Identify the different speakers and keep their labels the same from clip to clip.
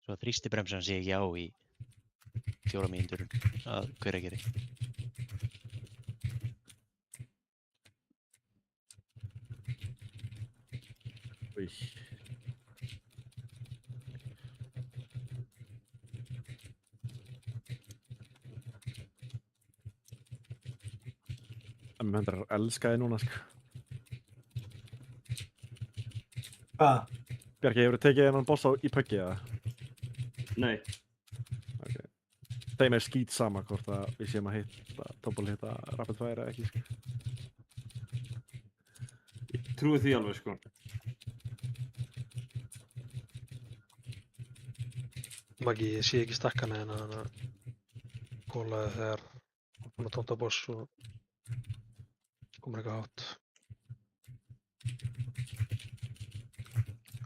Speaker 1: Svo þrýstibremsan sé ekki á í 4 mínútur að Hveragerði.
Speaker 2: Új. En mér hendur elska þið núna, sko.
Speaker 3: Hvað?
Speaker 2: Bjarki, hefur þið tekið þennan boss í pöggi, eða?
Speaker 4: Nei,
Speaker 2: Þeim skít sama hvort að við séum að hitta rapid fire eða ekki, sko.
Speaker 4: ég trúi því alveg, sko.
Speaker 5: Maggi, ég sé ekki stakkana en hann gólaði þegar hann búinn að tónta boss og komur eitthvað hátt.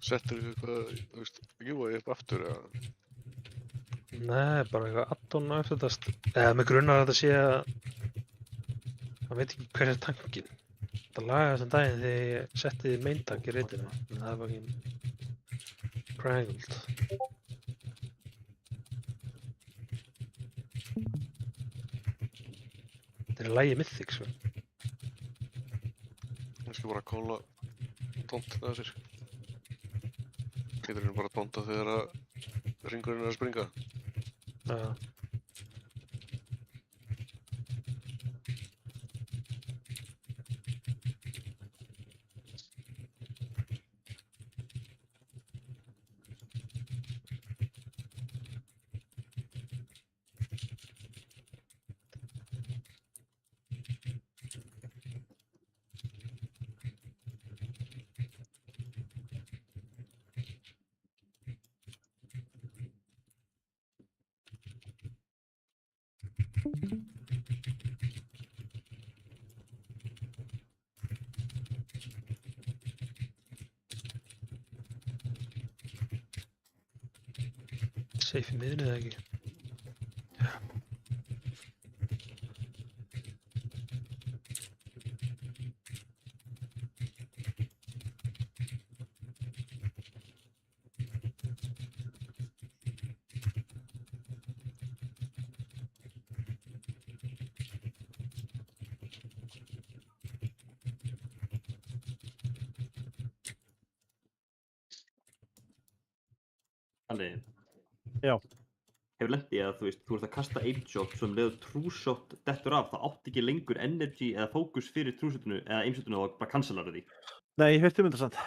Speaker 6: Settur þú eitthvað, þú veist, júa upp aftur eða?
Speaker 5: Nei, bara eitthvað addon að uppdatast. Eða með grunnar að þetta sé að hann veit ekki hver er tankinn. Það lagaði þessum daginn þegar ég setti maintank í reytinu. En það var ekki prangled. Þetta er lagi mythic, svo.
Speaker 6: Ég skal bara kóla tónt að sér. Getur henni bara tónta þegar að ringurinn er að springa.
Speaker 5: Já. Safe í miðinu eða ekki?
Speaker 4: Alli,
Speaker 2: Já.
Speaker 4: hefur lent í að þú veist, þú ert að kasta aim shot svo um leið og true shot dettur af, það átti ekki lengur energy eða fókus fyrir true shotinu eða aim shotinu og bara cancelar því.
Speaker 2: Nei, ég veit þetta samt.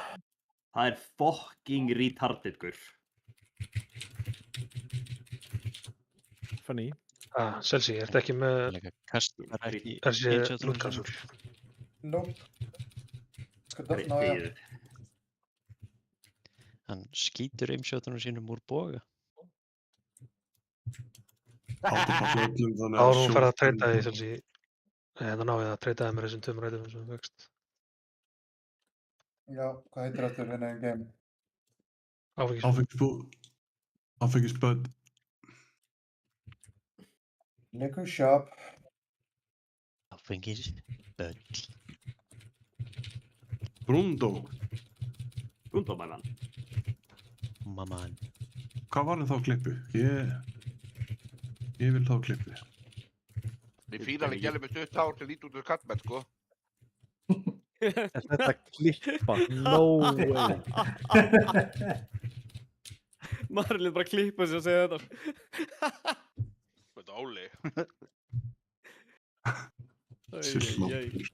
Speaker 4: Það er fucking retarded, gaur.
Speaker 2: Funny.
Speaker 5: Selsi, ertu ekki með
Speaker 1: Líka kastar ekki
Speaker 5: þessi
Speaker 1: einshotnum
Speaker 5: lútkansur?
Speaker 3: Nope. Skal
Speaker 4: Það
Speaker 3: ná,
Speaker 4: er
Speaker 3: já.
Speaker 4: heiðið.
Speaker 1: Hann skýtur einshotnum sínum úr boga.
Speaker 5: Áður hún farið að treyta því, Selsi. Það náði að treyta því með þessum 2 rætum sem þú vext.
Speaker 3: Já, hvað heitir aftur hérna í game?
Speaker 5: Áfengisbúð.
Speaker 7: Áfengisbödd.
Speaker 3: Liquor shop.
Speaker 1: Áfengis böll.
Speaker 7: Brundó.
Speaker 4: Brundómælan.
Speaker 1: Mamman.
Speaker 7: Hvað var þá klippu? Ég vil þá klippu.
Speaker 6: Ég fíla alveg gæli með stutt hár til lít út úr kattmenn, sko.
Speaker 2: Er þetta klippa? No way.
Speaker 8: Maður lét bara klippa sig og segja þetta.
Speaker 6: Þetta Óli.
Speaker 7: Silflokkur.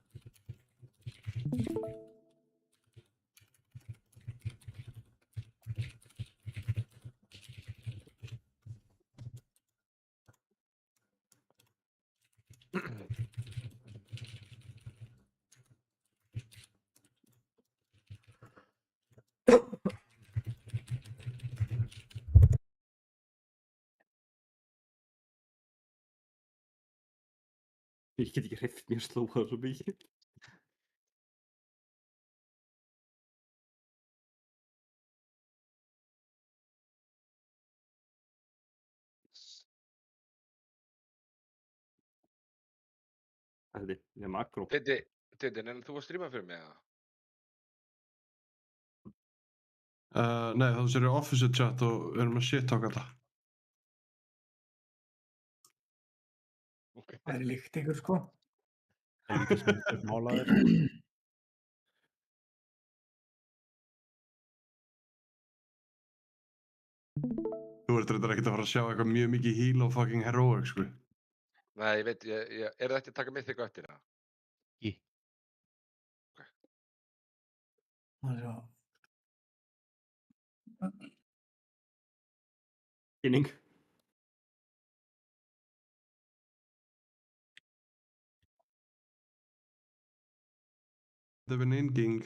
Speaker 4: Ég get ekki hreyft mér slóað svo mikið. Þetta er makró.
Speaker 6: Tindi, en þú var að stríma fyrir mig, eða?
Speaker 7: Nei, þá sér ég officer chat og við erum að shit-talka þetta.
Speaker 3: Það er líkt ykkur sko.
Speaker 2: Helvítis myndir málaðir.
Speaker 7: Þú ert reyndar ekkert að fara að sjá eitthvað mjög mikið heal og fucking heroic, sko.
Speaker 6: Nei, ég veit, er það ekki að taka mythic á eftir það?
Speaker 3: Það er já.
Speaker 4: Kynning.
Speaker 7: Það er enging.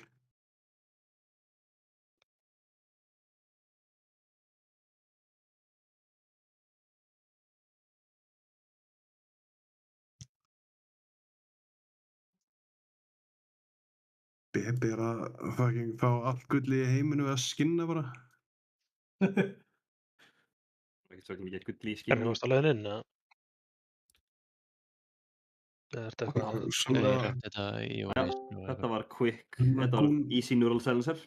Speaker 7: Bebi er að fucking fá allt gulli í heiminu við að skinna bara.
Speaker 4: Ekkert svo ekki mikið gull í
Speaker 5: Hvernig
Speaker 4: skinn.
Speaker 5: varst að leiðin inn? Eða ertu eitthvað að...
Speaker 1: Ég
Speaker 7: Sannlega.
Speaker 1: rætti þetta í
Speaker 4: Já,
Speaker 1: Horizon og
Speaker 4: þetta var quick,
Speaker 7: Hún-
Speaker 4: þetta var easy neural silencer.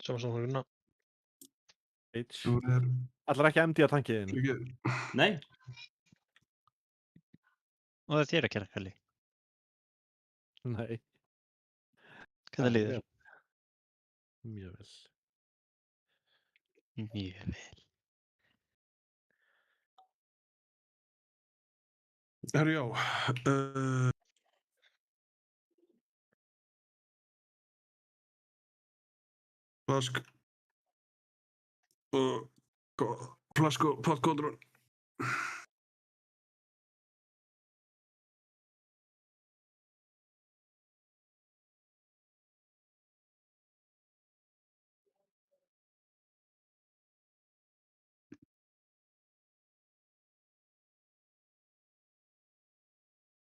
Speaker 5: Sem var svona grunna.
Speaker 7: Þú er
Speaker 2: Allar ekki MD að tankiðin.
Speaker 7: ekki...
Speaker 4: Nei,
Speaker 1: Og það er þér að gera, Kalli.
Speaker 2: Nei.
Speaker 1: Hvernig líður?
Speaker 2: Mjög vel.
Speaker 1: Mjög vel.
Speaker 7: Herru, já. Flask. Flask og pottkóndrún.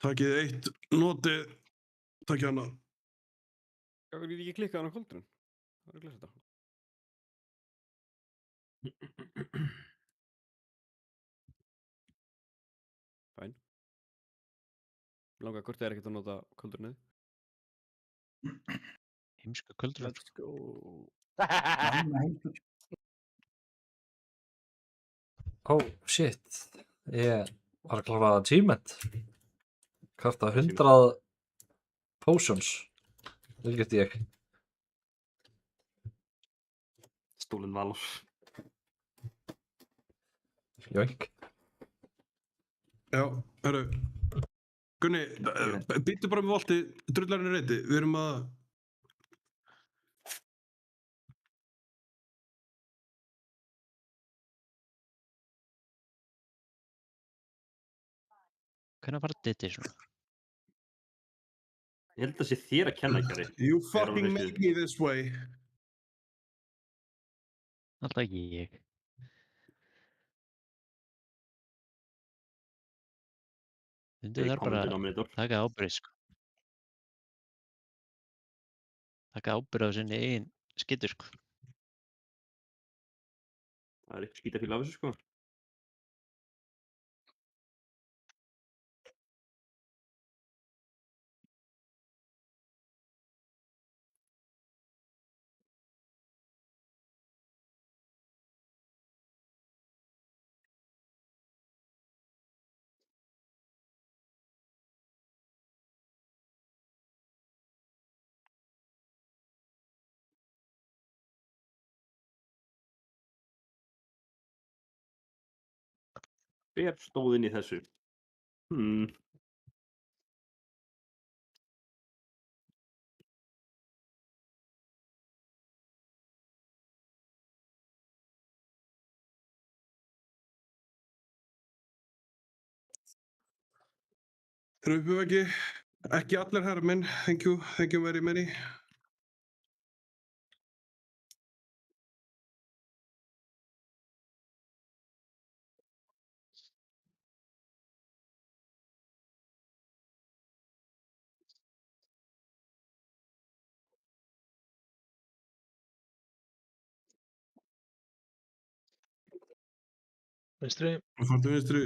Speaker 7: Takið eitt, notið, takið annað.
Speaker 8: Hvað er ekki klikkað á hana koldurinn? Það er glæst þetta. Fæn. Langar hvort það er ekkert að nota koldurinnið.
Speaker 1: Heimsku kvöldur.
Speaker 2: Let's go.
Speaker 9: Oh shit, ég var að klára achievement. Krafta 100 potions. Það get ég.
Speaker 4: stólinn valur.
Speaker 9: Joink.
Speaker 7: Já, hörru. Gunni, býttu bara með volti, drullarinn er reyti. Við erum að...
Speaker 1: Hvernig var þetta svona?
Speaker 4: Ég held að sé þér að kenna, Gary.
Speaker 7: You fucking make me this way.
Speaker 1: Alltaf ég. Þú þarf bara að taka ábyrgð, sko. Taka ábyrgð á sinni eigin skyttu, sko.
Speaker 4: Það er ekki skítafíl af þessu, sko. Hver stóð inn í þessu?
Speaker 7: Erum við ekki? Ekki allir herrmenn. Thank you very many.
Speaker 5: Vinstri.
Speaker 7: Farðu vinstri.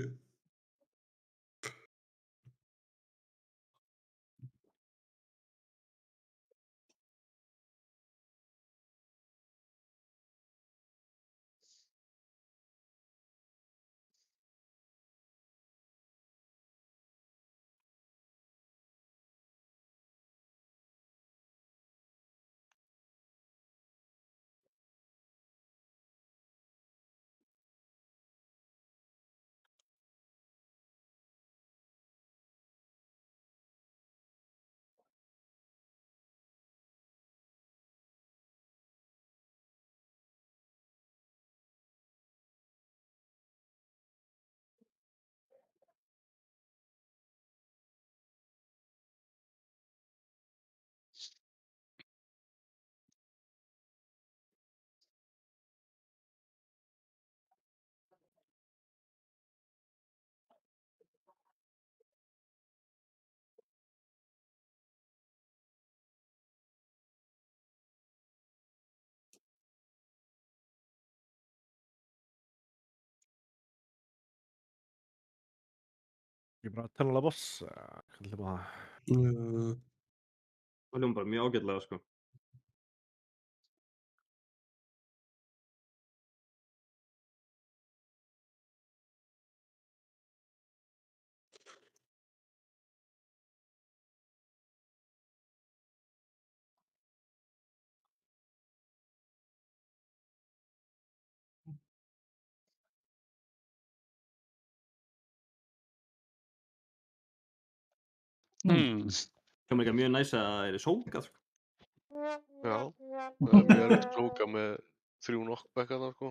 Speaker 2: Ég bara tala boss. Hvað er það?
Speaker 4: Það hljóma bara mjög ágætlega, sko. Hljóma ekki mjög næs að það er sólgað, sko.
Speaker 10: Já, það er mjög erfitt að lóka með 3 knockback þarna, sko.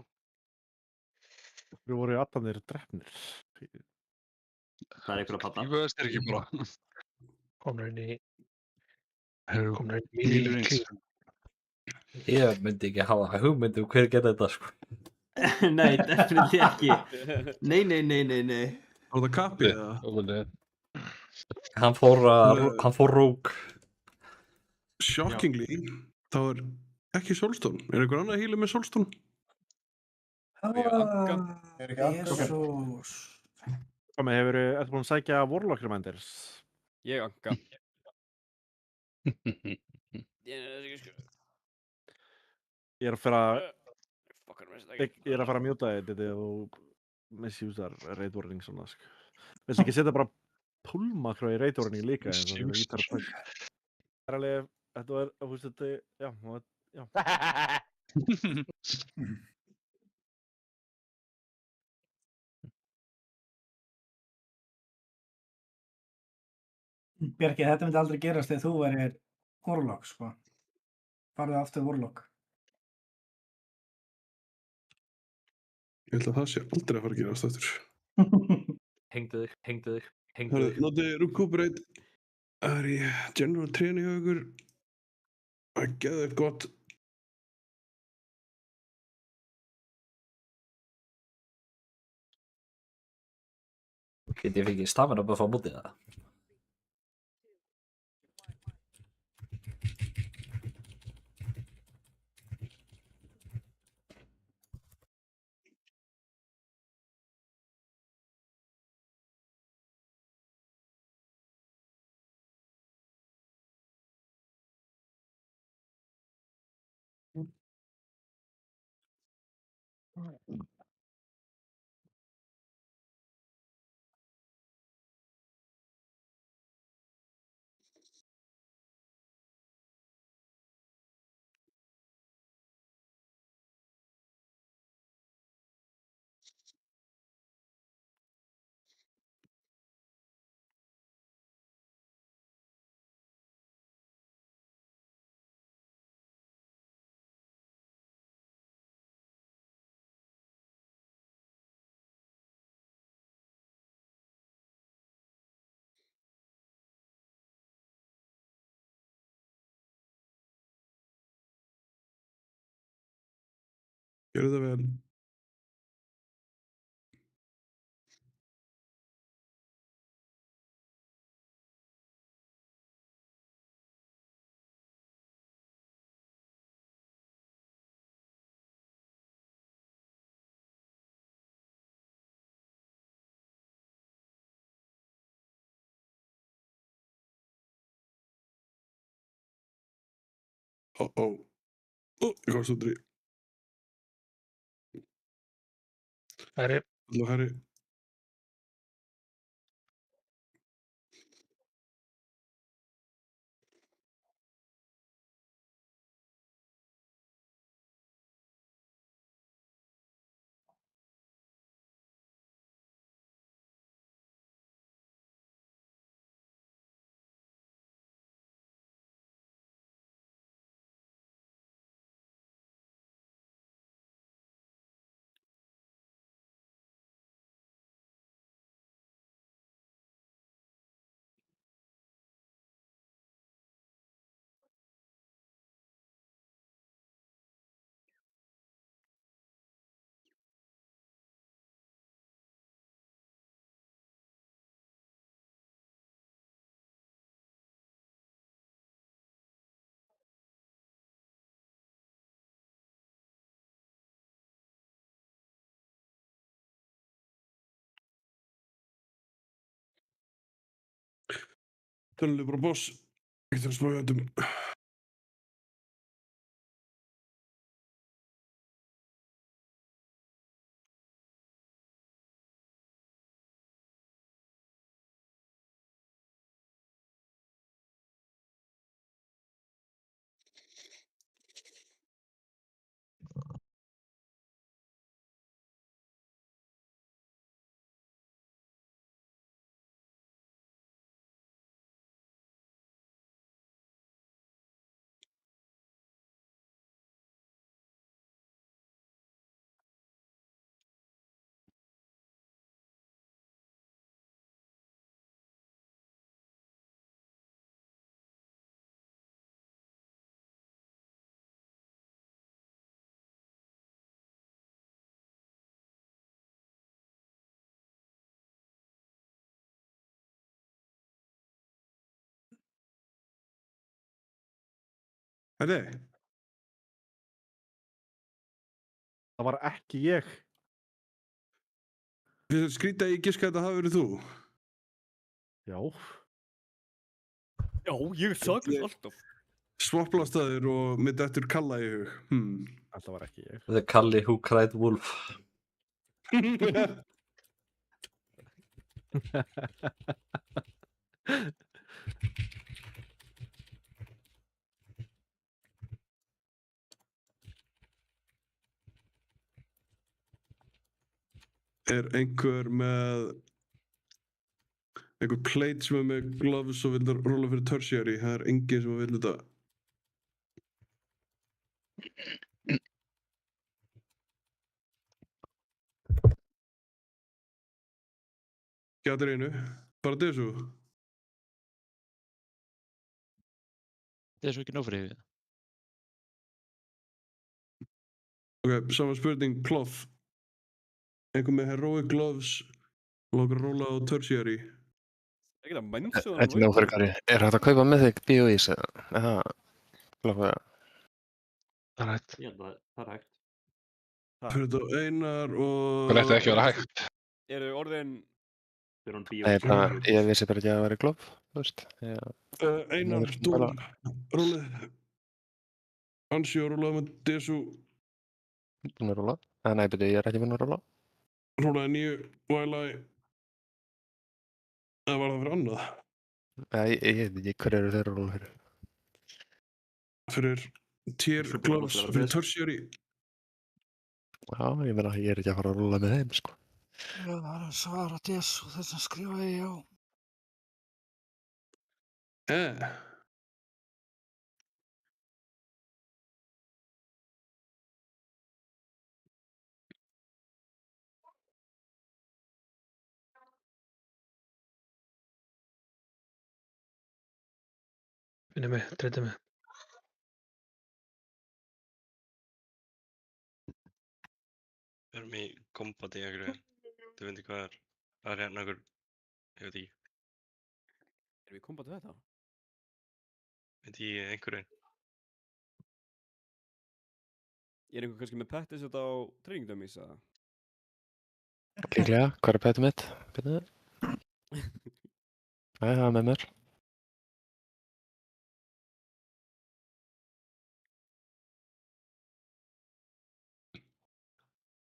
Speaker 2: Við voru allanir drefnir.
Speaker 4: Það er einhver að patta.
Speaker 10: Lífæðast er ekki bara.
Speaker 5: Komnir inn í
Speaker 10: Komnir
Speaker 5: mínu klíf.
Speaker 9: Ég myndi ekki hafa hugmynd hver gerði þetta, sko.
Speaker 4: Nei, definitely ekki. Nei.
Speaker 7: Var það kappi eða?
Speaker 9: Hann fór róg.
Speaker 7: Shockingly, þá er ekki Soulstone. Er einhver annað að hýla með Soulstone?
Speaker 3: Er ekki Anka?
Speaker 11: Jesús.
Speaker 2: Hvað með ertu búin að sækja Warlock Reminders?
Speaker 8: Ég Anka.
Speaker 2: Ég er að fara
Speaker 8: Ég
Speaker 2: að mjúta þetta og misjúsar raid warning svona, sko. Viltu ekki setja bara pull-makro í raid warning líka eins og í Ítar Pug? Það er alveg, þetta var, þú veist þetta, já.
Speaker 11: Bjarki, þetta myndi aldrei gerast þegar þú værir Warlock, sko. Farðu aftur Warlock.
Speaker 7: Ég held að það sé aldrei að fara að gerast aftur.
Speaker 9: Hengdu þig.
Speaker 7: Hörðu, notið Recuperate. Það er í general training hjá ykkur. Það er geðveikt gott.
Speaker 9: Get ég fengið stamina buff á móti það?
Speaker 7: Gjörðu það vel. Ég komst út í.
Speaker 5: Herri,
Speaker 7: Alltaf herri. Tölunlega bara boss. Ekkert að spá í öndum. Herri,
Speaker 2: Það var ekki ég.
Speaker 7: við skrýta í giska að þetta hafi verið þú.
Speaker 2: Já.
Speaker 8: Já, ég er saklaus alltaf.
Speaker 7: Svoplastaðir og mitt eftir kalla í hug.
Speaker 2: Það var ekki ég.
Speaker 9: The Callie who cried wolf.
Speaker 7: Er einhver með einhver plate sem er með gloves og vil róla fyrir tertiary? Það er enginn sem vil þetta. Gætir einu, bara þessu.
Speaker 1: Það er svo ekki nóg fyrir því.
Speaker 7: Ok, sama spurning, cloth. Einhver með heroic gloves og okkur róla á tertiary.
Speaker 8: Ekki það mennsjóðan.
Speaker 12: Þetta er nóg fyrir Kari. Er hægt að kaupa með þig BOIs eða?
Speaker 5: Það er hægt.
Speaker 4: Já, það er hægt.
Speaker 7: Fyrir þetta Einar og...
Speaker 12: Það ætti ekki að vera hægt.
Speaker 8: Eru orðin...
Speaker 12: Ég vissi bara ekki að það væri glof, þú veist.
Speaker 7: Einar, Dún, rólið. Ansi og rólaði með Desu.
Speaker 12: Búin að róla? Nei, betur ég er ekki búin að róla.
Speaker 7: Rólaði 9, Wildeye. Það var það fyrir annað.
Speaker 12: Ég veit ekki hver eru þeirra róla fyrir.
Speaker 7: Fyrir tier gloves, fyrir tertiary.
Speaker 12: Já, ég meina, ég er ekki að fara að róla með þeim, sko.
Speaker 13: Já, það er að svara þess og þess að skrifa ég já.
Speaker 5: Finnir mig, treytið mig.
Speaker 14: Við erum í kombati einhverju, þú veit ekki hvað er. Það er hérna einhver, ég veit ekki.
Speaker 8: Erum við í kombati við þetta?
Speaker 14: Veit ég einhverju.
Speaker 8: Er einhver kannski með pettis þetta á treyingdömmis eða?
Speaker 12: Líklega, hvað er petið mitt? Býttu þér? Nei, það er með mér.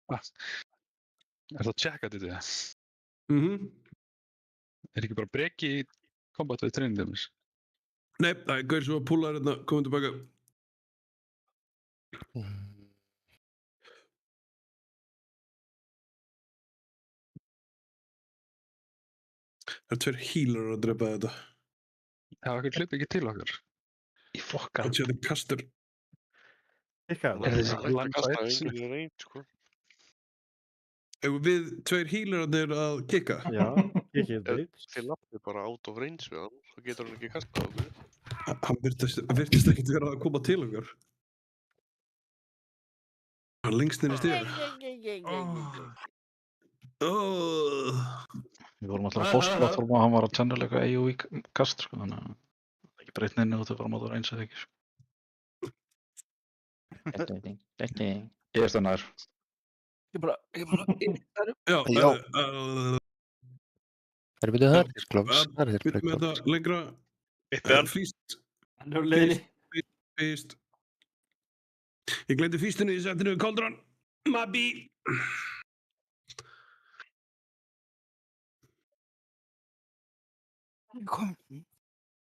Speaker 15: Er það að checka þetta? Er ekki bara breki í kombat við treyningarmis?
Speaker 7: Nei, það er gaur sem að púla hérna, komum tilbaka. Það er tveir healer að drepa þetta.
Speaker 15: Já, okkur hlupi ekki til okkar.
Speaker 5: Í fokkan.
Speaker 7: Það sé þetta kastur.
Speaker 2: Eitthvað.
Speaker 15: Er þessi
Speaker 10: Það
Speaker 15: lang
Speaker 10: kasta
Speaker 15: fight?
Speaker 10: enginn í reynd, sko.
Speaker 7: Ef við tveir healerarnir að kikka?
Speaker 2: Já, kikkið beit.
Speaker 10: Þið lappið bara out of range við hann, þá getur hann ekki kastað á okkur.
Speaker 7: Hann virtist ekkert vera að koma til okkar. Hann lengst inn í stíðar.
Speaker 13: Við vorum alltaf að boss-platform og hann var að tönnuleika AOE kast, sko, þannig að það er ekki breytt neina út að fara á mótur eins eða ekki, sko. Ég er stennar.
Speaker 12: Ég bara...
Speaker 7: Já,
Speaker 12: Er byrjuð það er gloves? Það er
Speaker 7: Býtum með þetta lengra.
Speaker 14: Bippi
Speaker 7: Físt.
Speaker 4: Hann er á leiðinni.
Speaker 7: Físt. Ég glemdi fístunni í setinu við Koldrán. Mabí.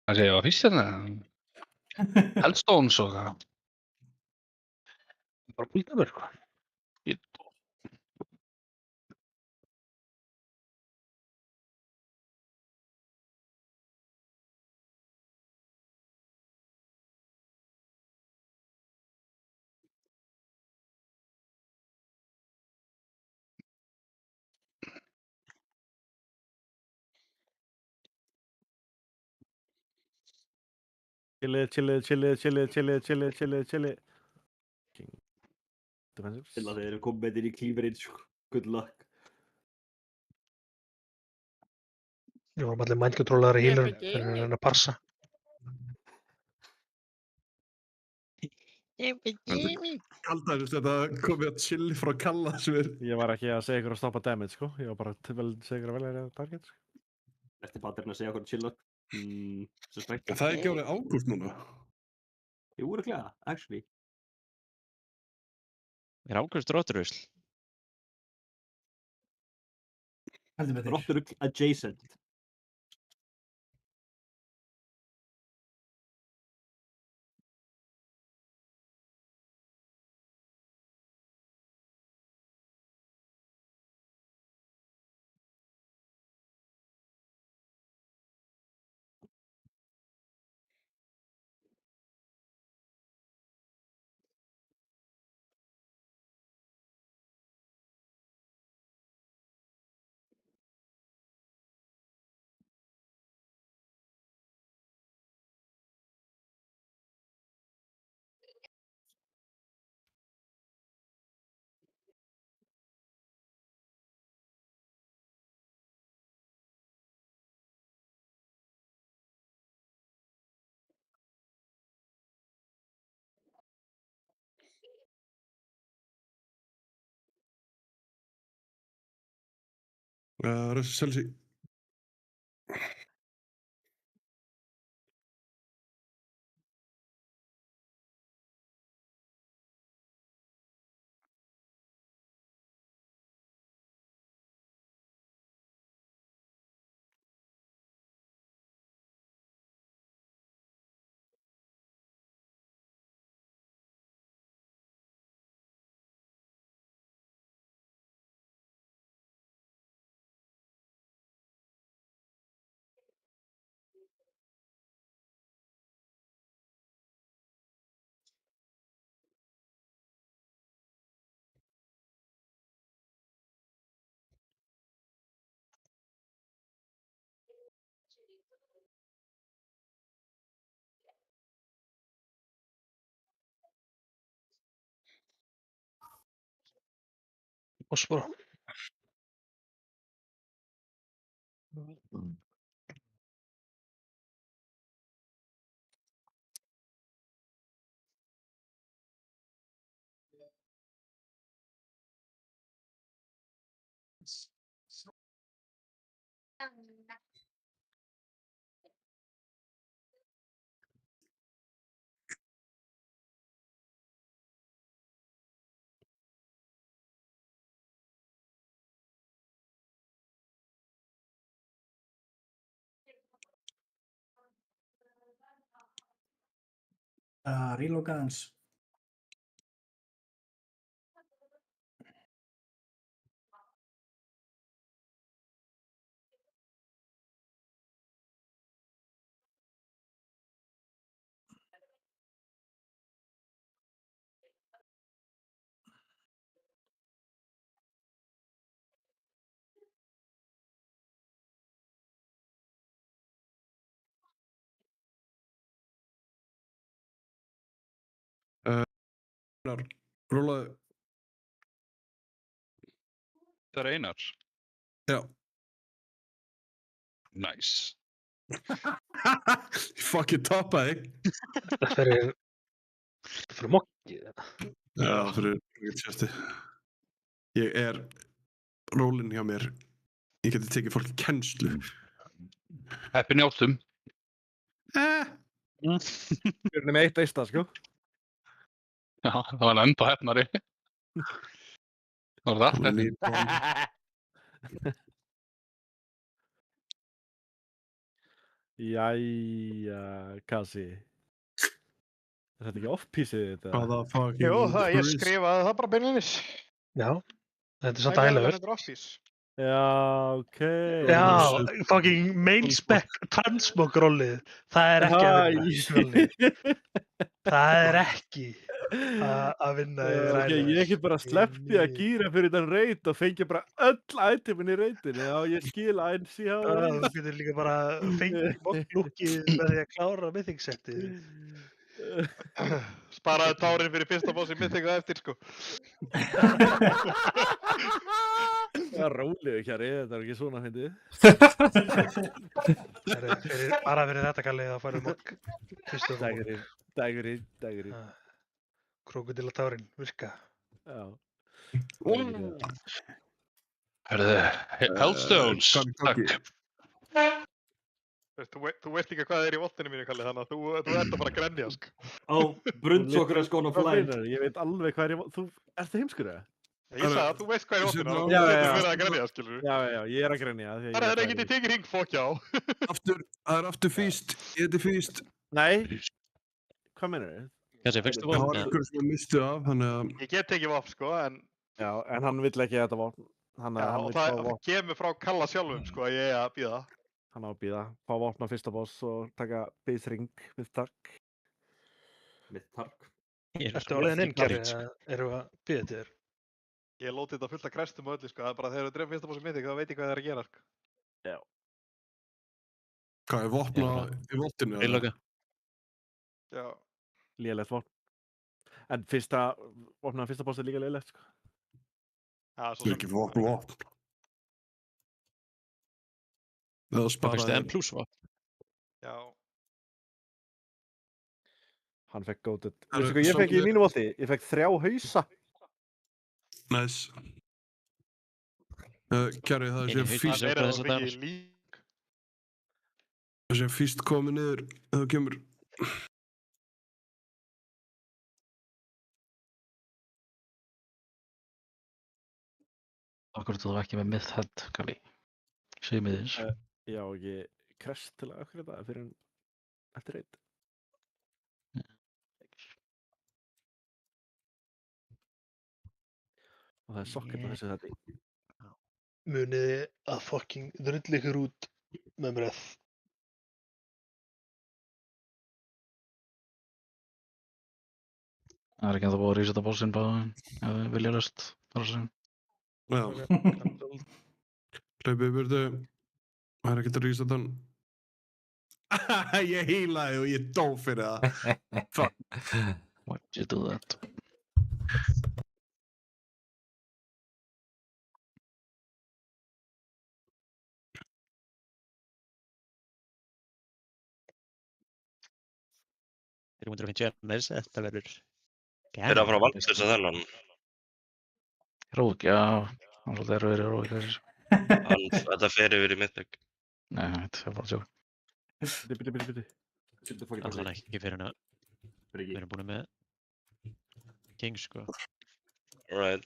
Speaker 15: Það segja að fyrst hérna. Hellstones og það. Bara búlta mér, sko.
Speaker 2: Chili.
Speaker 4: Til að þeir eru komið með þér í klíverinn, good luck.
Speaker 5: Við vorum allir mindcontrollaðar í healer fyrir að reyna að parsa.
Speaker 7: Kaldar, þetta komið að chili frá Kalla sem er...
Speaker 2: Ég var ekki að segja ykkur að stoppa damage, sko. Ég var bara að segja ykkur að velja target, sko.
Speaker 4: Eftir pattern að segja okkur chill luck.
Speaker 7: Það er ekki árið ágúst núna.
Speaker 4: Jú, örugglega, actually.
Speaker 1: Er ágúst rotturusl?
Speaker 4: Rotturugl adjacent.
Speaker 7: Rössi Selsi.
Speaker 5: Osbora.
Speaker 11: Reloka aðeins.
Speaker 7: Rólaðu.
Speaker 15: Það er Einar.
Speaker 7: Já.
Speaker 15: Nice.
Speaker 7: Ég fucking toppaði.
Speaker 5: Það fyrir mokkið.
Speaker 7: Já, fyrir sérsti. Ég er rólinn hjá mér. Ég geti tekið fólki kennslu.
Speaker 15: Heppin í áttum.
Speaker 2: Við erum með 1 eista, sko.
Speaker 15: Já, það var enda hefnari. Það var það.
Speaker 2: Jæja, Kassi. Er þetta ekki off-pieceið þetta?
Speaker 7: Hvaða fucking...
Speaker 16: Jú, ég skrifaði það bara beinleinis.
Speaker 5: Já, þetta er samt ægilegur.
Speaker 16: Þetta er off-piece.
Speaker 2: Já, ok.
Speaker 5: Já, fucking mail-spec transmog-rollið. Það er ekki að vinna. Það er ekki að vinna í
Speaker 2: Ok,
Speaker 5: ræðinu.
Speaker 2: ég get bara sleppt að gíra fyrir þann reit og fengi bara öll itemin í reitinu. Já, ég skil eins í hafa.
Speaker 5: Þú getur líka bara fengið moglúkið með því að klára mything-settið.
Speaker 16: Sparaði tárin fyrir fyrsta bossi mything að eftir, sko.
Speaker 2: Það er rólega kjari, þetta er ekki svona fyndið.
Speaker 5: Bara fyrir þetta kallið þá færðu mokk.
Speaker 2: Dagurinn.
Speaker 5: Krókodilatárin, virka.
Speaker 2: Já.
Speaker 15: Hörðu, Hellstones, takk.
Speaker 16: Þú veist ekki hvað er í vottinu mínu, Kalli, þannig að þú ert að fara að grenja, sko.
Speaker 4: Á, brunnsokkur er skona flæn.
Speaker 2: Ég veit alveg hvað er í vottinu. Þú ert heimskur, eða?
Speaker 16: Ég sagði að þú veist hvað er í vottinu,
Speaker 2: Já,
Speaker 16: þú verður að grenja, skilur við.
Speaker 2: Já, ég er að grenja.
Speaker 16: Það er ekki til tekið hringfokki á.
Speaker 7: Það er aftur fyrst, ég heiti fyrst.
Speaker 2: Nei. Hvað meinar þið?
Speaker 1: Þessi fyrstu
Speaker 7: Það var
Speaker 1: vopn?
Speaker 7: einhver sem mistu af, þannig að...
Speaker 16: Ég get tekið vopn, sko, en...
Speaker 2: Já, en hann vill ekki þetta vopn.
Speaker 16: Já, það kemur frá Kalla sjálfum, sko, að ég er að býða.
Speaker 2: Hann á að býða. Fá vopn á fyrsta boss og taka base ring with Tark.
Speaker 4: With Tark?
Speaker 5: Ertu á leiðin inn, Kjari, eða erum við að býða til þér?
Speaker 16: Ég lóti þetta fullt af krestum og öllu, sko. Það er bara þegar þú drefum fyrsta bossi mything, þá veit ég hvað það er að gera, sko.
Speaker 2: Já.
Speaker 7: Hvað er vopna í vottinu?
Speaker 1: Eilöka.
Speaker 16: Já.
Speaker 2: Lélegt vopn. En vopna á fyrsta boss er líka lélegt, sko.
Speaker 16: Já,
Speaker 7: Það er ekki vopn. Það
Speaker 1: fyrstu M plus vopn.
Speaker 16: Já.
Speaker 2: Hann fekk gótið. Veistu hvað ég fekk í mínu votti? Ég fekk 3 hausa.
Speaker 7: Næs. Kjari, það sé fyrst... Það sé fyrst komið niður, það kemur...
Speaker 13: Akkur þú ekki með mythhead, Kalli. Segðu mig þess.
Speaker 2: Já, ég krest til að akkur þetta fyrir eftir reit. Og það er sokkert á þessu þetta.
Speaker 5: Muniði að fucking drull ykkur út með breath.
Speaker 13: Það er ekki að það búið að resetta bossinn bara ef við vilja löst.
Speaker 7: Já. Hleypið burtu. Það er ekkert að resetta hann. Ég healaði og ég dó fyrir það. Fuck.
Speaker 13: Why'd you do that?
Speaker 1: Þetta verður...
Speaker 14: Er það frá vald þess að þennan?
Speaker 13: Rók, já. Hann svolítið er verið rók þessir.
Speaker 14: Þetta fer yfir í mything.
Speaker 13: Nei, þetta er bara að sjóka.
Speaker 2: Bitti.
Speaker 1: Allan ekki fyrir hana. Við erum búin með King, sko.
Speaker 14: Alright.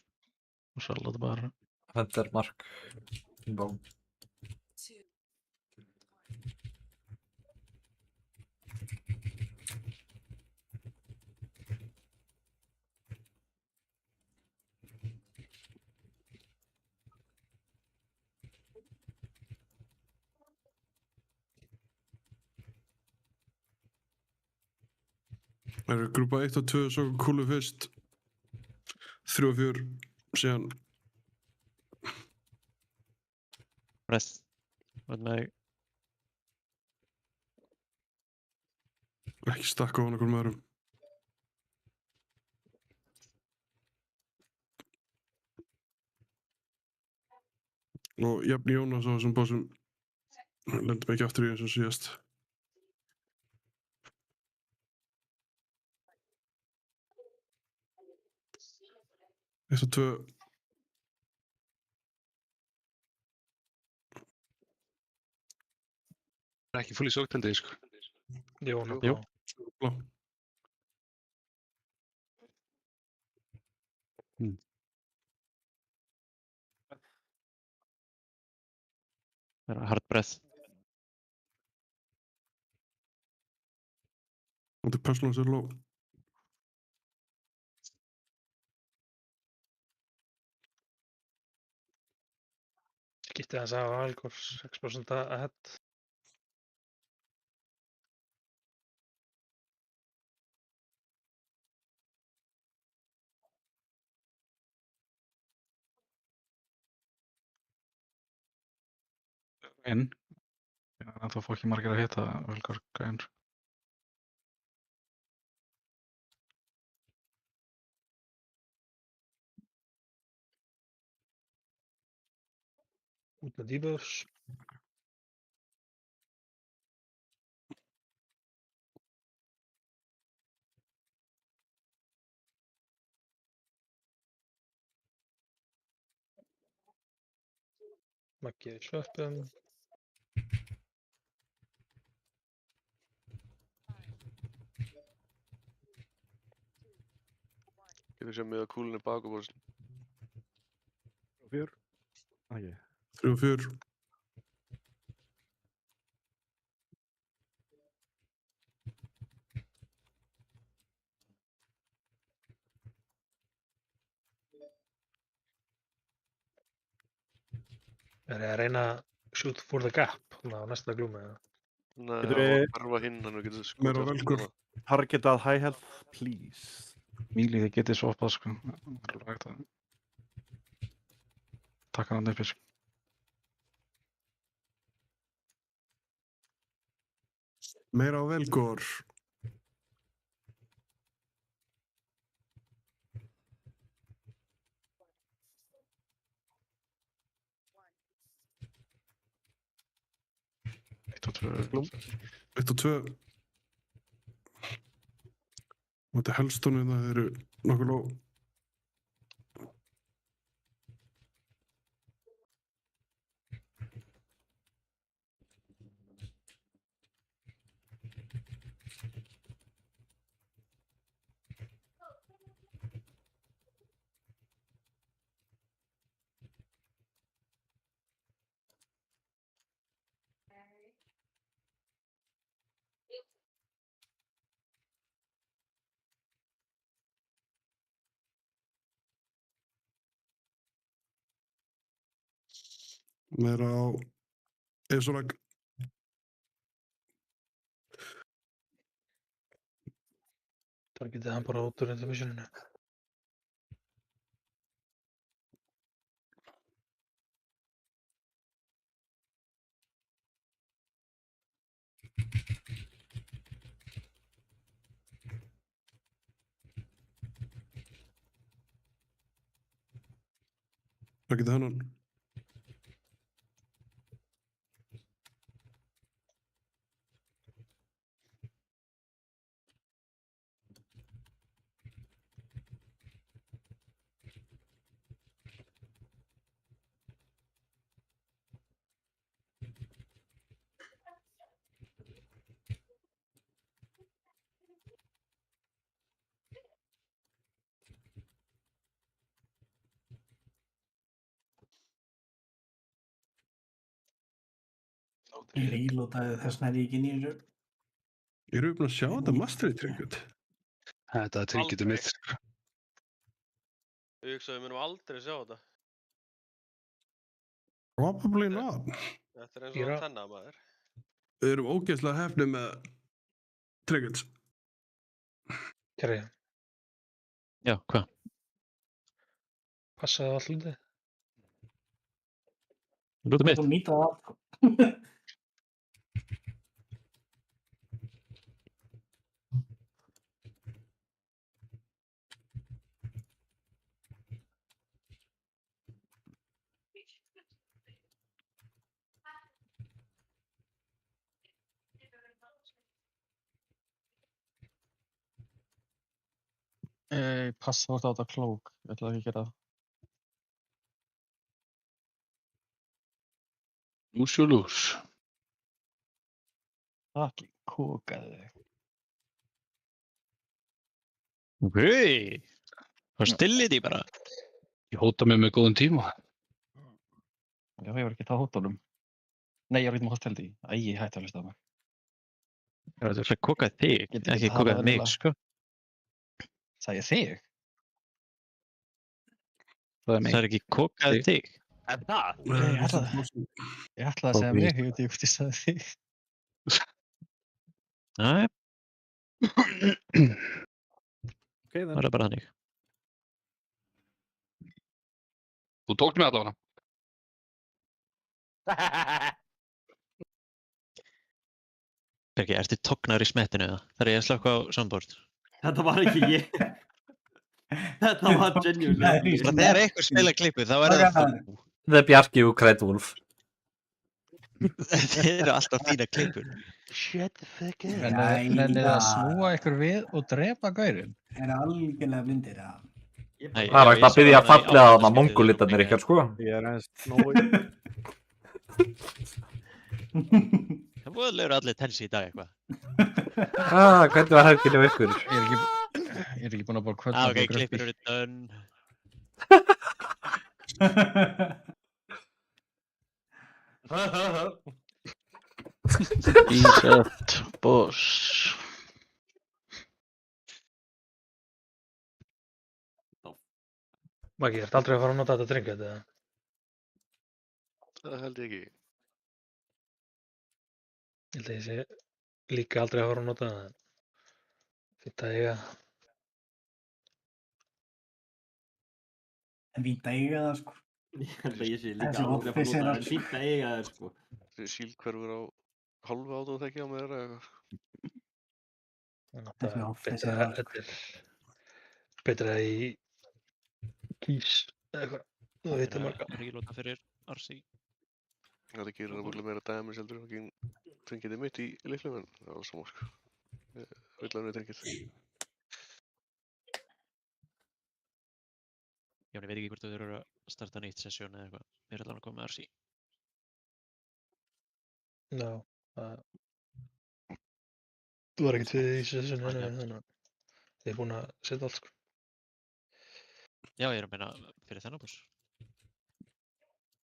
Speaker 13: Og svo láta bara.
Speaker 9: Þetta er mark. Bóm.
Speaker 7: Það eru grúpa 1 og 2 svo kúlu fyrst. 3 og 4 síðan.
Speaker 1: Breath. Hvernig...
Speaker 7: Ekki stakka á hann okkur með öðrum. Og jafn Jónas á þessum bossum. Lendum ekki aftur í eins og síðast. Eitt og 2.
Speaker 15: Það er ekki fullt í sóktendið, sko.
Speaker 5: Jú, hún er
Speaker 10: Jú.
Speaker 5: blá.
Speaker 7: Blá.
Speaker 1: Það er hard breath.
Speaker 7: Þetta er pestilence er low.
Speaker 5: Skipti þess að Algor 6% ahead.
Speaker 13: Inn. En þá fór ekki margir að hitta Velgar gæn.
Speaker 5: Út með debuffs. Maggi í svöppum.
Speaker 10: Getur sér með að kúlunni bak og bóðsinn.
Speaker 2: 4. Ekki.
Speaker 7: 3 og 4.
Speaker 5: Er ég að reyna að shoot for the gap á næsta glúmi?
Speaker 10: Nei,
Speaker 2: Getur
Speaker 10: það var
Speaker 2: við-
Speaker 10: hverfa hinn, þannig að þú getur
Speaker 7: Meira
Speaker 10: skotið
Speaker 7: Velgur.
Speaker 10: hana.
Speaker 2: Targetað high health, please.
Speaker 13: Míli þið getið swappað sko. Það er alveg hægt að taka hann uppi sko.
Speaker 7: Meira á Velgor.
Speaker 13: Eitt og tvö.
Speaker 7: 1 og 2. Og þetta helstónu það eru nokkuð low. Meira á Esolag.
Speaker 5: Það getið hann bara út úr intermissioninu.
Speaker 7: Það getur hennan.
Speaker 11: Ég reloadaði þess vegna er ég ekki inn í þessu.
Speaker 7: Erum við búin að sjá þetta mastery trigget?
Speaker 15: Þetta er tryggjum mitt.
Speaker 10: Ég hugsa að við munum aldrei sjá þetta.
Speaker 7: Probably not.
Speaker 10: Þetta er eins og að tenna maður.
Speaker 7: Við erum ógeðslega hefnir með triggets.
Speaker 5: Gerri,
Speaker 1: Já, hvað?
Speaker 5: passaði allt hluti.
Speaker 1: Lúta mitt.
Speaker 11: Þú nýta það allt.
Speaker 12: Passa hvort á þetta klók, ég ætla ekki að gera það.
Speaker 15: Lús og lús.
Speaker 12: Fucking
Speaker 13: kokaði þig.
Speaker 1: Ok. Það stillir því bara.
Speaker 15: Ég hóta mig með góðum tíma.
Speaker 13: Já, ég var ekki það hóttunum. Nei, ég var ekki með hótt held í. Æ, ég hætti að hlusta á mig.
Speaker 1: Það er kokaði þig, ekki kokaði mig, sko.
Speaker 13: Sagði ég þig?
Speaker 1: Það er ekki kokaði þig.
Speaker 4: En það?
Speaker 13: Ég ætlaði að segja mig, ég veit ekki hvort ég sagði þig.
Speaker 1: Nei.
Speaker 2: Okay,
Speaker 1: það er bara þannig.
Speaker 15: Þú tókst mig allavega.
Speaker 1: Bergi, ertu tóknar í smettinu eða? Það er ég að slökka á soundboard.
Speaker 4: Þetta var ekki ég. Þetta var genuine.
Speaker 1: Þegar eitthvað spila klippu, þá er það þú.
Speaker 9: Það er Bjarki og Krætwolf.
Speaker 1: Þeir eru alltaf þína klippur.
Speaker 8: Shut the fuck up.
Speaker 13: Nennið að snúa ykkur við og drepa gaurinn.
Speaker 11: Það er algjörlega blindir að...
Speaker 9: Það er hægt að byrja að falla að það mongolitarnir ykkar, sko.
Speaker 2: Ég er aðeins nógu...
Speaker 1: Það voðalegur allir tensi í dag eitthvað.
Speaker 9: Hvernig var helginu ykkur?
Speaker 13: Ég er ekki búinn að bóra kvöld.
Speaker 1: Ok, klippur eru done.
Speaker 13: Ísett boss.
Speaker 5: Maggi, ertu aldrei að fara að nota þetta drink, eða?
Speaker 10: Það held ég ekki.
Speaker 5: Ég held að ég sé líka aldrei að fara að nota það. Fínt að eiga.
Speaker 11: En fínt að eiga það, sko.
Speaker 4: Ég held að ég sé líka aldrei að fara að nota það, en fínt að eiga það, sko.
Speaker 10: Síld hverfur á hálfu átum þekki á mér eða
Speaker 5: Þetta er betra í kýs eða eitthvað. Það veitum marga.
Speaker 1: Rílóta fyrir Arsi.
Speaker 10: Þetta gerir náttúrulega meira dæmis heldur en ekki tringið mitt í liklum en það var saman, sko. Ég vil að henni tringið.
Speaker 1: Já, ég veit ekki hvort þú eru að starta nýtt sessjón eða eitthvað. Við erum allavega að koma með Arsi.
Speaker 5: Já, þú var ekkert fyrir í sessjonu þannig að þið er búin að setja allt, sko.
Speaker 1: Já, ég er að meina fyrir þennan boss.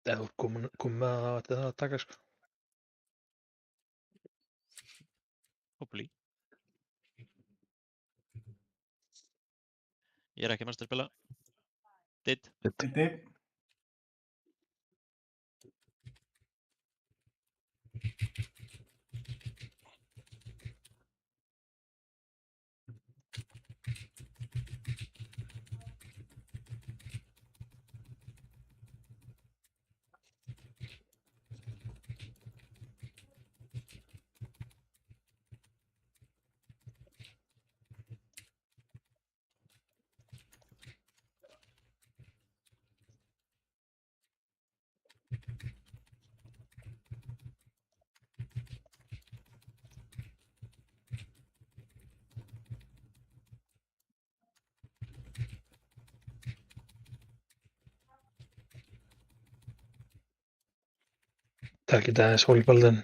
Speaker 5: Eða þú er komin með það eftir það að taka, sko.
Speaker 1: Hopefully. Ég er ekki master spila. Did.
Speaker 5: Takk í dagins, Hólbalden.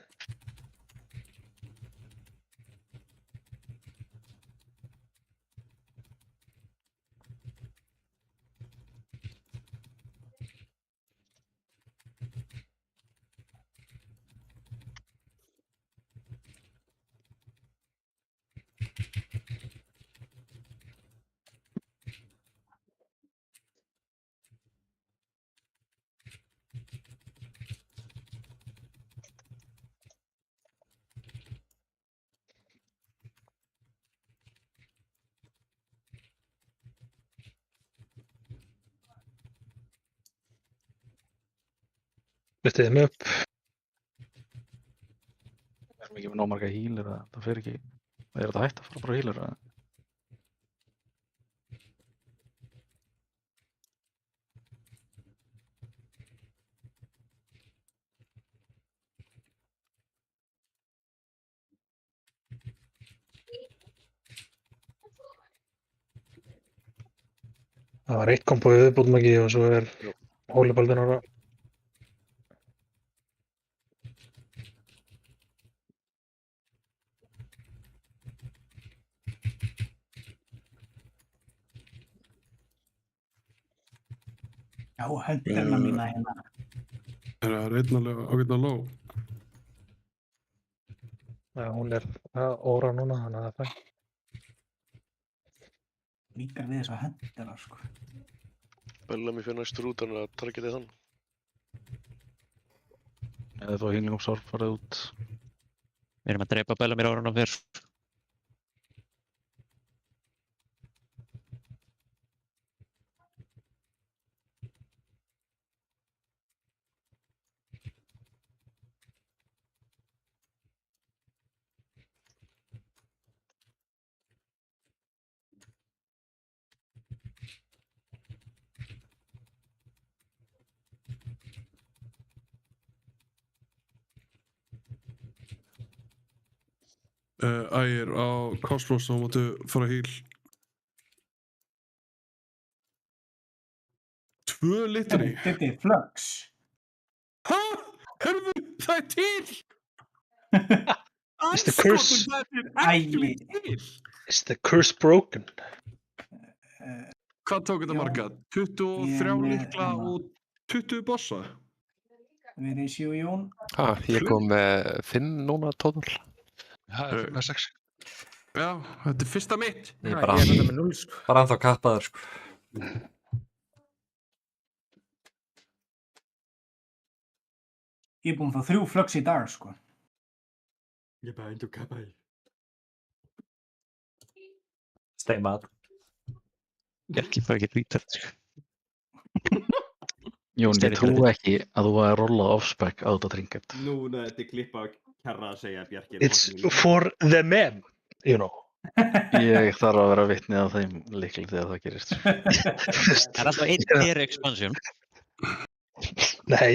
Speaker 5: Lyftið þeim upp.
Speaker 13: Við erum ekki með nóg marga healer, það fer ekki. Er þetta hægt að fara bara healer?
Speaker 5: Það var eitt kombo í viðbót, Maggi, og svo er Hólbalden ára.
Speaker 11: Já, höndirna mína hérna.
Speaker 7: Er það reynarlega ágætna lóg?
Speaker 5: Já, hún er óra núna, þannig að það er fæn.
Speaker 11: Líkar við þess að höndina, sko.
Speaker 10: Bellamy fyrir næstur út, þannig að targetið hann.
Speaker 13: Eða þá Healing of Sorb farið út.
Speaker 1: Við erum að drepa Bellamy árunum fyrr.
Speaker 7: Ægir á Cosmos þá máttu fara að heal. 2 litri.
Speaker 11: Þetta er flux.
Speaker 7: Hæ? Hörðu, það er til!
Speaker 5: Is the curse...
Speaker 11: Æi.
Speaker 5: Is the curse broken?
Speaker 7: Hvað tók þetta marga? 23 líkla og 20 bossa?
Speaker 11: Við erum í 7 Jón.
Speaker 12: Ég kom með 5 núna tótal.
Speaker 15: Það er 5-6.
Speaker 7: Já, þetta er fyrsta mitt.
Speaker 9: Ég er bara ennþá kappaður, sko.
Speaker 11: Ég er búinn að fá 3 flux í dag, sko.
Speaker 4: Ég er bara ennþá kappaður.
Speaker 9: Steinmat.
Speaker 1: Ekki fara ekki retard, sko.
Speaker 13: Jón, ég trú ekki að þú var að rolla off-spec á þetta trinket.
Speaker 4: Núna þetta er klippa kærra að segja að Bjarki
Speaker 5: It's for the men, you know.
Speaker 13: Ég þarf að vera vitni á þeim líkli þegar það gerist.
Speaker 1: Það er alltaf einn per expansion.
Speaker 5: Nei,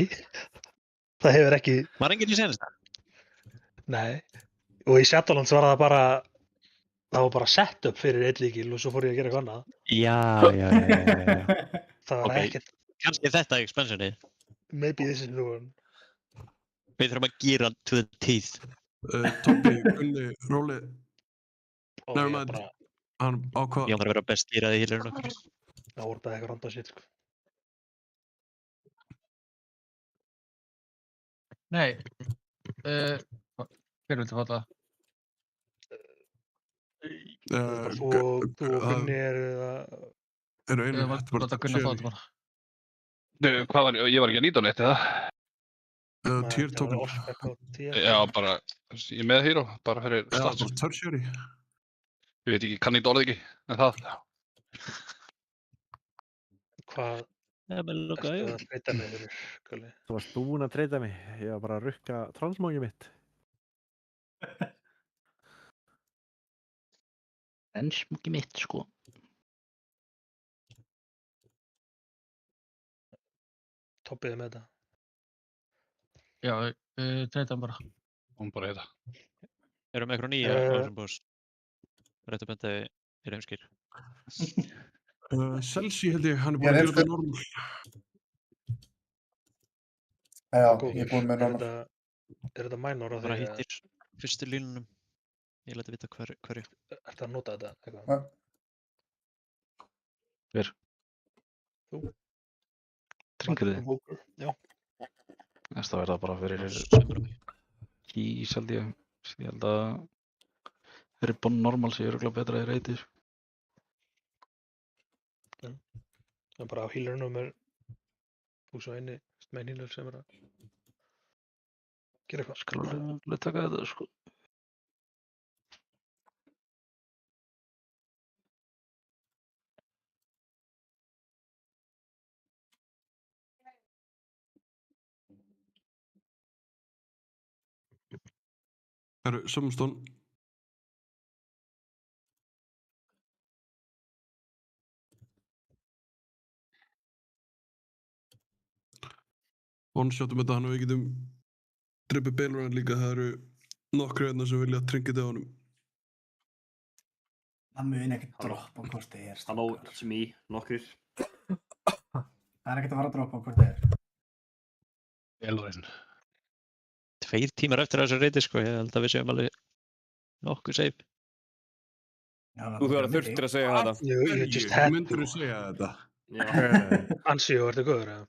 Speaker 5: það hefur ekki...
Speaker 1: Var enginn í senast það?
Speaker 5: Nei, og í Shadowlands var það bara... Það var bara setup fyrir einn líkil og svo fór ég að gera eitthvað annað.
Speaker 1: Já.
Speaker 5: Það var ekkert...
Speaker 1: Kannski þetta expansionið.
Speaker 5: Maybe this is the one.
Speaker 1: Við þurfum að gera to the teeth.
Speaker 7: Tobbi, Gunni, Róli. Nei, maður, hann ákvað...
Speaker 1: Ég var að vera best gýraði í hýlurinn okkur.
Speaker 5: Það voru bara eitthvað randa shit, sko.
Speaker 15: Nei. Hver viltu falla?
Speaker 5: Þú og Gunni eru það...
Speaker 7: Eru einu
Speaker 15: hægt bara að Gunni að fá þetta bara. Hvað var ég var ekki að nýta á neitt, eða?
Speaker 7: Tier token.
Speaker 15: Já, bara, ég er með hýró, bara fyrir stats.
Speaker 7: Já, bara tertiary.
Speaker 15: Ég veit ekki, kann nýta orðið ekki, en það.
Speaker 5: Hvað?
Speaker 1: Ertu
Speaker 5: að treyta mig fyrir, Gulli?
Speaker 2: Þú varst búinn að treyta mig. Ég var bara að rukka transmógið mitt.
Speaker 13: Transmógið mitt, sko.
Speaker 5: Toppið með þetta.
Speaker 15: Já, treyta hann bara. Hún bara heita.
Speaker 1: Erum við eitthvað nýja á þessum boss? Réttu bendi er heimskir.
Speaker 7: Celsi held ég, hann er búinn að gera þetta normal.
Speaker 3: Já, ég er búinn með normal.
Speaker 5: Er þetta minor á því?
Speaker 1: Bara hittir fyrstu línunum. Ég leti vita hverju.
Speaker 5: Ertu að nota þetta eitthvað?
Speaker 13: Hver?
Speaker 5: Þú?
Speaker 13: Trinkerið?
Speaker 5: Já.
Speaker 13: Næsta verða bara fyrir Keys held ég. Ég held að Ribbon normal sé örugglega betra í reytið.
Speaker 5: Það er bara á healernum er þú svo eini main healer sem er að gera eitthvað.
Speaker 13: Skal alveg taka þetta, sko.
Speaker 7: Herru, Sumstone. One-shotum þetta hann og við getum drippið Bailrun líka. Það eru nokkru hérna sem vilja tringa þetta á honum.
Speaker 11: Það mun ekkert droppa hvort þið er.
Speaker 4: Halló, Smí, nokkrir.
Speaker 11: Það er ekkert að fara að droppa hvort þið er.
Speaker 15: Bailrun.
Speaker 1: 2 tímar eftir þessu reyti, sko. Ég held að við séum alveg nokkuð safe.
Speaker 8: Þú verður þurftir að segja þetta.
Speaker 7: Myndirðu segja þetta?
Speaker 4: Já.
Speaker 5: Ansi, og ertu góður eða?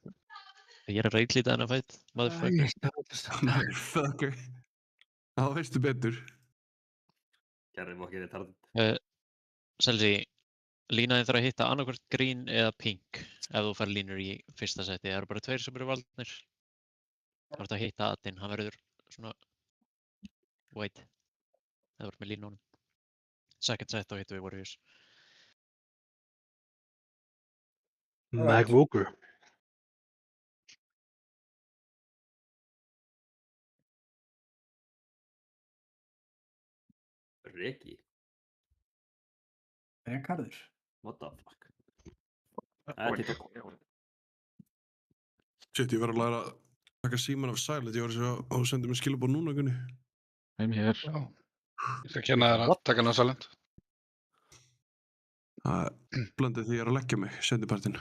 Speaker 1: Ég er að reyklíta hennar fætt, motherfucker.
Speaker 7: Motherfucker. Það veistu betur.
Speaker 4: Gerðum okkur í tarðin.
Speaker 1: Selsi, línaðin þarf að hitta annarkvort green eða pink ef þú fær línur í fyrsta seti. Það eru bara 2 sem eru valdnir. Það voru að hitta Adin, hann verður svona white. Það voru með línunum. Second set þá hittum við Warriors.
Speaker 5: Mag Walker.
Speaker 4: Reki.
Speaker 11: Rekarður.
Speaker 4: What the fuck? TikTok.
Speaker 7: Shit, ég verður að læra að taka síman af silent. Ég var að senda mér skilabóð núna, Gunni.
Speaker 13: Heim hér.
Speaker 15: Já. Ég skal kenna þér að taka hana silent.
Speaker 7: Það blandið því ég er að leggja mig, sendipartin.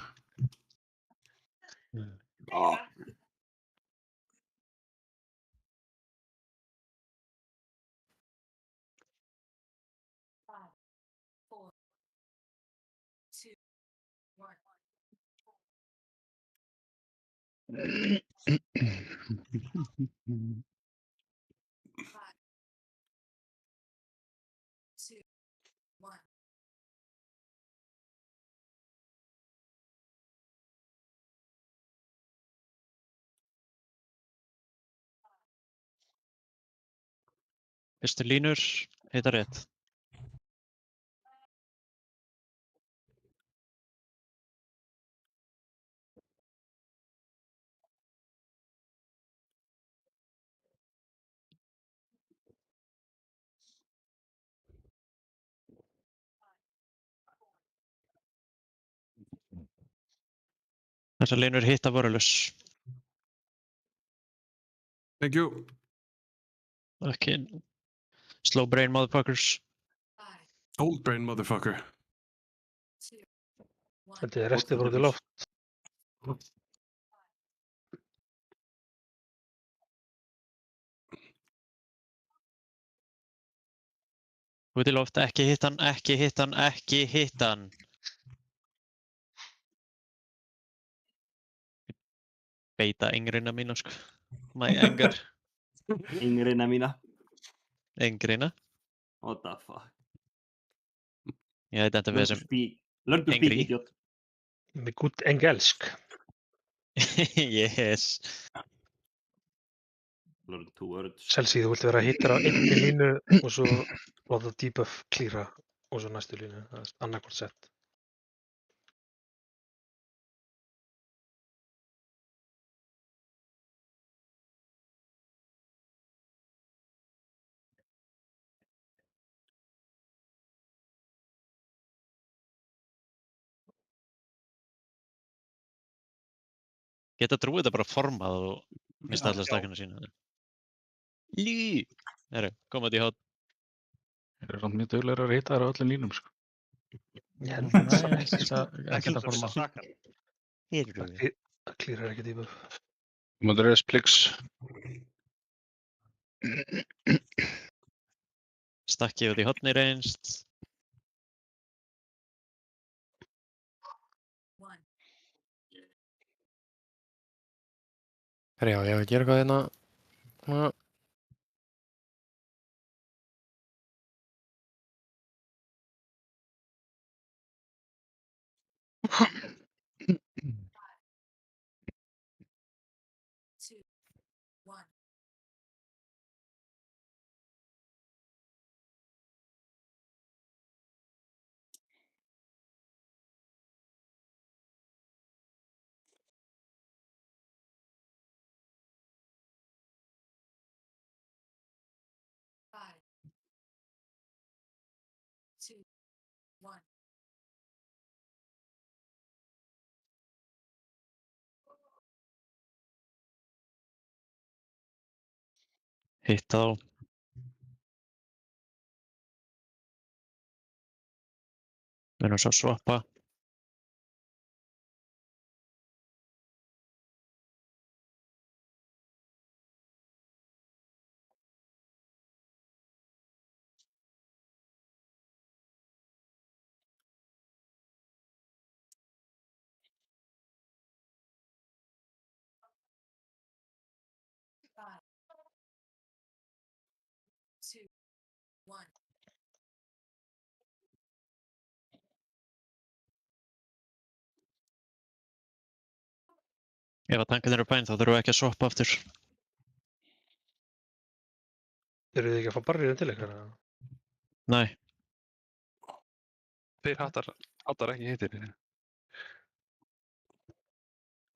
Speaker 1: Fyrstu línur, hitta rétt. Þessar línur hitta Warriors.
Speaker 7: Thank you.
Speaker 1: Okay. Slow brain motherfuckers.
Speaker 7: Old brain motherfucker.
Speaker 5: Þetta er restið bara út í loft.
Speaker 1: Út í loft, ekki hitta hann, ekki hitta hann, ekki hitta hann. Beita yngrina mína, sko. My anger.
Speaker 4: Yngrina mína.
Speaker 1: Yngrina?
Speaker 4: What the fuck?
Speaker 1: Ég heiti þetta við sem
Speaker 4: Learn to speak, idiot.
Speaker 5: Með gutt engelsk.
Speaker 1: Yes.
Speaker 4: Learn 2 words.
Speaker 5: Selsi, þú vilt vera að hitta á einni línu og svo láta debuff klíra og svo næstu línu. Það er annarkvort sett.
Speaker 1: Geta trúið þetta bara formað og mista alla stakkana sína. Lí! Herru, koma þetta í hot.
Speaker 13: Þeir eru samt mjög duglegir að hitta þær á öllum línum, sko.
Speaker 5: Ég held að það
Speaker 15: Ekki þetta forma.
Speaker 5: Það klírar ekki debuff.
Speaker 15: Moderate splix.
Speaker 1: Stakkið út í hotni reynst.
Speaker 12: Herra, já, ég hef að gera eitthvað hérna.
Speaker 1: Hitta þá. Munum svo svappa. Ef að tankarnir eru bæn þá þurfum við ekki að swappa aftur.
Speaker 5: Eru þið ekki að fá barriðin til ykkar?
Speaker 1: Nei.
Speaker 15: Þeir hattar ekki hittir.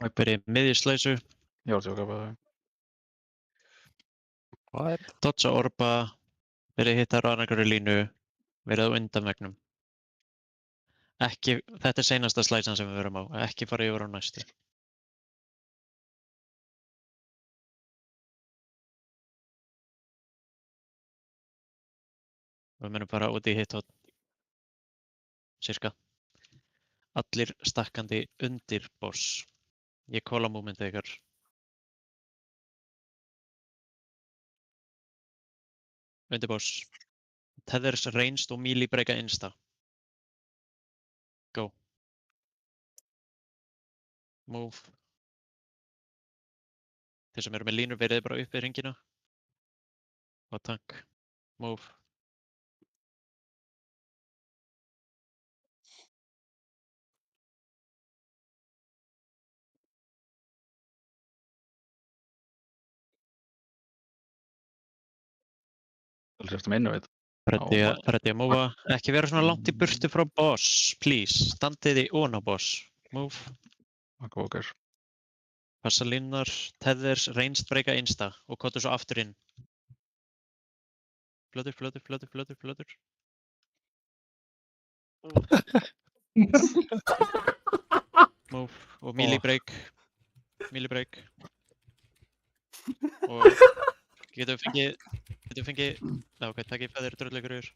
Speaker 1: Og byrja í miðju slæsu.
Speaker 13: Já, tjóka bara.
Speaker 1: Dodja orba, verið hittar á annarkværi línu, verið á undanvegnum. Ekki, þetta er seinasta slæsan sem við verum á, ekki fara yfir á næstu. Við munum bara út í hithot, cirka. Allir stakkandi undir boss. Ég kóla movementið ykkar. Undir boss. Tethers, ranged og melee breyka insta. Go. Move. Þeir sem eru með línu verið bara upp við hringina. Og tank. Move.
Speaker 13: Það er eftir minnu veit.
Speaker 1: Ready að móva. Ekki vera svona langt í burtu frá boss, please. Standið í ofan á boss. Move.
Speaker 13: Ok.
Speaker 1: Passa línunar, tethers, ranged breyka insta og kottu svo aftur inn. Flötur. Move. Og melee break. Og getum við fengið, ok, takk ég feður dröðleikur yfir.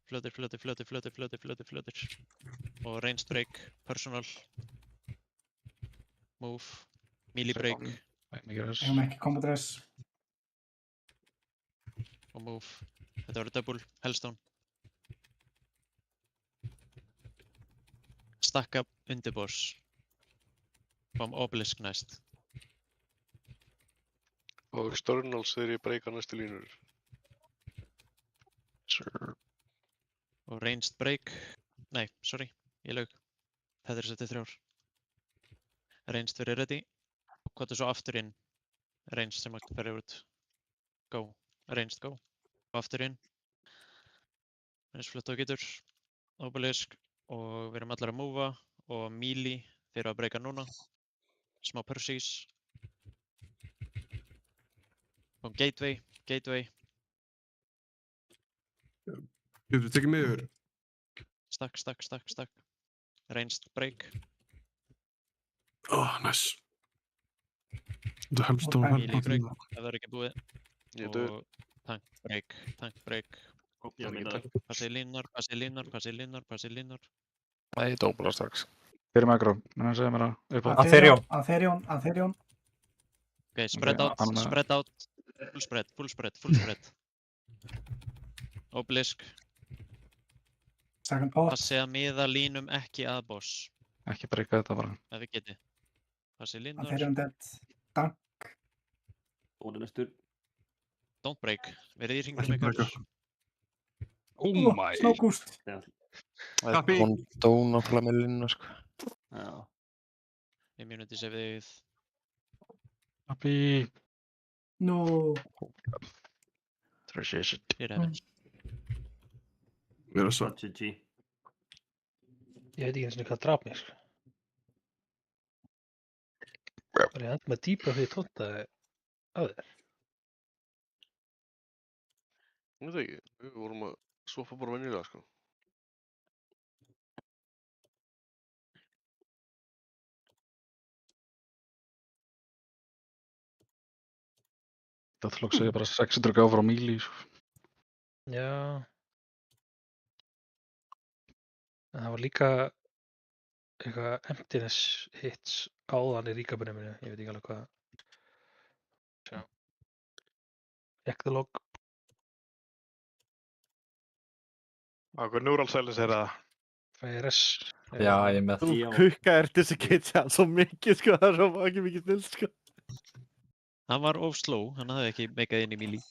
Speaker 1: Flötur. Og ranged break, personal. Move. Melee break.
Speaker 11: Eigum ekki combat res.
Speaker 1: Og move. Þetta verður double, hellstone. Stakka undir boss. Fáum obelisk næst.
Speaker 10: Og externals þegar ég breyka næstu línur.
Speaker 1: Sure. Og ranged break. Nei, sorry, ég laug. Þetta er setið 3. Ranged verið ready. Og kottu svo aftur inn. Ranged sem að verið út. Go. Ranged go. Og aftur inn. Eins flott og getur. Obelisk. Og við erum allar að móva. Og melee. Þeir eru að breyka núna. Smá Perseus. Og gateway.
Speaker 7: Getur þú tekið mig yfir?
Speaker 1: Stakk. Ranged break.
Speaker 7: Nice. Þetta helst á
Speaker 1: Melee break, það er ekki búið.
Speaker 10: Ég er döður.
Speaker 1: Og tank break. Passi línunar.
Speaker 12: Nei, dóbula strax.
Speaker 13: Fyrir mig aggro, menn að segja mér að upp á.
Speaker 11: Atherion.
Speaker 1: Ok, spread out. Full spread. Obelisk. Passi að miða línum ekki að boss.
Speaker 13: Ekki breyka þetta bara.
Speaker 1: Ef við geti. Passi línunar.
Speaker 11: Atherion dead. Tank.
Speaker 4: Óli næstur.
Speaker 1: Don't break. Verið í hringnum ykkar.
Speaker 15: Oh my.
Speaker 11: Snókúst.
Speaker 7: Kappi.
Speaker 12: Dón náttúrulega með línuna, sko.
Speaker 4: Já.
Speaker 1: Immunity safeið.
Speaker 13: Kappi.
Speaker 11: Nú.
Speaker 13: Trashation.
Speaker 1: Ég er hefins.
Speaker 7: Við erum svo.
Speaker 4: GG.
Speaker 5: Ég veit ekki eins og hvað draf mig, sko. Var ég enda með dýpa því tóntaði að þér?
Speaker 10: Ég veit ekki, við vorum að swappa bara venjulega, sko.
Speaker 13: Það flokk segja bara 600 gáfur á melee, sko.
Speaker 5: Já. En það var líka eitthvað emptiness hits áðan í ríkabunni minni, ég veit ekki alveg hvað. Sjá. Check the log.
Speaker 16: Hvað neural silence er það?
Speaker 5: FRS.
Speaker 9: Já, ég er með.
Speaker 2: Þú kukkaðir disengage svo mikið, sko, það er svo ekki mikið snill, sko.
Speaker 1: Hann var of slow, hann hafði ekki meikað inn í melee.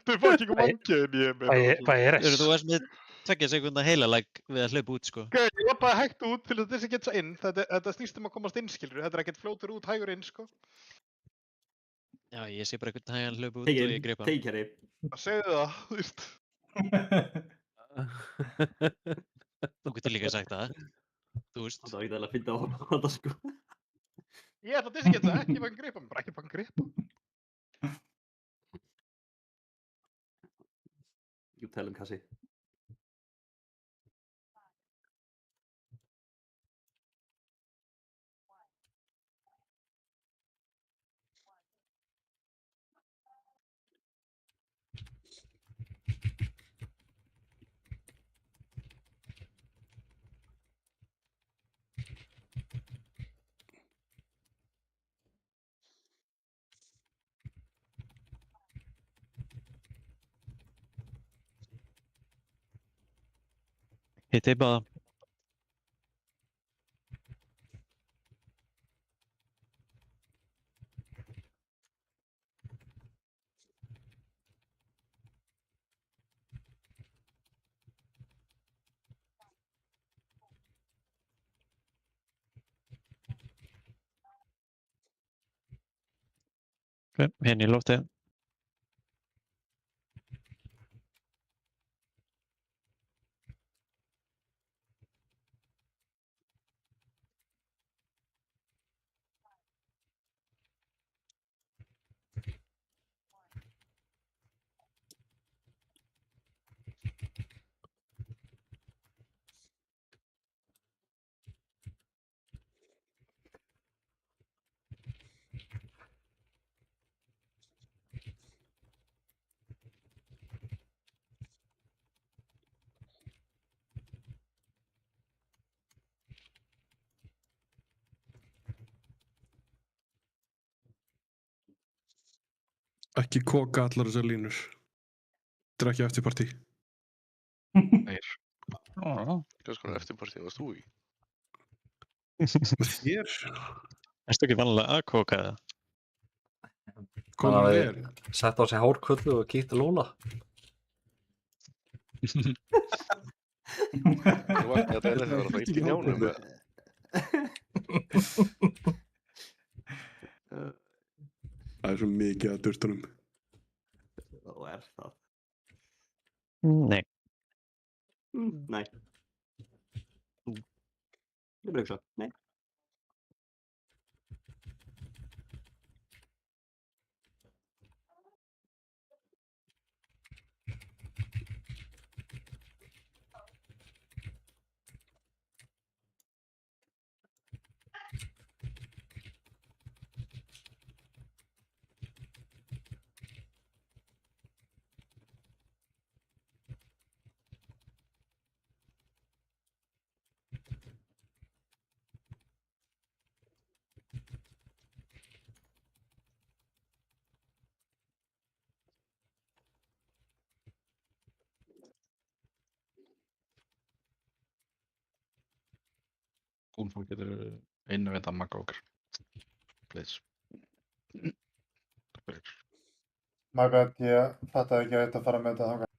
Speaker 16: Þau fucking mangiðin ég með.
Speaker 5: FRS.
Speaker 1: Þú varst með 2 sekúndna heilalæg við að hlaupa út, sko.
Speaker 16: Gauð, ég lappaði hægt út til þess að geta inn. Þetta snýst að komast inn, skilur. Þetta ekkert fljótur út, hægur inn, sko.
Speaker 1: Já, ég sé bara einhvern hægan hlaupa út og ég greip hann.
Speaker 4: Take it.
Speaker 16: Það segðu það, þú veist.
Speaker 1: Þú getur líka sagt það. Þú veist.
Speaker 4: Það var ekki að finna á þetta, sko.
Speaker 16: Ég ætla að þessi geta ekki fann gripa, bara ekki fann gripa.
Speaker 4: You tell him, Kassi.
Speaker 1: Hitti báða. Ok, hérna í loftið.
Speaker 7: Ekki koka allar þessar línur. Þetta er ekki eftirpartí.
Speaker 10: Hvað skoðum eftirpartí varst þú í?
Speaker 7: Með þér?
Speaker 1: Erstu ekki vanlega að koka það?
Speaker 7: Hvað
Speaker 9: Hann
Speaker 7: er
Speaker 9: hafði
Speaker 7: þér?
Speaker 9: sett á sig hárkullu og kíkti Lóla.
Speaker 10: Þú vaknaði þetta þegar það var að fara illt í njánum.
Speaker 7: Það er svo mikið að durtunum.
Speaker 4: Það er það.
Speaker 1: Nei.
Speaker 4: Nei. Ég bara hugsa, nei.
Speaker 13: Hún fór getur innvenda Magga okkar. Please.
Speaker 3: My bad, ég fattaði ekki að þetta fara með þetta þangað.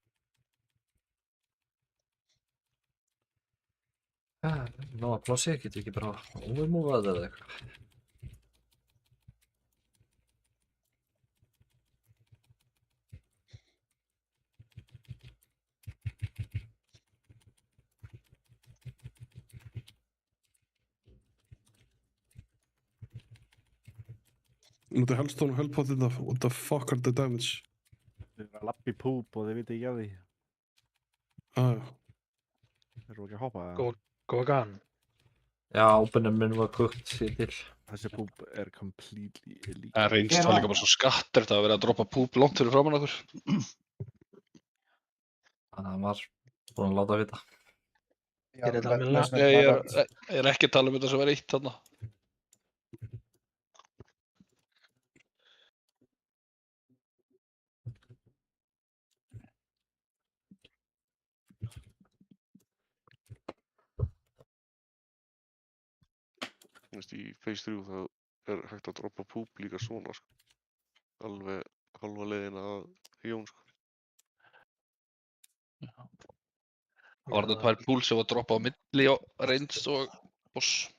Speaker 9: Ná að plássi, getur ekki bara overmovað eða eitthvað.
Speaker 7: Núti Hellstone og Hellpot þetta. What the fuck are the damage?
Speaker 2: Þið eru að lappa í púp og þið viti ekki af því.
Speaker 7: Já.
Speaker 2: Þeir eru ekki að hoppa það.
Speaker 5: Gógan.
Speaker 9: Já, ópennin minn var kukt sér til.
Speaker 2: Þessi púp er completely illegal.
Speaker 15: Það reynst það líka bara svo skattert að vera að droppa púp langt fyrir framann okkur.
Speaker 9: Það var búin að láta vita.
Speaker 5: Er þetta almennilega?
Speaker 15: Ég er ekki að tala um þetta sem var eitt þarna.
Speaker 10: Í Phase 3 það er hægt að droppa púp líka svona, sko. Alveg halva leiðina að Jón, sko.
Speaker 15: Það var þetta 2 púls sem var droppað á milli á reyns og boss.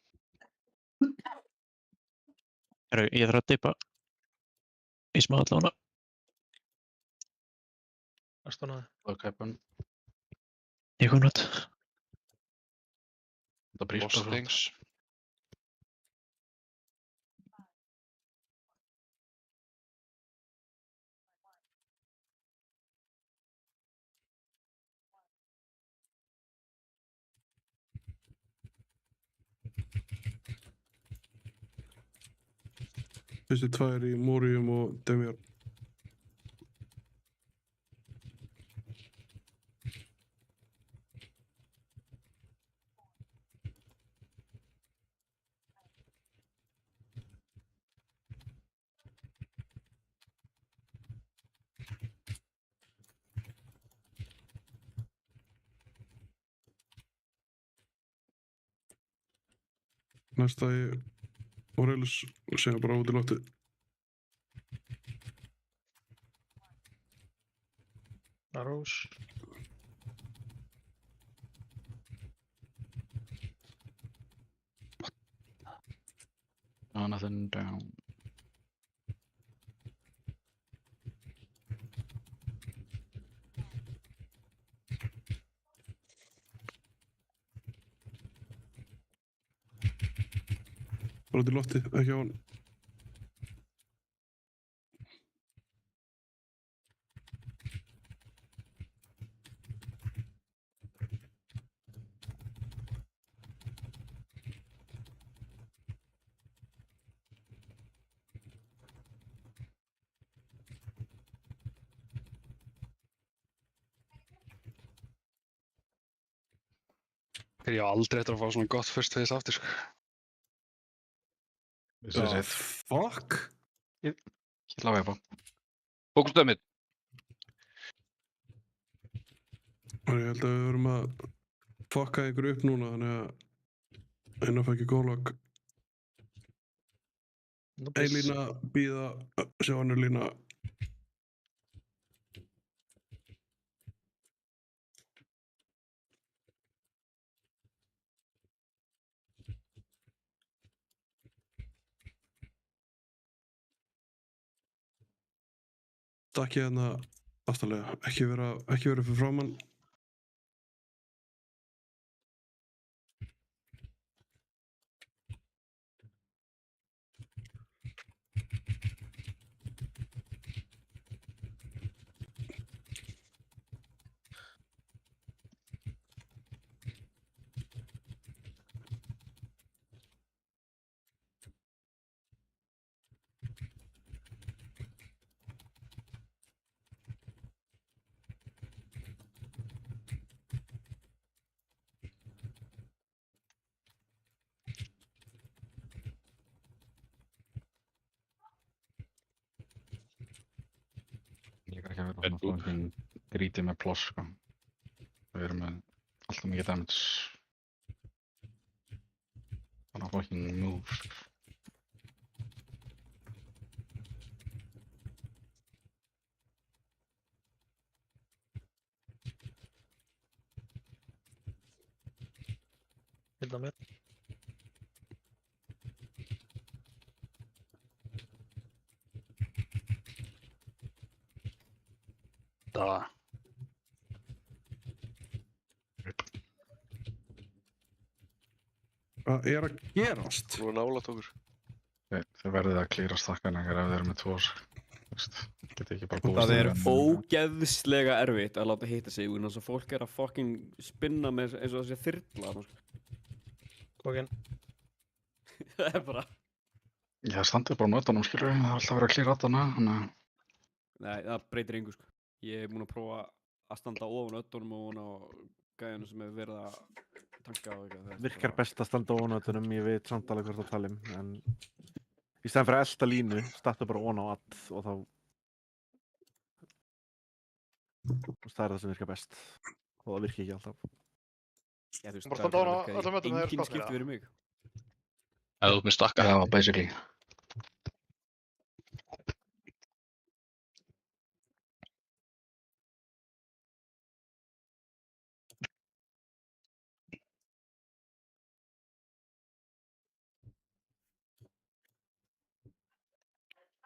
Speaker 1: Herru, ég þarf að dippa í smá allavega.
Speaker 5: Aðstónaði.
Speaker 13: Ok, bönn.
Speaker 1: Ég kom nátt.
Speaker 13: Þetta brýst bara flott.
Speaker 15: Lostings.
Speaker 7: Fyrstu 2 í Morium og Demir. Næsta í Aurelius og segja bara út í loftið.
Speaker 5: Arrows.
Speaker 13: Nothing down.
Speaker 7: Bara út í loftið, ekki á hann.
Speaker 15: Ég á aldrei eftir að fá svona gott first face aftur, sko.
Speaker 13: This is it.
Speaker 7: Fuck?
Speaker 13: Ég lág ég på. Fókusdömið.
Speaker 7: Ég held að við verum að fucka ykkur upp núna, þannig að eina fæ ekki góðlag. Ein lína, bíða, sjá önnur lína. Stakki hérna aftarlega, ekki vera fyrir framann.
Speaker 13: Ég er ekki að vera svona fucking grítið með ploss, sko. Við erum með alltaf mikið damage. Bara fucking move.
Speaker 5: Hilda með.
Speaker 15: Það.
Speaker 7: Hvað er að gerast?
Speaker 10: Nú er nálægt okkur.
Speaker 13: Þið verðið að klíra stakkan ef þið eru með 2. Getið ekki bara búist.
Speaker 8: Það er ógeðslega erfitt að láta hitta sig og þess að fólk er að fucking spinna með eins og þessi þyrla.
Speaker 5: Kokinn.
Speaker 8: Það er bara...
Speaker 13: Já, standið bara á nötunum, skilur við. Það er alltaf verið að klíra aðdana, þannig að...
Speaker 8: Nei, það breytir engu, sko. Ég hef búinn að prófa að standa ofan öttunum og ofan á gæðinu sem hefur verið að tanka og eitthvað.
Speaker 2: Virkar best að standa ofan öttunum, ég veit samt alveg hvort að tala en í stæðan fyrir að elta línu, starta bara ofan á all og þá það er það sem virkar best og það virkar ekki alltaf.
Speaker 8: Já, þú veist,
Speaker 16: Bara standa ofan á öllum öttum þegar
Speaker 8: enginn
Speaker 16: skotnir,
Speaker 8: skipti fyrir mig.
Speaker 15: Ef þú ert með stakka.
Speaker 13: Já, basically.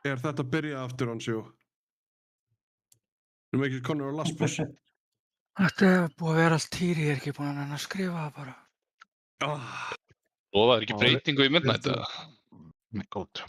Speaker 7: Er þetta að byrja aftur hans, jú? Erum við ekki konur á Laspus?
Speaker 17: Þetta er búið að vera allt týri, ég er ekki búin að nenna að skrifa það bara.
Speaker 15: Lofaðu ekki breytingu í Midnight eða?
Speaker 13: Nei, góð.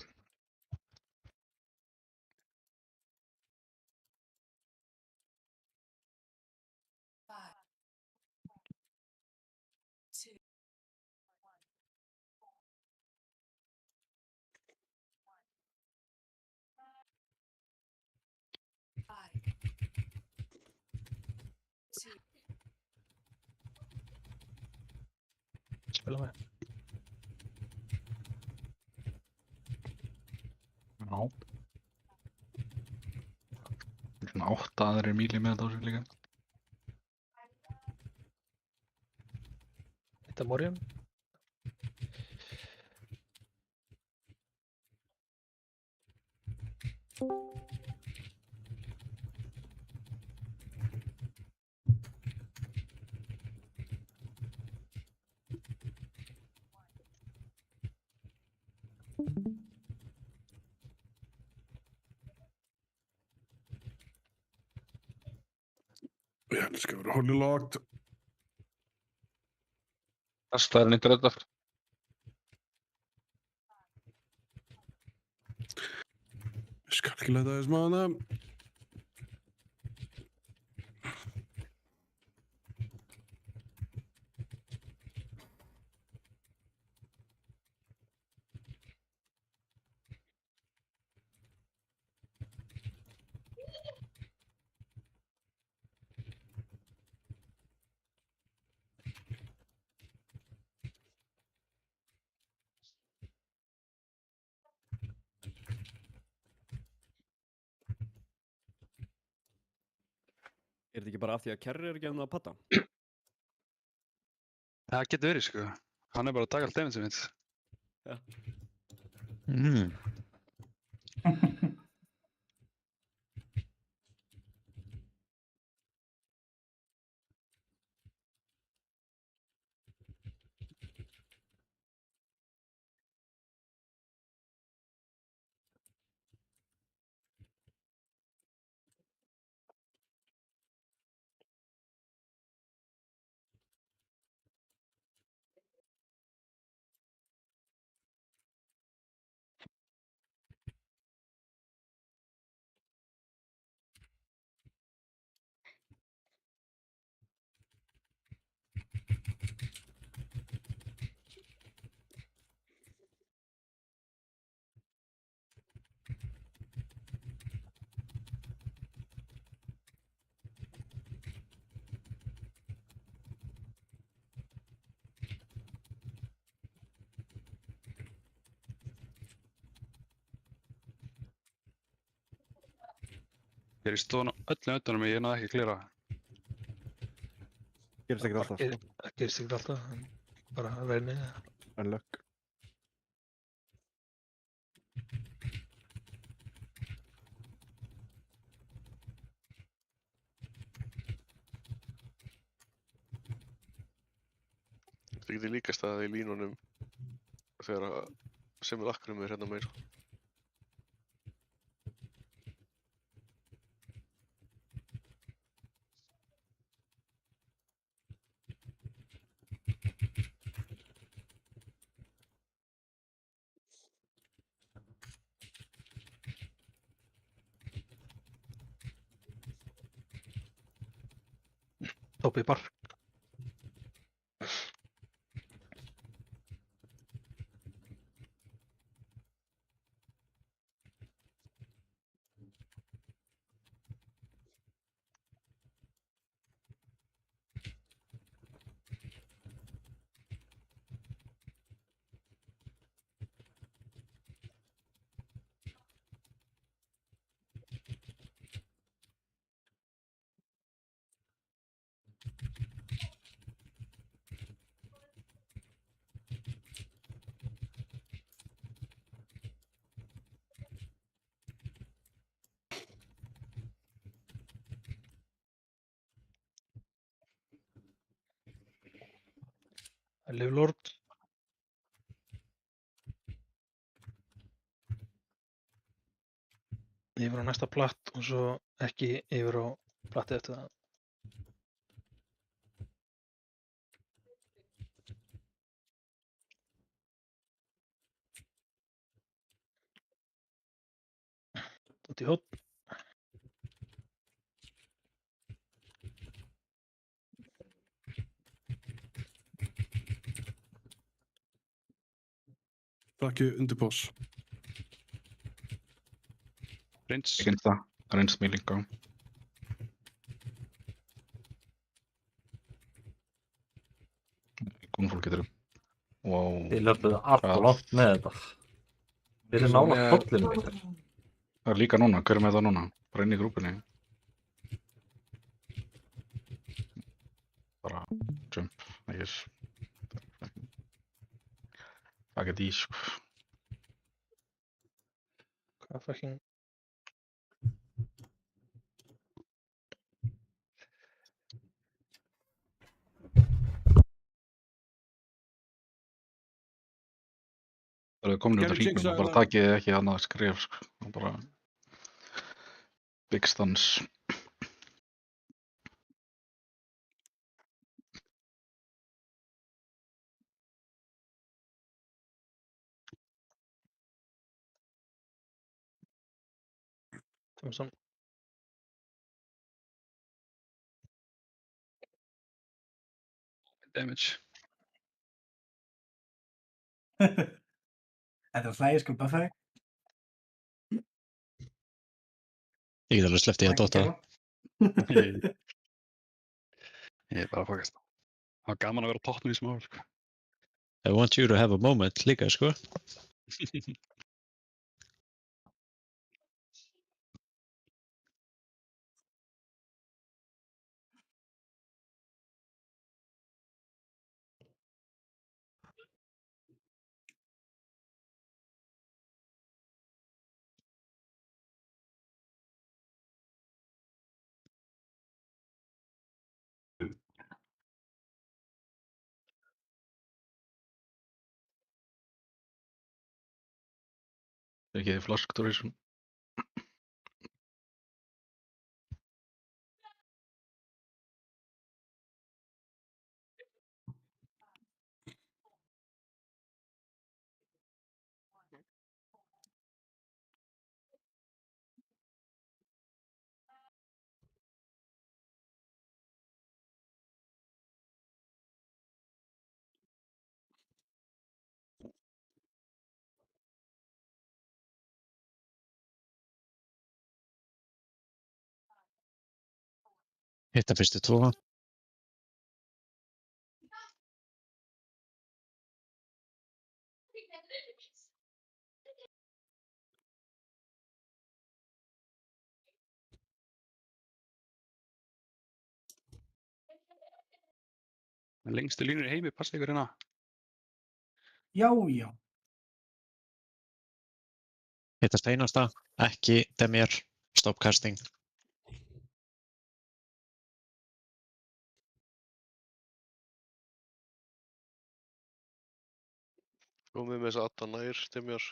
Speaker 5: Spila með.
Speaker 13: Já. Svona 8 aðrir míli með þetta á sig líka.
Speaker 5: Þetta morgun.
Speaker 7: Já, þetta skal vera holy locked.
Speaker 15: Kastaði hann eitthvað þetta.
Speaker 7: Ég skal ekki leta þess maður það.
Speaker 8: Er þetta ekki bara af því að Kerry er ekki að patta?
Speaker 15: Það getur verið, sko. Hann er bara að taka allt damage mitt.
Speaker 8: Já.
Speaker 15: Ég er í stóðan á öllum öllunum, ég náði ekki að klíra.
Speaker 2: Gerist ekkert alltaf, sko.
Speaker 5: Það gerist ekkert alltaf, en bara reynið það.
Speaker 2: Unluck.
Speaker 10: Það getur líka staðið í línunum þegar Semil Akrum er hérna meira.
Speaker 5: Tópi bar. Live Lord. yfir á næsta platt og svo ekki yfir á platti eftir það. Út í hótt.
Speaker 7: Frakki undir pós.
Speaker 15: Reyns.
Speaker 13: Ekki það. Reyns mig líka. Gunnfólk getur. Wow.
Speaker 9: Þið löpuðu allt og langt með þetta. Við erum nálægt kollinu ykkar.
Speaker 13: Það er líka núna. Hver er með það núna? Bara inn í grúpunni. Bara jump. I guess. Fuck it, sko.
Speaker 5: Hvað fucking...
Speaker 13: Það er komin út af
Speaker 7: Gerðu
Speaker 13: hringnum
Speaker 7: jinx
Speaker 13: og bara
Speaker 7: að-
Speaker 13: takið ekki annað skref, sko. Og bara... Big stance.
Speaker 5: Thompson.
Speaker 15: Damage.
Speaker 11: Þetta var hlægi sko, buffaði.
Speaker 1: Ég get alveg sleppt í að dotta það.
Speaker 15: Ég er bara að fokast. Það var gaman að vera á toppnum í smá, sko.
Speaker 1: I want you to have a moment líka, sko.
Speaker 13: Ekki flask duration.
Speaker 1: Hitta fyrstu tvo.
Speaker 15: Lengstu línur í heimi, passa ykkur hérna.
Speaker 11: Já, já.
Speaker 1: Hitta steinasta, ekki demir, stop casting.
Speaker 10: Komið með þess að Adda nær, Demjar.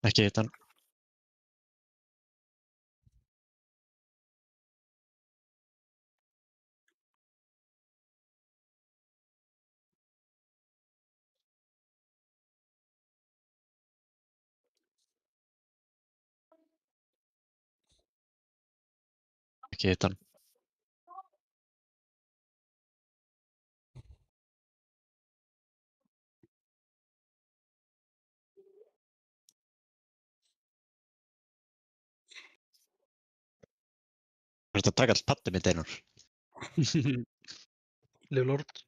Speaker 1: Ekki hitta hann. Ekki hitta hann. Þú ert að taka allt paddi mitt, Einar.
Speaker 5: Live Lord.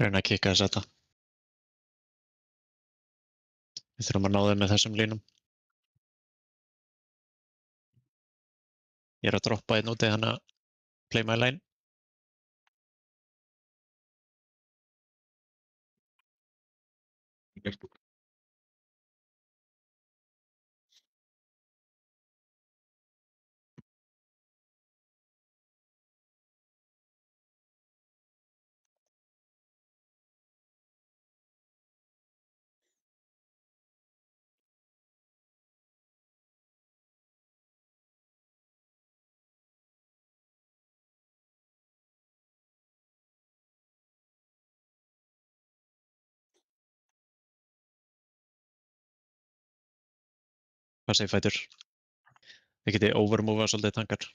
Speaker 1: Reyna að kikka þess þetta. Við þurfum að ná þeim með þessum línum. Ég er að droppa einn úti, þannig að play my lane. Hvað segir fætur? Þið getið overmovað svolítið tankar.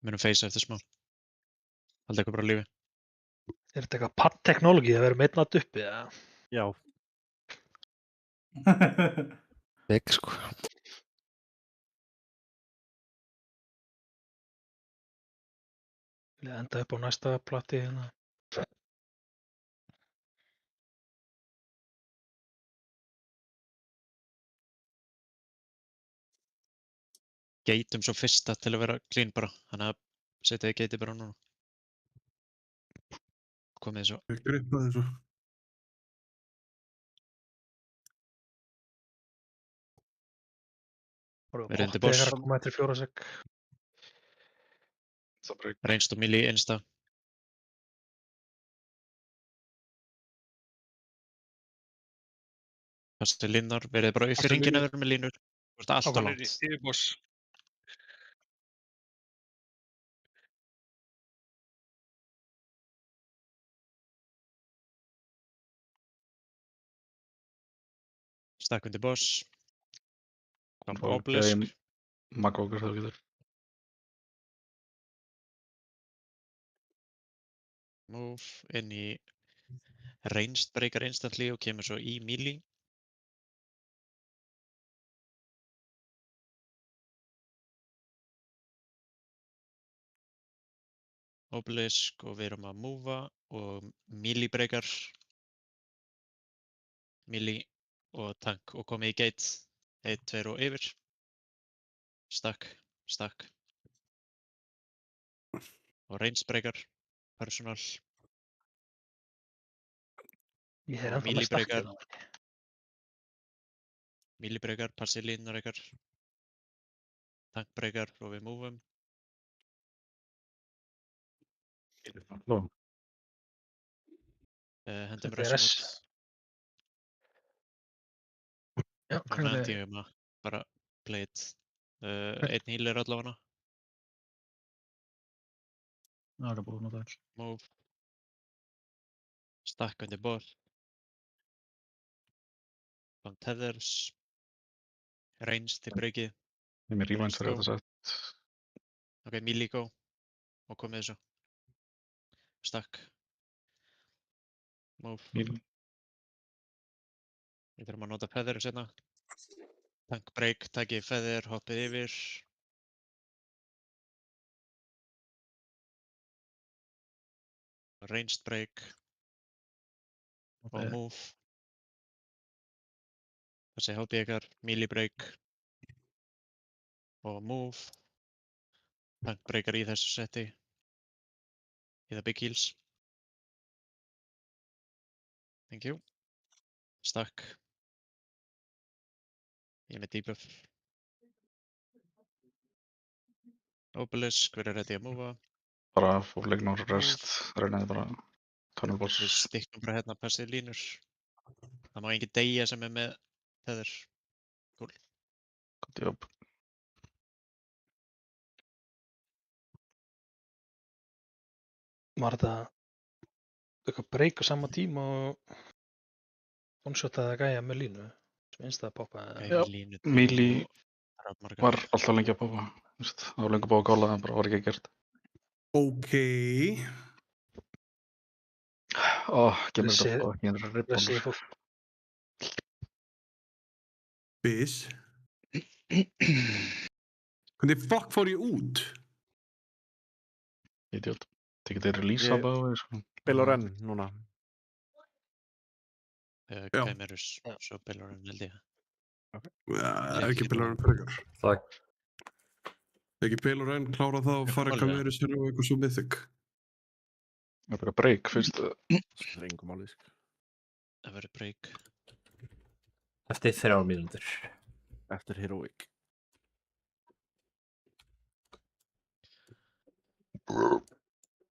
Speaker 1: Munum face eftir smá. Haldið ykkur bara á lífi.
Speaker 5: Er þetta eitthvað padd-teknólógi að vera með einn að uppi, eða?
Speaker 2: Já.
Speaker 12: Big, sko.
Speaker 5: Vil ég enda upp á næsta platti hérna?
Speaker 1: Geitum svo fyrsta til að vera clean bara. Þannig að setja þið geiti bara núna. Komið svo.
Speaker 7: Ég gripa þessu.
Speaker 1: Við erum undir boss.
Speaker 5: Þegar að koma eftir 4 sek.
Speaker 1: Reynst og milli einsta. Kastu línar, verið bara upp í ringin ef við erum með línur. Þú ert alltaf langt.
Speaker 14: Yfirboss.
Speaker 1: Stakk undir boss. Kom
Speaker 13: Og
Speaker 1: obelisk.
Speaker 13: Magókur þegar þú getur.
Speaker 1: Move inn í ranged breakar instantly og kemur svo í melee. Obelisk og við erum að move'a og melee breakar. Melee og tank og komið í gate. 1, 2 og yfir. Stakk, stakk. Og ranged breakar. Personal.
Speaker 5: Ég er
Speaker 1: Og
Speaker 5: ennþá
Speaker 1: melee
Speaker 5: með stakkið
Speaker 1: breakar.
Speaker 5: á.
Speaker 1: Melee breakar, passið línunar ykkar. Tank breakar og við move'um. Hendum
Speaker 5: Þetta er
Speaker 1: rössum
Speaker 5: S.
Speaker 1: út.
Speaker 5: Já,
Speaker 1: Núna
Speaker 5: hvernig
Speaker 1: hendi ég að bara play it. Einn heal er allavega.
Speaker 13: Það er búin að það.
Speaker 1: Move. Stakk undir boss. Kom tethers. Ranged til breakið.
Speaker 13: Ég er með rewind fyrir
Speaker 1: Go.
Speaker 13: þetta sett.
Speaker 1: Ok, melee go. Og komið þessu. Stakk. Move.
Speaker 13: Melee.
Speaker 1: Við þurfum að nota feather sérna. Tank break, takið feather, hoppið yfir. Ranged break. Og
Speaker 13: Ok.
Speaker 1: move. Þessi hoppið ykkar, melee break. Og move. Tank breakar í þessu seti. Í það big heals. Thank you. Stakk. Ég er með debuff. Obelisk, við erum ready að move'a.
Speaker 13: Bara full ignore rest. Reynaði bara tunnel boss.
Speaker 1: Við stikknum bara hérna passið línur. Það má engin deyja sem er með tether. Cool.
Speaker 13: Gott jobb.
Speaker 5: Var þetta eitthvað break á sama tíma og one-shotaði að gæja með línu sem einstæða poppa?
Speaker 13: Já, melee var alltaf lengi að poppa. Það var lengi búið að kála það, bara var ekki gert.
Speaker 7: Ok.
Speaker 13: Kemur þetta fucking
Speaker 5: Þessi
Speaker 13: ribbons.
Speaker 5: fólk.
Speaker 7: Bis. Hvernig fuck fór ég út?
Speaker 13: Idiot. Það getur lýsa
Speaker 2: Ég-
Speaker 13: bara, sko.
Speaker 2: Bill og Renn núna.
Speaker 7: Já.
Speaker 1: Kæmirus, svo Bellurinn held ég.
Speaker 7: Ekki Bill og Renn frekar.
Speaker 9: Takk.
Speaker 7: Ekki Bill og Renn klára það og fara
Speaker 1: Máli,
Speaker 7: Kæmirus og eitthvað svo mythic.
Speaker 13: Það er bara break fyrst.
Speaker 2: Það er engum máli, sko.
Speaker 1: Það verður break.
Speaker 9: Eftir 3 mínútur.
Speaker 2: Eftir Heroic.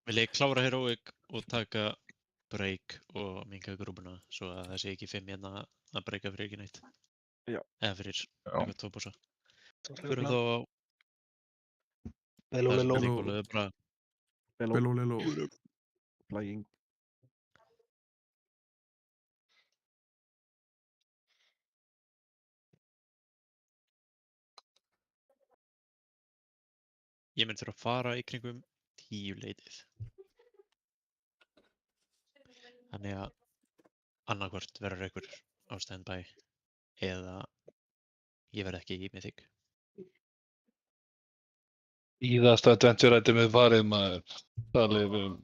Speaker 1: Vil ég klára Heroic og taka break og minka grúpuna svo að það sé ekki 5 hérna að breyka fyrir ekki neitt.
Speaker 2: Já.
Speaker 1: Eða fyrir eitthvað tóposa. Fyrir
Speaker 5: plan.
Speaker 1: þá
Speaker 5: Bello,
Speaker 1: það sem
Speaker 5: Lello.
Speaker 1: er líkulega bara
Speaker 7: Bello, Lello.
Speaker 2: Flying.
Speaker 1: ég myndi þurfa að fara í kringum 10 leitið. Þannig að annarkvort verður einhver á standby eða ég verð ekki í mythic.
Speaker 15: Íðasta adventure itemið farið maður. Talið um.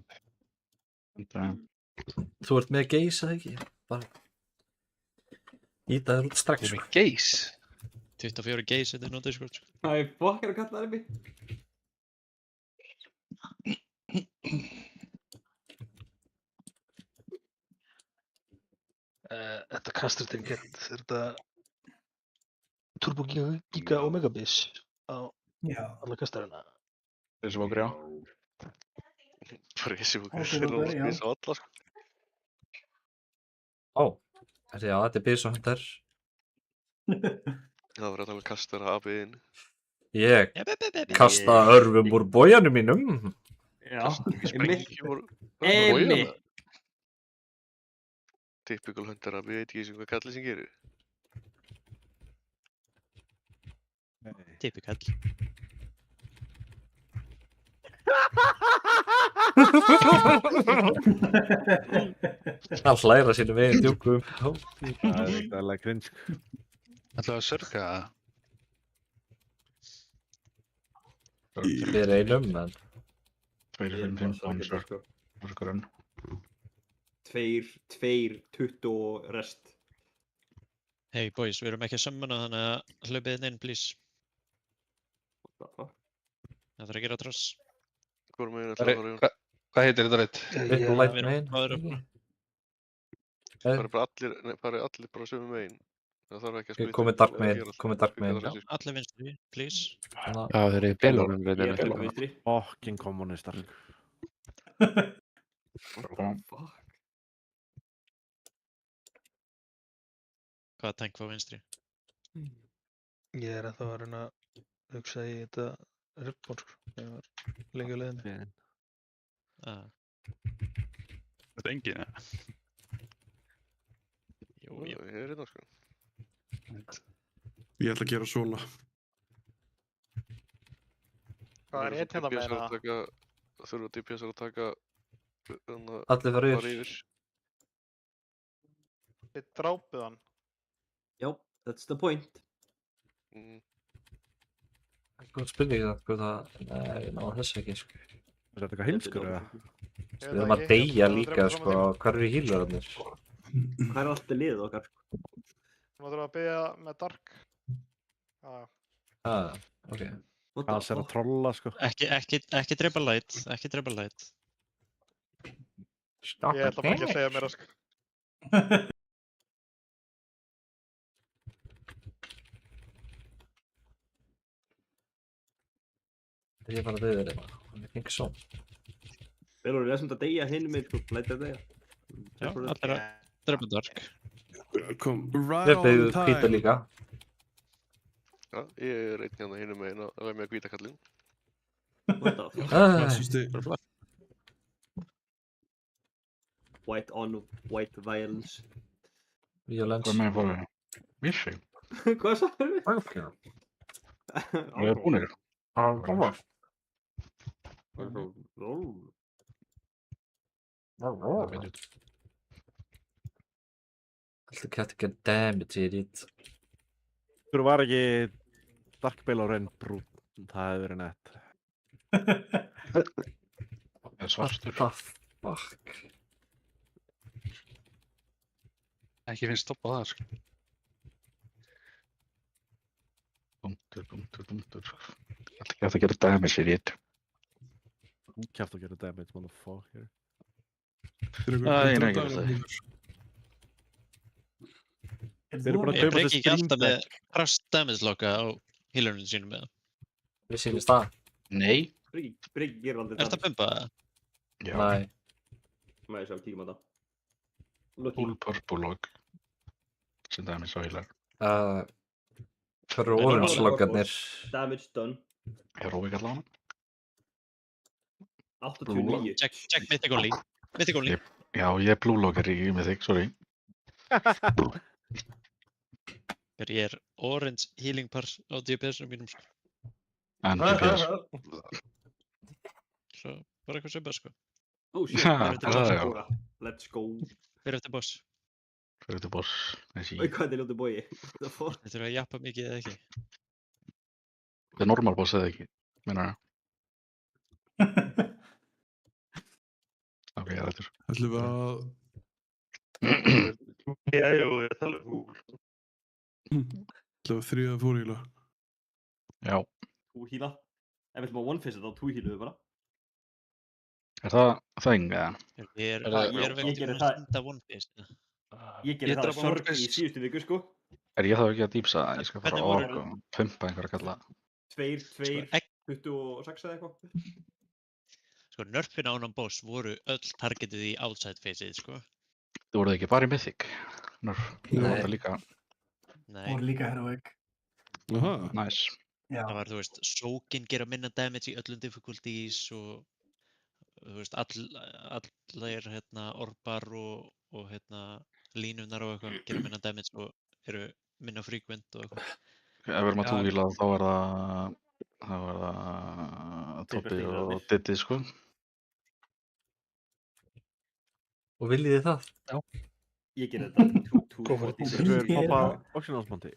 Speaker 9: Þú ert með geis, eða ekki? Bara íta þér út strax, sko.
Speaker 15: Geis?
Speaker 1: 24 geis þetta er notið, sko.
Speaker 4: Það er fokkar að kalla það mig.
Speaker 5: Þetta kastur til gett. Er þetta Turbo Giga Omega Bis á alla kastarina?
Speaker 15: Facebook, já.
Speaker 10: Facebook
Speaker 11: Facebook,
Speaker 10: er alveg
Speaker 11: já.
Speaker 10: spís á alla, sko.
Speaker 9: Ó, já, þetta er Bis og Hunter.
Speaker 10: Það var að tala um kastara AB-in.
Speaker 9: Ég kasta örvum úr bójanum mínum.
Speaker 4: Já,
Speaker 10: Sprengjum úr
Speaker 4: Einmitt.
Speaker 10: bójana. Typical Hunter AB, veit ekki sem hvað kallið sem gerir.
Speaker 1: Typical.
Speaker 9: Hann hlæra sínum veginn djúkum.
Speaker 2: Það er ekkert alveg cringe.
Speaker 15: Ætlaðu að sörga það?
Speaker 9: Við einum, en
Speaker 13: 2-5-5 sörgurinn.
Speaker 4: 2, 20 og rest.
Speaker 1: Hey boys, við erum ekki að sammana þannig að hlaupið inn, please. Það þarf að gera trass.
Speaker 10: Hvor meginn ætla að fara í hún?
Speaker 15: Hvað heitir þetta reitt?
Speaker 9: Little Light Main.
Speaker 10: Það er bara allir, nei, bara allir bara sömu meginn. Það þarf ekki að splita.
Speaker 9: Komið Dark Main, komið Dark Main.
Speaker 1: Já, allir vinstri, please.
Speaker 12: Já, þeir eru í Bellurinn reyndina.
Speaker 2: Fucking kommunistar.
Speaker 1: Hvaða tank var vinstri?
Speaker 5: Ég er ennþá að reyna að hugsa í þetta ribbon, sko. Ég var lengi á leiðinni.
Speaker 15: Þetta er engin, eða?
Speaker 1: Jú,
Speaker 10: Ég er hérna, sko.
Speaker 7: Ég ætla að gera svona.
Speaker 16: Hvað er hérna með það?
Speaker 10: Þurfa DPS að taka...
Speaker 9: Allir fara yfir.
Speaker 16: Þið drápið hann.
Speaker 4: Já, that's the point.
Speaker 9: Góð spurning það, hvað það... Nei, ég náða þess ekki, sko.
Speaker 2: Er þetta eitthvað heimskur, eða?
Speaker 9: Við erum að deyja líka, sko. Hvað eru healerarnir?
Speaker 4: Hvað er alltaf liðið okkar?
Speaker 16: Þú þurfum að byggja með Dark.
Speaker 9: Ok.
Speaker 2: Það er að trolla, sko.
Speaker 1: Ekki drepa light, ekki drepa light.
Speaker 16: Ég ætla bara ekki að segja mér það, sko.
Speaker 9: Ég er bara að deyja þér, eða. Það er ekki svo.
Speaker 4: Belur, við erum að deyja hinn með, sko. Læta að deyja.
Speaker 1: Já, allir að drepa Dark.
Speaker 7: Kom,
Speaker 9: Við
Speaker 7: right on
Speaker 9: beigðum hvíta
Speaker 7: time.
Speaker 9: líka.
Speaker 10: Já, ég er einn hérna hinum meginn að lemja hvítakallinn.
Speaker 4: What the fuck?
Speaker 7: Klassisti.
Speaker 4: White on white violence.
Speaker 9: Violence.
Speaker 15: Hvað með fóru? Vissi.
Speaker 4: Hvað sagði við?
Speaker 9: Welcome.
Speaker 15: Við erum búinir.
Speaker 9: Alltaf kætti ekki damage í rít.
Speaker 2: Þú var ekki Dark Bale á Ren brún. Það hefði verið nett.
Speaker 15: Svartur.
Speaker 9: What the fuck?
Speaker 15: Ekki finnst stoppa það, sko. Búndur. Alltaf gæti að gera damage í rít.
Speaker 2: Þú kæft að gera damage, motherfucker.
Speaker 15: Ég er ekki að það.
Speaker 2: Þeir eru búin að
Speaker 1: Ég
Speaker 2: kaupa
Speaker 1: breyki
Speaker 2: sér
Speaker 1: ekki alltaf
Speaker 2: Stream
Speaker 1: með
Speaker 2: Deck.
Speaker 1: crash damage logga á healerunum sínum með það.
Speaker 9: Við sýnist það.
Speaker 15: Nei.
Speaker 4: Breki gerir aldrei
Speaker 1: Ertu að pumpa það?
Speaker 15: Já.
Speaker 9: Nei.
Speaker 4: Má ég sjá, kíkjum á það.
Speaker 15: Full purple log. Sem damage á healer.
Speaker 9: Hvað eru orange loggarnir?
Speaker 4: Damage done.
Speaker 15: Heroic allan.
Speaker 4: 89.
Speaker 1: Check mythical lean. Mythical lean.
Speaker 15: Já, ég er blue logger í mythic, sorry.
Speaker 1: Ég er orange healing pars á DPS-unum mínum. Sko.
Speaker 15: En DPS.
Speaker 1: Svo bara eitthvað sem sko.
Speaker 4: Oh shit,
Speaker 15: Ha,
Speaker 4: það er
Speaker 15: já.
Speaker 4: boss. Let's go.
Speaker 1: Fyrir eftir boss.
Speaker 15: Fyrir þetta boss. Þessi.
Speaker 4: Oi, hvað er ljótið bói? What the fuck?
Speaker 1: Þetta er að jappa mikið eða ekki.
Speaker 15: Það er normal boss eða ekki, minna það. Ok, ég er þetta.
Speaker 7: Ætlum við að...
Speaker 14: Já, jú, ég tala húl.
Speaker 7: ætlum við þrýða fórhýla.
Speaker 15: Já.
Speaker 4: Tú híla. Ef við ætlum að one-face þetta, tú híluðu bara.
Speaker 15: Er það þeng, eða?
Speaker 1: Ég er
Speaker 4: Ég
Speaker 1: veitur
Speaker 4: gerði
Speaker 1: að
Speaker 4: það.
Speaker 1: stunda one face.
Speaker 4: Ég gerði það
Speaker 15: drap á
Speaker 4: sorg
Speaker 15: one-face.
Speaker 4: í síðustu viku, sko.
Speaker 15: Er ég þá ekki að dýpsa það? Ég skal fara
Speaker 1: Hvernig
Speaker 15: á
Speaker 1: voru-
Speaker 15: org og pumpa einhverja kalla.
Speaker 4: 2,
Speaker 1: Sko,
Speaker 4: 26 eða eitthvað.
Speaker 1: Sko, nörfin á honum boss voru öll targetið í outside faceið, sko.
Speaker 15: Þú voruð ekki bara í mythic? Nerf. Þú
Speaker 9: Nei.
Speaker 15: voru það líka.
Speaker 1: Nei.
Speaker 11: Og líka heroic.
Speaker 7: Aha.
Speaker 15: Næs.
Speaker 11: Já.
Speaker 1: Það var, þú veist, sókin gera minna damage í öllum difficulties og þú veist, allir hérna orbar og hérna línunar og eitthvað gera minna damage og eru minna frequent og eitthvað.
Speaker 15: Ef við erum að
Speaker 1: Já.
Speaker 15: túvíla þá er það Tobbi og Diddi, sko.
Speaker 9: Og viljið þið það?
Speaker 15: Já.
Speaker 4: Ég gerði þetta.
Speaker 2: Þú er poppa Oxynosmonti.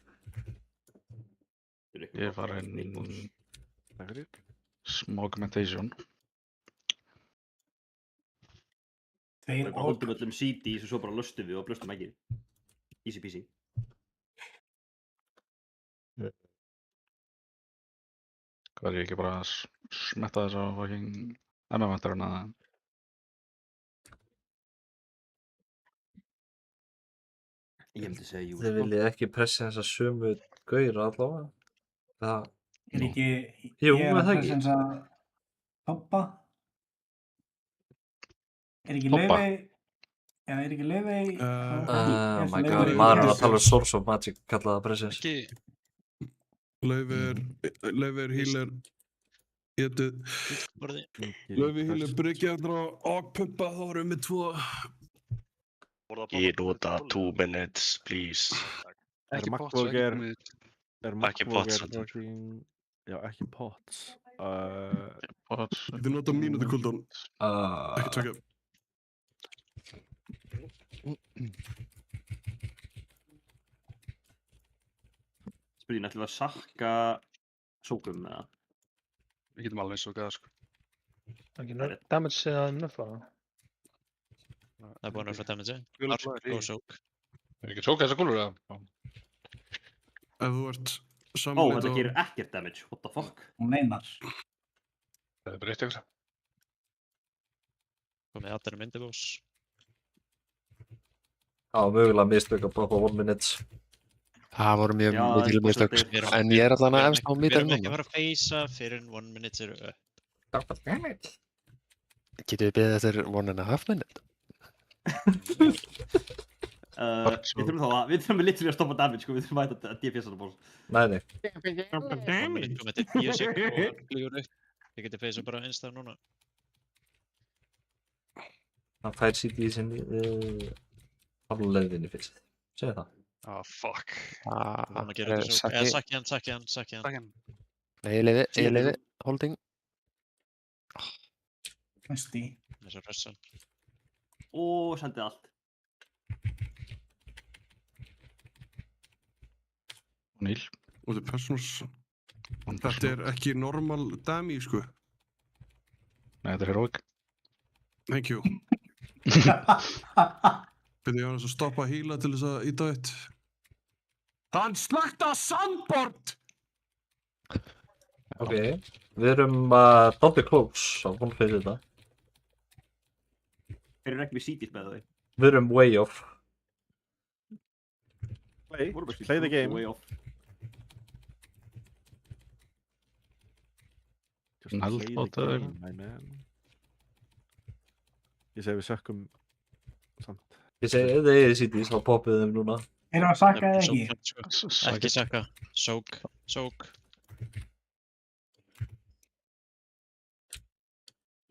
Speaker 15: Ég er farin
Speaker 2: Takk fyrir.
Speaker 15: smá augmentation.
Speaker 4: Við bara holdum öllum CDs og svo bara löstum við og blöstum ekki. Easy peasy.
Speaker 15: Hvað er ég ekki bara að smetta þess á fucking MM-venturinn að
Speaker 4: Ég myndi segja jú.
Speaker 9: Þið viljið ekki pressa þessa sömu gauðra allavega? Það...
Speaker 11: Er ekki...
Speaker 9: Jú,
Speaker 11: ég
Speaker 9: er það
Speaker 11: að
Speaker 9: ekki?
Speaker 11: pressensa Tobba. Er ekki
Speaker 9: Tobba?
Speaker 11: Laufey... Já, er ekki Laufey...
Speaker 9: Oh my god, maður er að tala um Source of Magic, kallaða presens.
Speaker 7: Laufey healer. Getið. Laufey healer bryggja þarna og pumpa, þá erum við 2.
Speaker 14: Ég nota 2 minutes, please.
Speaker 2: Er
Speaker 14: pots,
Speaker 2: MacBooker...
Speaker 14: Ekki pots.
Speaker 2: Já, ekki pots.
Speaker 7: Þið nota mínúti cooldown. Ekki tjekka.
Speaker 4: Spurðin, ætlum við að sakka sókum með það?
Speaker 15: Við getum alveg svo gæða, sko.
Speaker 5: Það er ekki damage eða nöffa.
Speaker 1: Það er búin að nörfa damage,
Speaker 15: Gula
Speaker 1: Ark
Speaker 15: blóð í.
Speaker 1: og sók.
Speaker 15: Er ekki sóka þessa kúlur, eða?
Speaker 7: Ef þú ert
Speaker 4: Ó,
Speaker 7: samlít
Speaker 4: þetta gerir ekkert damage, what the fuck?
Speaker 11: Hún meinar.
Speaker 15: Það er breytt ykkur.
Speaker 1: Komið allir myndi boss.
Speaker 9: Já, mögulega mistök að poppa 1 minutes.
Speaker 12: Það voru mjög
Speaker 1: Já,
Speaker 12: mikil mistök,
Speaker 1: við erum-
Speaker 12: en ég er allan að efst á
Speaker 1: Við
Speaker 12: mítar
Speaker 1: erum ekki að
Speaker 12: núna.
Speaker 1: fara að feysa fyrir en 1 minute eru upp.
Speaker 12: Getið við beðið eftir 1.5 minute?
Speaker 4: Við þurfum þá að, við þurfum literally að stoppa damage, sko, við þurfum að DPS-a boss.
Speaker 9: Nei, nei.
Speaker 1: Komið til 10 sek og hann flýgur upp. Þið getið feysa bara einstað núna.
Speaker 9: Hann fær CD sinni halvleiðinni fyrst. Segðu það.
Speaker 15: Ah, fuck.
Speaker 1: Við erum að gera þetta sók. Eða sakki hann.
Speaker 12: Nei, ég leiði, holding.
Speaker 11: Næsti.
Speaker 1: Þessar rössal.
Speaker 4: Og sendið allt.
Speaker 13: Níl.
Speaker 7: Og þetta er personals. Þetta er ekki normal damage, sko.
Speaker 13: Nei, þetta er heroic.
Speaker 7: Thank you. Byrði ég að stoppa að hýla til þess að íta eitt. Hann slagta sandbord!
Speaker 9: Ok, við erum Dobby Close á hún fyrir þetta.
Speaker 4: Þeir eru ekki við CDs með þau.
Speaker 9: Við erum way off.
Speaker 2: Play the game.
Speaker 4: Way off.
Speaker 2: Just play the game, my man. Ég segi við sökkum samt.
Speaker 9: Ég segi, ef þið eigið CDs, þá poppið þeim núna.
Speaker 11: Erum að sakka eða ekki?
Speaker 1: Ekki sakka. Sók.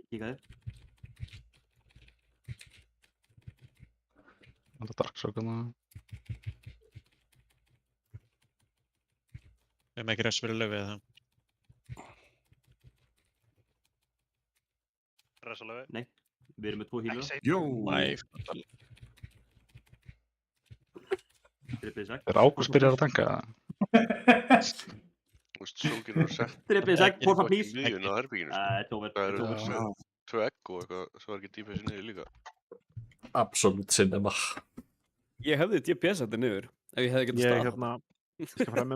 Speaker 4: Kíkaði.
Speaker 13: Þetta er dark sókana.
Speaker 1: Við erum ekki rest fyrir löfið það.
Speaker 14: Rest á löfið?
Speaker 4: Nei, við erum með 2 hýlur.
Speaker 7: Jó!
Speaker 13: Er Ágúst byrjar að tanka?
Speaker 10: Þú veist, sókinn eru sett.
Speaker 4: Drippið segg, porfa please.
Speaker 10: Miðjun á herbygginu, sko. Það eru með 2 egg og eitthvað, svo er ekki DPS niður líka.
Speaker 9: Absolutt cinema.
Speaker 8: Ég hefði DPS þetta niður, ef ég hefði getað
Speaker 2: Ég
Speaker 8: stað.
Speaker 2: skal fram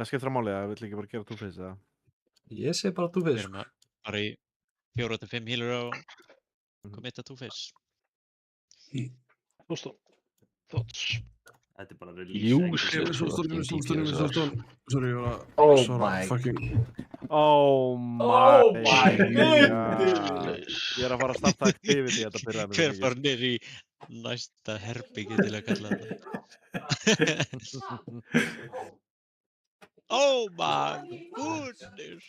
Speaker 2: skiptra máli að vill ekki bara gera two-face eða?
Speaker 9: Ég segi bara two-face.
Speaker 1: Við erum bara í 4-5 healer og committa two-face.
Speaker 13: Thoughts.
Speaker 4: Þetta er bara
Speaker 7: Sorry, ég var að svara fucking...
Speaker 2: Oh my goodness. Ég er að fara að starta activity þetta byrjaði með
Speaker 1: Hver fór niður í næsta herbyggi til að kalla þetta? Oh my goodness.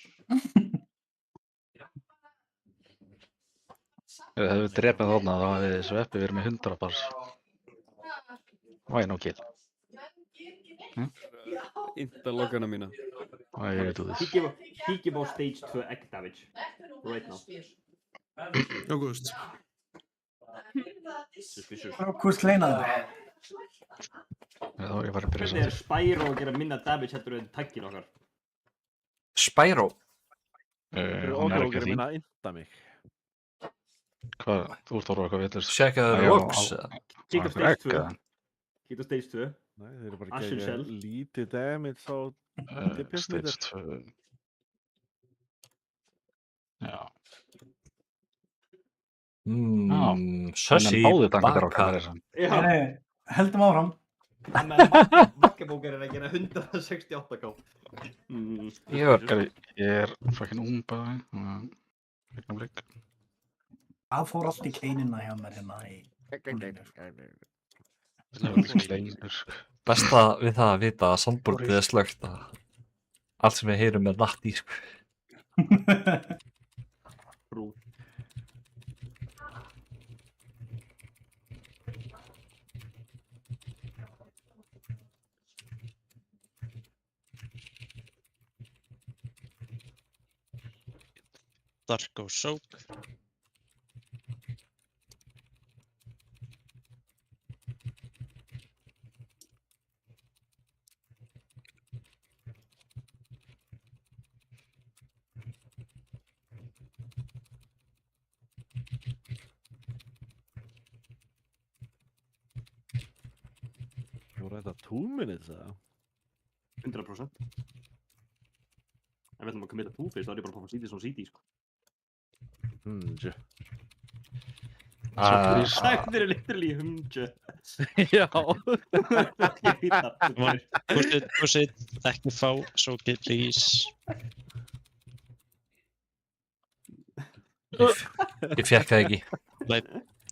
Speaker 13: Ef við hefum drepið þarna þá hefði Sveppi verið með 100 bars. Why no kill?
Speaker 8: Inta loggana mína.
Speaker 13: Why you do this?
Speaker 4: Kíkjum á stage 2 egg damage. Right now.
Speaker 7: Ágúst.
Speaker 11: Ágúst kleinaði.
Speaker 13: Þá er ég bara að byrja
Speaker 4: Hvernig er Spyro að gera minna damage heldur en taggin okkar?
Speaker 9: Spyro?
Speaker 13: Hún er ekki að því.
Speaker 2: minna að ynda mig.
Speaker 13: Hvað? Þú ert orðið eitthvað vitlaust.
Speaker 9: Checkaðu logs.
Speaker 4: Kíkjum á stage 2. Kíkjum á stage 2.
Speaker 2: Nei, þeir eru bara
Speaker 4: Ashen
Speaker 2: ekki
Speaker 4: Shell.
Speaker 2: lítið damage á DPS
Speaker 13: Stage
Speaker 2: meter.
Speaker 13: 2. Já.
Speaker 9: Sessi
Speaker 13: Báðið tankar okkar er þessan.
Speaker 11: Heldum áfram.
Speaker 4: Makkabókar er að gera 168k.
Speaker 13: Ég er fucking umbæði. Vegna blik.
Speaker 11: Það fór allt í kleinina hjá mér hérna í...
Speaker 9: Besta við það að vita að sandbordið er slögt að allt sem við heyrum er natt í, sko.
Speaker 4: Brú.
Speaker 1: Darko Soak.
Speaker 2: Voru þetta 2 minutes eða?
Speaker 4: 100%. Ef við ætlum að commita two-face þá er ég bara að fá CD svona CD, sko. Það er literally hundju.
Speaker 2: Já.
Speaker 1: Push it, ekki fá, Soak it please.
Speaker 9: Ég fékk það ekki.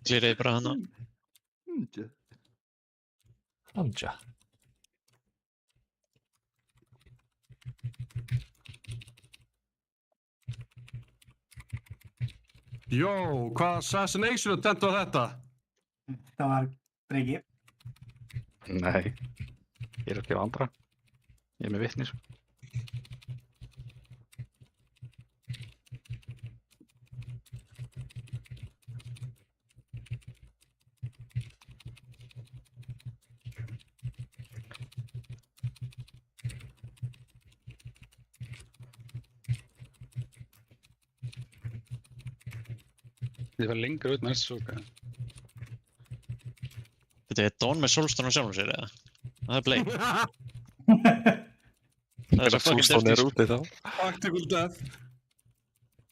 Speaker 1: Klíriði bara hana.
Speaker 9: Hundja.
Speaker 7: Jó, hvað assassination attempt var þetta?
Speaker 11: Það var Breki.
Speaker 13: Nei. Ég er ekki á andra. Ég er með vitnis.
Speaker 15: Þið var lengra út með þessu sóka.
Speaker 1: Þetta er Dawn með Soulstone á sjálfum sér eða? Það er Blade. Það er svo fucking
Speaker 12: Soulstone
Speaker 1: dirty.
Speaker 12: úti þá.
Speaker 7: Tactical death.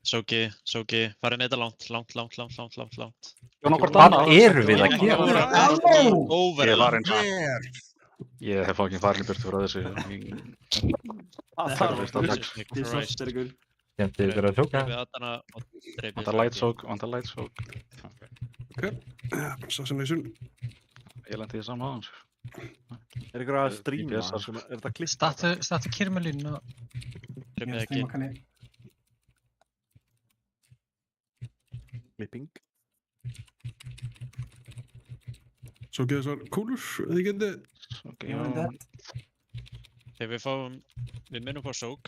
Speaker 1: Sóki, farið neitt langt.
Speaker 9: Hvað erum við að gera?
Speaker 13: Ég var eins og ég hef fucking farin í burtu frá þessu.
Speaker 9: Skemmtið ykkur að tjóka.
Speaker 13: Vantar light soak.
Speaker 7: Ok, assassination.
Speaker 13: Ég lendi því saman á hans.
Speaker 2: Er ykkur að streama? Er þetta klipp?
Speaker 17: Startu kyrmalínu.
Speaker 1: Streamið ekki.
Speaker 2: Klipping.
Speaker 7: Svo ekki þessar kúlur, þið getið.
Speaker 1: Þegar við minnum på sók.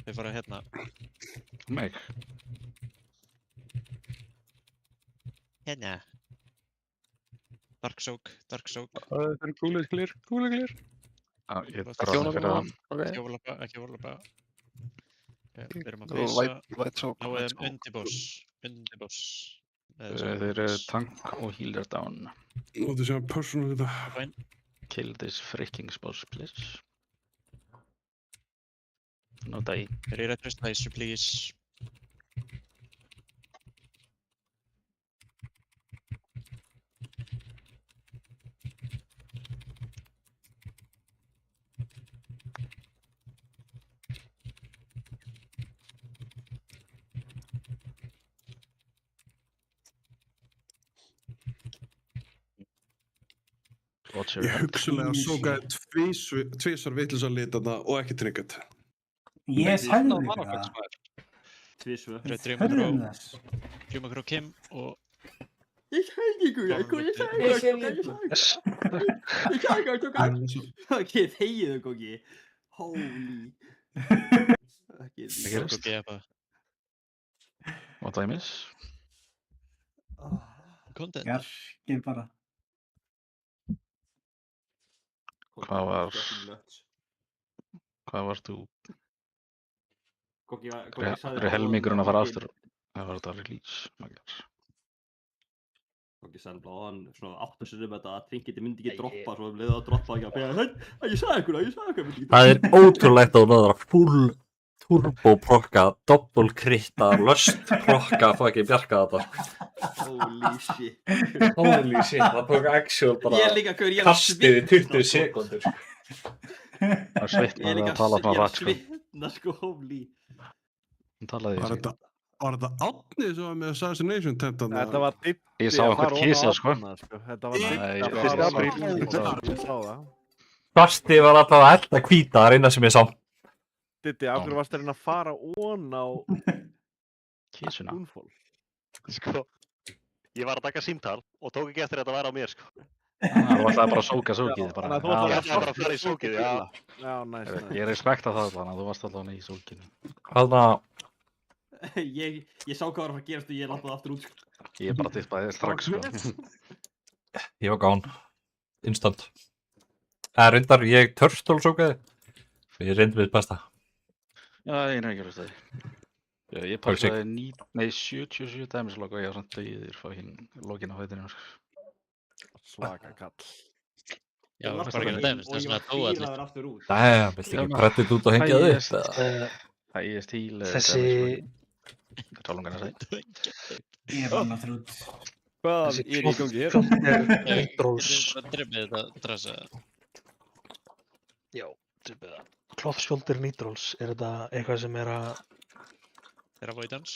Speaker 1: Við fara hérna.
Speaker 13: Meg.
Speaker 1: Hérna. Dark soak.
Speaker 15: Það er kúlir clear.
Speaker 13: Ég gráði fyrir það.
Speaker 1: Ekki overlapa. Við erum að feysa. Þá er undirboss.
Speaker 13: Þeir eru tank og healer down.
Speaker 7: Nú þetta séum personal þetta.
Speaker 13: Kill this freaking boss, please. No die.
Speaker 1: Þeir eru að trösta þessu, please.
Speaker 7: Ég hugsulega sókaði tvisvar vitlausar lit þarna og ekki triggered.
Speaker 11: Ég sagði ykkur það.
Speaker 4: Tvisvar.
Speaker 1: Drjúma okkur á Kim og...
Speaker 4: Ég sagði ykkur það, Ok, þegiðu Góki. Holy.
Speaker 1: Ekki Góki eða.
Speaker 13: What I miss?
Speaker 1: Content.
Speaker 11: Jarkið bara.
Speaker 13: Hvað var þú? Er helmingurinn að fara aftur? Það var þetta release.
Speaker 4: Góki sagði bláðan svona 8 sinni þetta að Trinketi myndi ekki droppa svo um leiðu að droppa ekki að ég sagði ykkur það.
Speaker 9: Það er ótrúlegt að það er full turbo prokka, double kritta, löst prokka, fucking bjarga þetta.
Speaker 4: Holy shit.
Speaker 9: Það tók actual bara kastið í 20 sekundur.
Speaker 13: Það er svitnað að tala frá rætt sko.
Speaker 4: Sko, holy.
Speaker 13: Hann talaði í sig.
Speaker 7: Var þetta Árni sem var með assassination tent þarna?
Speaker 2: Þetta var Diddi
Speaker 13: Ég sá okkur kísa sko.
Speaker 2: Þetta var Diddi
Speaker 13: Nei,
Speaker 2: að fara ofan á ég sá það.
Speaker 9: Kastið var alltaf að elda hvíta, það er eina sem ég sá.
Speaker 2: Diddi, af hverju varst að reyna að fara ofan á
Speaker 13: kísuna?
Speaker 12: Sko, ég var að taka símtal og tók ekki eftir að þetta væri á mér sko.
Speaker 13: Það var alltaf bara að sóka sókið bara.
Speaker 12: Þannig að þú ætlaði bara að fara í sókið, já.
Speaker 2: Já, næst.
Speaker 13: Ég respekta það þannig að þú varst alltaf í sókinu.
Speaker 4: Ég sá hvað var að fara að gerast og ég lappaði aftur út.
Speaker 13: Ég bara tippaði strax sko.
Speaker 9: Ég var gán. Instant. Reyndar, ég törstólsókaði. Ég reyndi við besta.
Speaker 13: Já, ég er ekki að rústa því. Ég passaði 77 dæmislokk og ég var samt döiðir frá hinn lokin á veitinu.
Speaker 2: Svaka kall.
Speaker 1: Já, það var bara ekki dæmis, það er svona að dóa allir.
Speaker 9: Nei, viltu ekki prettið út og hengja þig upp?
Speaker 13: Highest heal.
Speaker 5: Þessi...
Speaker 13: Hvað tala að segja?
Speaker 11: Ég var náttúrulega út.
Speaker 8: Hvað er í gangi hér?
Speaker 5: Nitros.
Speaker 1: Dribbið þetta dressa.
Speaker 5: Já, dribbið það. Cloth Shoulder Nitrols, er þetta eitthvað sem er að...
Speaker 1: Er að voidans?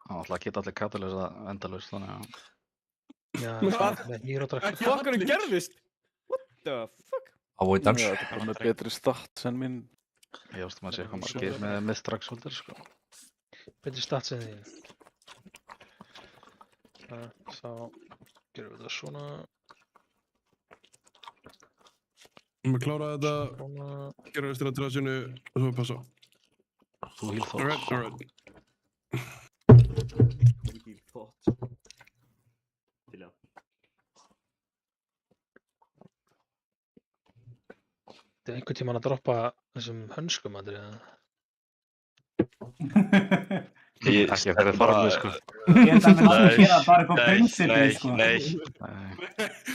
Speaker 13: Það var alltaf að geta allir katalösa endalaust, þannig að...
Speaker 5: Já, með Hero-drakt.
Speaker 8: Hvað gerðist? What the fuck?
Speaker 9: Avoidance.
Speaker 12: Þetta er bara með betri stats en minn.
Speaker 13: Ég veist að maður sé hvað margir með Mythrax Shoulder, sko.
Speaker 5: Betri stats en því. Þá gerum við þetta svona.
Speaker 7: Við kláraði þetta, gera restina af dressinu og svo passa.
Speaker 13: Þú heal thoughts.
Speaker 7: Alright.
Speaker 4: Heal thoughts. Til já.
Speaker 5: Þetta er einhvern tímann að droppa þessum hönskum, Andri, eða?
Speaker 13: Ekki að ferði farmið, sko.
Speaker 11: Ég held að hann myndi alltaf gera bara upp á prinsipið, sko.
Speaker 14: Nei.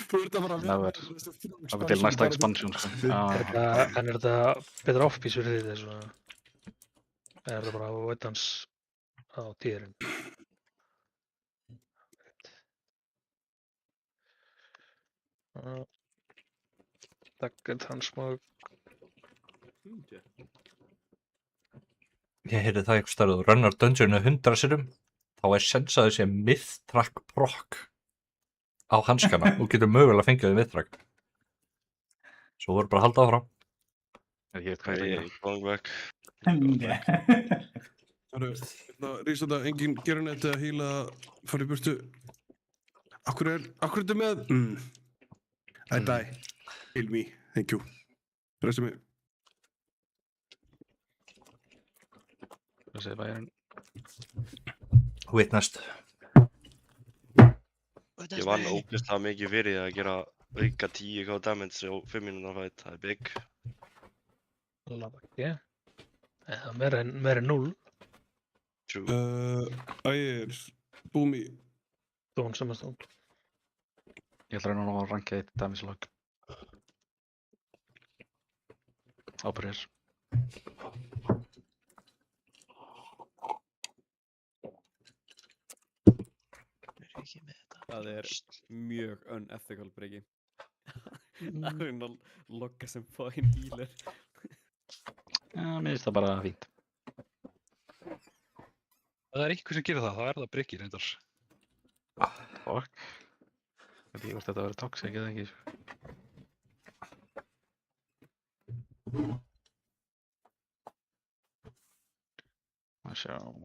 Speaker 7: Þú ert að fara að
Speaker 13: Það er til næsta expansion, sko.
Speaker 5: En er þetta betra off-piece fyrir því þessu? Eða er þetta bara veitans á tíðurinn? Takk transmog.
Speaker 9: Ég heyrði það einhvers staðar, þú runnar dungeonu 100 sinnum, þá er sensaður sé mythtrack proc á hanskana og getur mögulega fengið við mythtrack. Svo voru bara að halda áfram.
Speaker 13: Ég veit hvað
Speaker 14: Ég er going back.
Speaker 7: Rísanda, enginn gerir neitt að hýla að fara í burtu. Akkur er þetta með? I die. Heal me. Thank you. Resta mig.
Speaker 13: Hvað segir bæjarinn?
Speaker 9: Witnessed.
Speaker 14: Ég vann ógeðslega mikið fyrir því að gera auka 10k damage á 5 mínútna fight. Það er big.
Speaker 5: Labaki. Eða meira en 0.
Speaker 7: Ægir, Búmi.
Speaker 5: Dón sem að stón.
Speaker 13: Ég ætla að reyna að ranka eitt damage log. Ábyrðir.
Speaker 8: Það er mjög unethical breyki. Það er að logga sem fine healer.
Speaker 13: Mér finnst það bara fínt.
Speaker 15: Ef það er einhver sem gerir það, þá er það breyki reyndar.
Speaker 13: Fuck. Ég veit ekki hvort þetta verður toxic eða ekki.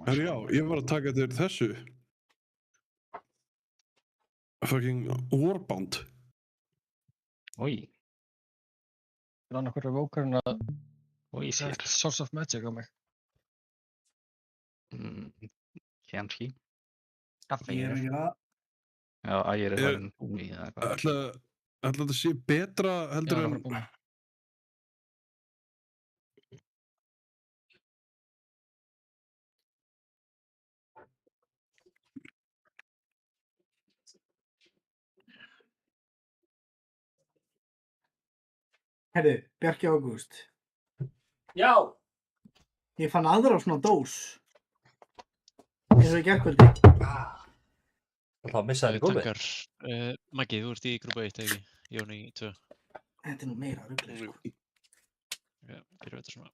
Speaker 7: Herri já, ég var að taka þér þessu. Fucking Warbound.
Speaker 13: Ói.
Speaker 17: Það er annað hverju vókarinn að
Speaker 13: Ói sér.
Speaker 17: Source of Magic á mig.
Speaker 13: Kannski.
Speaker 11: Ég er ekki það.
Speaker 13: Já, Ægir er farin Búmi eða eitthvað.
Speaker 7: Ætla þetta sé betra heldur en...
Speaker 17: Búmi.
Speaker 11: Herðu, Bjarki Ágúst.
Speaker 18: Já.
Speaker 11: Ég fann aðra svona dós. Eins og í gærkvöldi.
Speaker 9: Það missaði gómið.
Speaker 1: Takkar. Maggi, þú ert í grúpa 1, ekki? Jón í 2.
Speaker 11: Þetta er nú meira ruglið, sko.
Speaker 1: Já, gerum við þetta svona.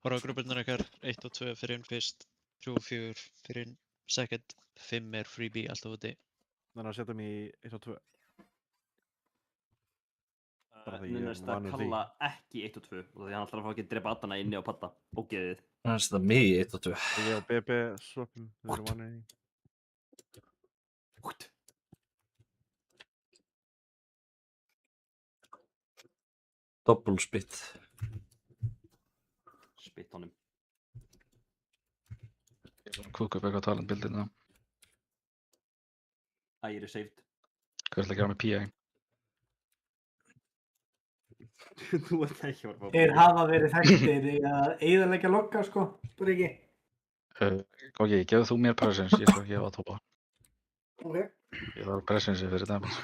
Speaker 1: Horfa á grúpurnar ykkar, 1 og 2 fyrir inn fyrst, 3 og 4 fyrir inn second, 5 er freebie alltaf úti.
Speaker 2: Þannig að setja mig í 1 og 2.
Speaker 4: Núnaðist að kalla ekki 1 og 2 og því hann alltaf að fá ekki að drepa Adana inni á patta og geðið.
Speaker 9: Þannig að setja mig í 1 og 2.
Speaker 2: Ég og BB swapum, við erum vanið í.
Speaker 9: Double spit.
Speaker 4: Spit honum.
Speaker 13: Ég er svona kúk upp eitthvað talentbildina.
Speaker 4: Ægir er saved.
Speaker 13: Hvað ætla að gera með PI?
Speaker 4: Þú ert ekki að fara.
Speaker 11: Þeir hafa verið þekktir í að eyðileggja logga, sko, spyr ekki.
Speaker 13: Ok, gefðu þú mér presence, ég skal gefa að topa.
Speaker 11: Ok.
Speaker 13: Ég þarf presence fyrir damage.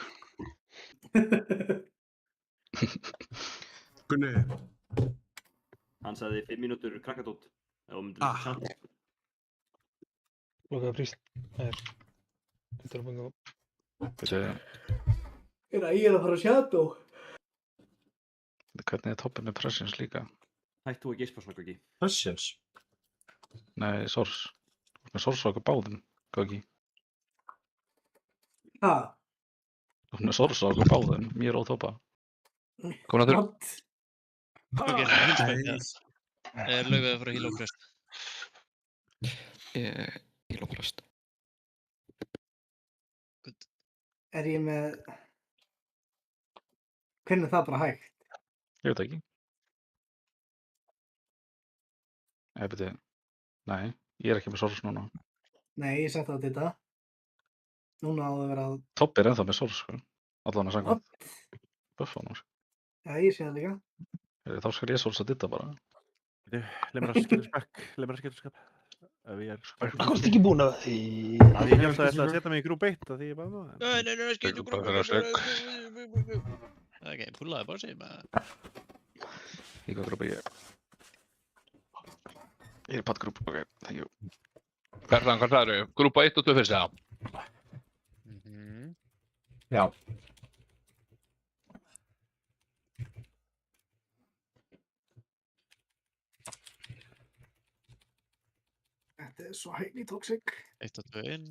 Speaker 7: Gunni.
Speaker 4: Hann sagði 5 mínútur krakkadótt. Ef þú myndir samt.
Speaker 5: Lokaði príst. Það er... Þetta er að banga upp.
Speaker 11: Ég er að fara að sjátó.
Speaker 13: Hvernig er toppin með presence líka?
Speaker 4: Hætt þú að geispa svona, Gauki.
Speaker 9: Presence?
Speaker 13: Nei, source. Með source á okkur báðum, Gauki.
Speaker 11: Ha?
Speaker 13: Með source á okkur báðum, mér og topa. Komin að þurr.
Speaker 1: Ok, hilsmætt. Er Laufey að fara að heal og prest?
Speaker 17: Heal og prest.
Speaker 11: Er ég með... Hvernig er það bara hægt?
Speaker 13: Ég veit ekki. Beti. Nei, ég er ekki með source núna.
Speaker 11: Nei, ég setti það til þetta. Núna á það að vera að...
Speaker 13: Toppi er ennþá með source, sko. Allan að sanga. Buffa nú.
Speaker 11: Já, ég sé það líka.
Speaker 13: Þá skal ég source að ditta bara.
Speaker 2: Leið mér að skilja skap. Ef ég er...
Speaker 5: Hvað varst ekki búin að því?
Speaker 2: Að ég held að þetta að setja mig í grúp 1 að því ég bara það.
Speaker 1: Nei, skilju
Speaker 15: Bara fyrir að stök.
Speaker 1: Ok, púlaði bara sig maður.
Speaker 13: Í hvað grúpa ég? Ég er í pattgrúp, ok, thank you.
Speaker 15: Ferðan, hvað sagðirðu? Grúpa 1 og 2 fyrst, já.
Speaker 9: Já.
Speaker 11: Þetta er svo highly toxic.
Speaker 1: 1 og 2 inn.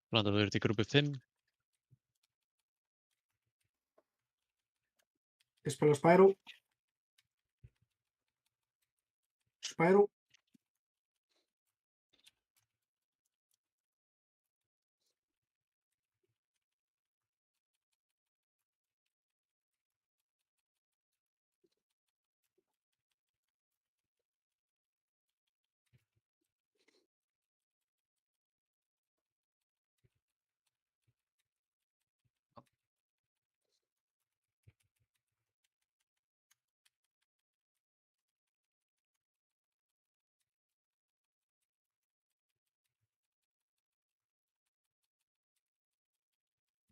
Speaker 1: Blandar þú verið í grúpu 5.
Speaker 11: Ég spila Spyro. Spyro.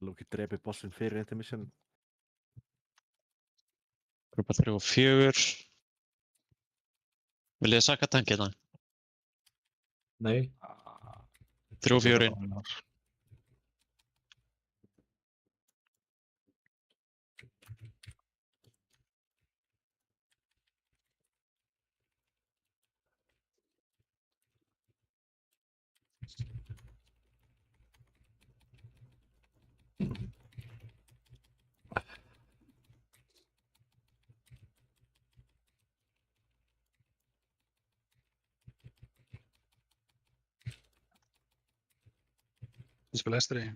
Speaker 2: Lóki drepi bossinn fyrir intermission.
Speaker 1: Grúpa 3 og 4. Viljið þið sakka tankina?
Speaker 9: Nei.
Speaker 1: 3 og 4 inn.
Speaker 15: Ég spila Estri.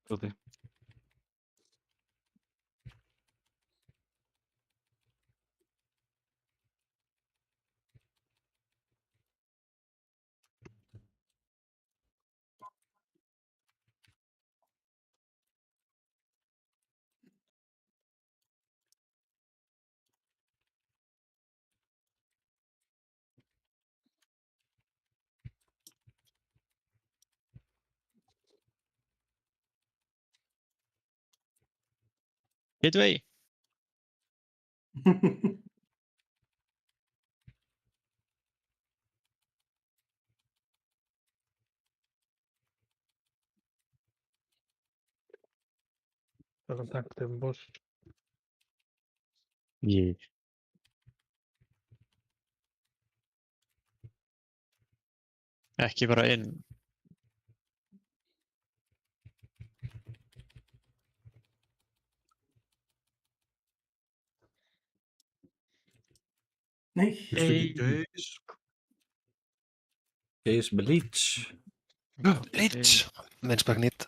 Speaker 13: Úti.
Speaker 1: Hitvei.
Speaker 5: Það er takt um boss.
Speaker 1: Ég. Ekki bara inn.
Speaker 11: Nei.
Speaker 9: Geis með Leech.
Speaker 5: Leech. Veinsbæk nýtt.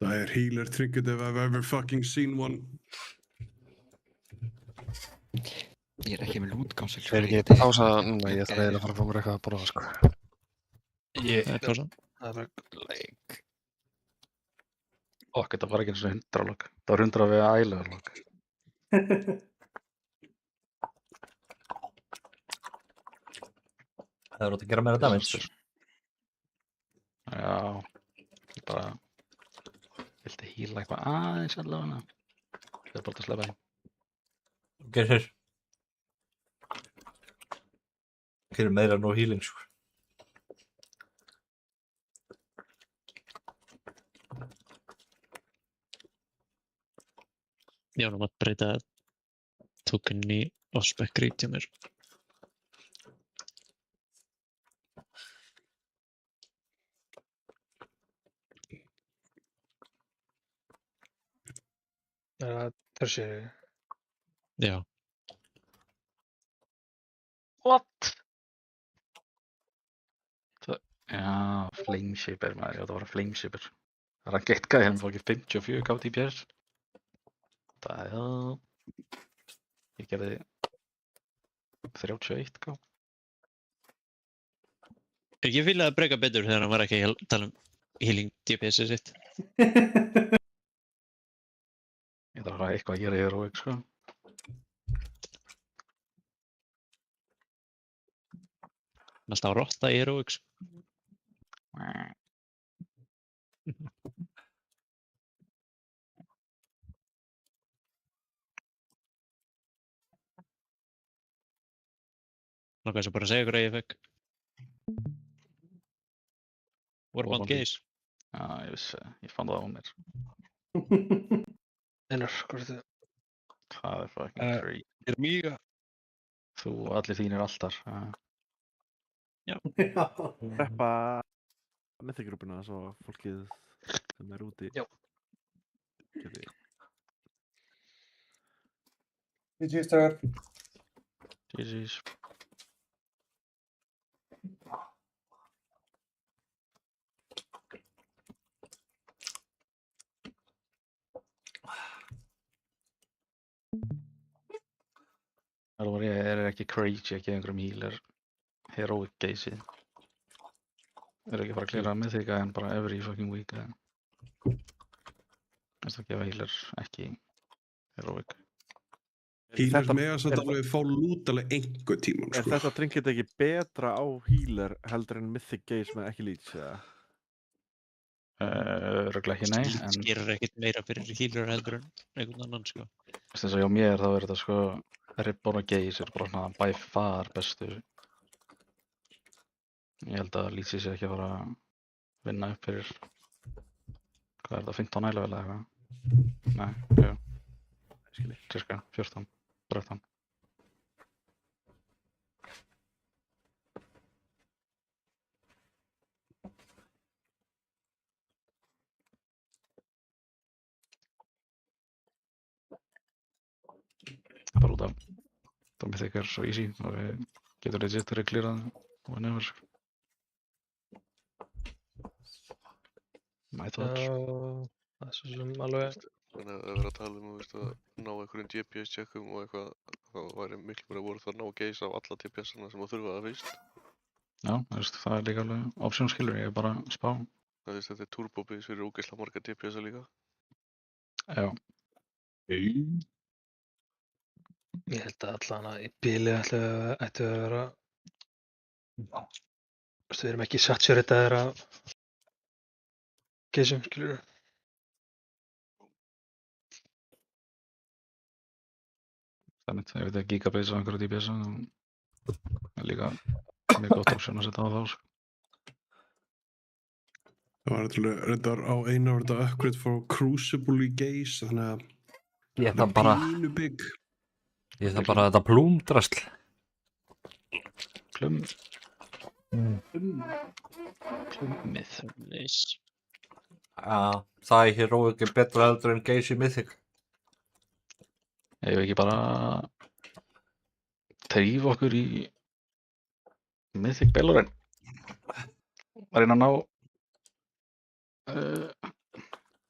Speaker 7: Það er healer trinket if I've ever fucking seen one.
Speaker 17: Ég er ekki með lútkámsel.
Speaker 18: Þeir eru ekki pása núna, ég þarf eiginlega að fara að fá mér eitthvað að borða, sko.
Speaker 5: Það er bara leik.
Speaker 13: Okk, þetta var ekki eins og 100 lok. Það var 100 við ælugar lok.
Speaker 9: Það er út að gera meira damage.
Speaker 13: Já, ég bara vildi hýla eitthvað aðeins allavega. Það er bara að slepa því.
Speaker 9: Gerir meira no healing, sko.
Speaker 1: Ég var að breyta token í Osbeck Grít hjá mér.
Speaker 5: Tertiary.
Speaker 1: Já.
Speaker 13: What? Já, Flameshaper maður, já það var Flameshaper. Það er að geta hérna fór ekki 54 KTPS. Það er ég gerði 31 K.
Speaker 1: Ég vilja að breyka betur þegar hann var ekki að tala healing DPS-ið sitt.
Speaker 13: Ég þarf að eitthvað að gera í Heroic, sko.
Speaker 1: Alltaf að rotta í Heroics. Nákvæmlega sem bara að segja ykkur að ég fekk Warband Gaze.
Speaker 13: Já, ég vissi, ég fann það á mér.
Speaker 5: Einar, hvað er þetta?
Speaker 13: Það er fucking free.
Speaker 15: Er mýga?
Speaker 13: Þú og allir þínir alltar.
Speaker 1: Já.
Speaker 2: Preppa mythic-grúpuna svo fólkið sem er úti.
Speaker 5: Já.
Speaker 2: Geti.
Speaker 3: GG's dagar.
Speaker 13: GG's. Það var ég er ekki crazy ekki einhverjum healer Heroic Gaze-ið. Er ekki að fara að klíra með þig en bara every fucking week. Þess að gefa healer ekki Heroic.
Speaker 7: Healers mega samt alveg fá lút alveg einhver tíman, sko.
Speaker 2: Er þetta trinket ekki betra á healer heldur en Mythic Gaze með ekki leech, eða?
Speaker 13: Örugglega ekki, nei, en
Speaker 1: Gerir ekkert meira fyrir healer heldur en einhvern annan, sko.
Speaker 13: þess að hjá mér þá er þetta sko Reborn og Gaze er bara svona by far bestu. Ég held að Leech sé ekki að fara að vinna upp fyrir hvað er það, 15 level eða eitthvað? Nei, jú. Cirka 14, 13. Bara út af það með þig er svo easy og við getum legit verið klírað whenever. My thoughts.
Speaker 5: Það er svo sem alveg.
Speaker 10: Þannig að það verður að tala um að ná einhverjum DPS-checkum og eitthvað, þá væri miklu meira voruð það að ná Gaze á alla DPS-ana sem þú þurfa það fyrst.
Speaker 13: Já, það er líka alveg option skilur, ég er bara að spá.
Speaker 10: Þetta er turbo-base fyrir ógeðslega marga DPS-a líka.
Speaker 13: Já.
Speaker 5: Ég held að allan að í bili ættu að vera við erum ekki saturataðir af Gaze-um, skilur.
Speaker 13: Það er mitt, ef þetta er gigabase á einhverju DPS það er líka mjög gott option að setja á þá.
Speaker 7: Það var reyndar á einu var þetta upgrade for Crucible í Gaze, þannig að
Speaker 9: Ég ætla bara þetta plúmdrasl.
Speaker 13: Plummið.
Speaker 9: Já, það er Heroic er betra heldur en Gaze í Mythic.
Speaker 13: Ég vil ekki bara drífa okkur í Mythic Belloren. Að reyna að ná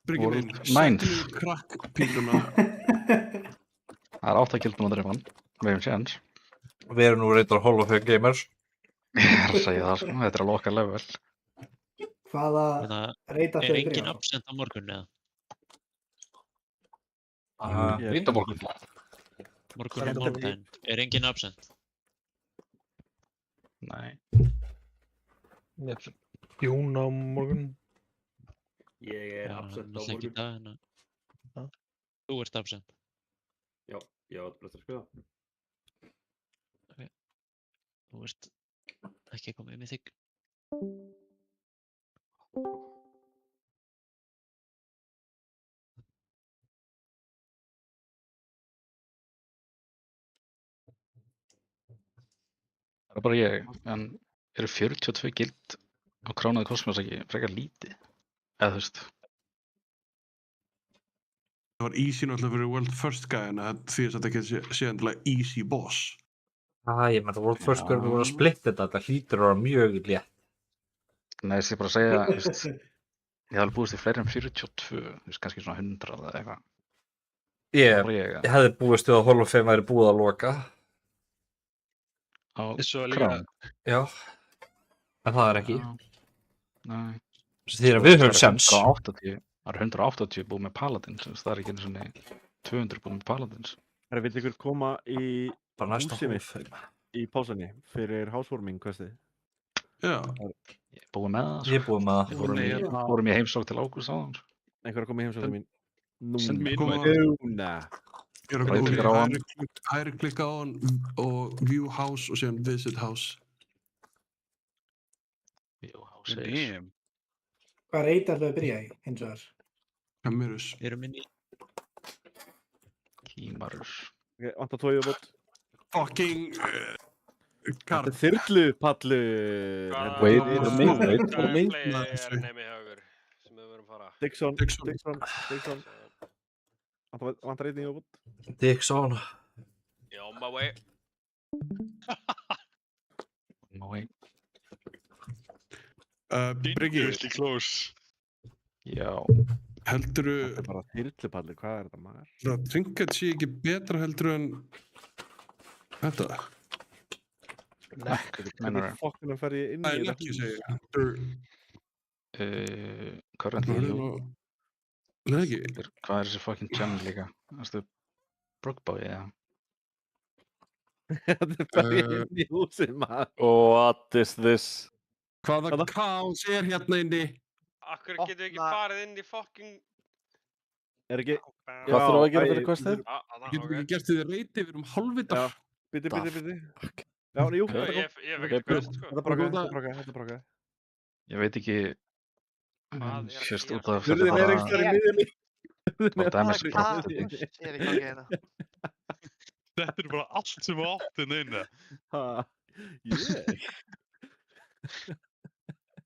Speaker 7: Bryggja minn,
Speaker 13: Nines.
Speaker 7: settu crack píluna.
Speaker 13: Það er 8 kildur á dreifan. Við hefum séns.
Speaker 9: Við erum nú reyndar Hall of Fame gamers.
Speaker 13: Ég er að segja það, sko. Þetta er að loka level.
Speaker 11: Hvaða reyta þau
Speaker 1: Er
Speaker 11: að
Speaker 1: engin
Speaker 11: byrja á?
Speaker 1: absent á morgun eða?
Speaker 15: Vindamorgun.
Speaker 1: Morgun er mánudaginn. Er engin absent?
Speaker 13: Nei.
Speaker 5: Jún á morgun.
Speaker 4: Ég er absent á
Speaker 1: Ekki í
Speaker 4: morgun.
Speaker 1: dag, en þú ert absent.
Speaker 4: Já, ég átti bara eftir að skrifa.
Speaker 1: Ok. Þú ert ekki komið með þig.
Speaker 13: Það er bara ég, en eru 42 gild á kránaði kosmos ekki frekar lítið? Eða þú veist,
Speaker 7: Það var easy náttúrulega fyrir World First gæðina því að þetta ekki sé endilega easy boss.
Speaker 9: Ég menn, World First Girl voru að splitta þetta hlýtur að vera mjög létt.
Speaker 13: nei, ég bara að segja, þú veist, ég hef alveg búist í fleiri en 42, þú veist, kannski svona 100 eða eitthvað.
Speaker 9: Ég hefði búist við að Hall of Fame væri búið að loka.
Speaker 13: Á
Speaker 15: Svo líka
Speaker 13: krán.
Speaker 9: Já, en það er ekki.
Speaker 13: Nei.
Speaker 9: Því að við höfum sjans.
Speaker 13: Það eru 180 búið með Paladins, það er ekki einu svona 200 búið með Paladins.
Speaker 2: Vill ykkur koma í
Speaker 9: Bara næsta
Speaker 2: húsið
Speaker 9: Hall
Speaker 2: mitt
Speaker 9: of Fame.
Speaker 2: í pásunni fyrir housewarming questið?
Speaker 7: Já.
Speaker 13: Ég er búið með það.
Speaker 9: Ég er búið með það.
Speaker 13: Við vorum í heimsókn til Ágúst áðan.
Speaker 2: Einhver að koma í heimsókn til mín?
Speaker 7: Send mér
Speaker 2: Núna.
Speaker 7: Ég er að koma í hægri klikka á hann og view house og síðan visit house.
Speaker 13: View house er...
Speaker 11: Hvað reyta þau að byrja í, hins vegar?
Speaker 7: Camerus.
Speaker 1: Við erum inn í
Speaker 13: Kímarus.
Speaker 2: Ok, vantar tóið og bótt.
Speaker 7: Fucking...
Speaker 2: Þetta er þyrlupallur.
Speaker 13: Wait for me, wait for me.
Speaker 2: Dixon. Vantar einnig og bótt.
Speaker 9: Dixon.
Speaker 14: Yeah, on my way.
Speaker 13: On my way.
Speaker 7: Bryggi.
Speaker 15: Dangerously close.
Speaker 13: Já.
Speaker 7: Heldurðu...
Speaker 2: Þetta er bara þyrlupallur, hvað er þetta maður?
Speaker 7: Það trinket sé ekki betra heldur en... Þetta?
Speaker 2: Hvernig fokkuna fer ég inn í
Speaker 7: þetta? Ekki segja.
Speaker 13: Currently, jú.
Speaker 7: Nei, ekki.
Speaker 13: Hvað er þessi fucking gem líka? Þetta er Brookboy, eða?
Speaker 2: Þetta fer ég inn í húsið maður.
Speaker 19: What is this?
Speaker 7: Hvaða kaos er hérna inni?
Speaker 14: Akkur getum við ekki farið inn í fucking...
Speaker 2: Er ekki...
Speaker 19: Hvað þurfum við að gera fyrir questið?
Speaker 7: Getum við ekki gert því reyti, við erum hálfvitar.
Speaker 2: Biti. Já, jú.
Speaker 14: Ég fekk ekki quest, sko.
Speaker 2: Þetta er brókað.
Speaker 13: Ég veit ekki... Sérst út af...
Speaker 2: Hurðin er einhver í miðjunni.
Speaker 12: Hvað er í gangi hérna?
Speaker 15: Þetta er bara allt sem við áttum inni.
Speaker 2: Ég?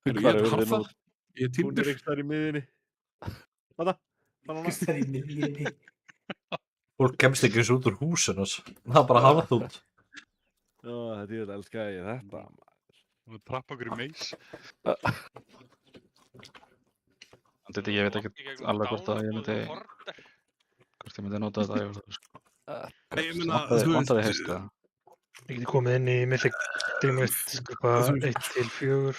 Speaker 7: Hvað er hurðin út? Ég er
Speaker 2: Hún er einhver í miðjunni. Þarna.
Speaker 11: Einhver í miðjunni.
Speaker 9: Fólk kemst ekki eins út úr húsinu. Það er bara hafað út.
Speaker 2: Þetta ég elskaði ég þetta.
Speaker 15: Við trappa okkur í meis.
Speaker 13: Ég veit ekki alveg hvort að ég myndi... Hvort ég myndi nota þetta.
Speaker 7: Ég meina, þú veist...
Speaker 13: Vantar þið heist það?
Speaker 5: Ég geti komið inn í Mythic Dreamweight, skupa 1-4.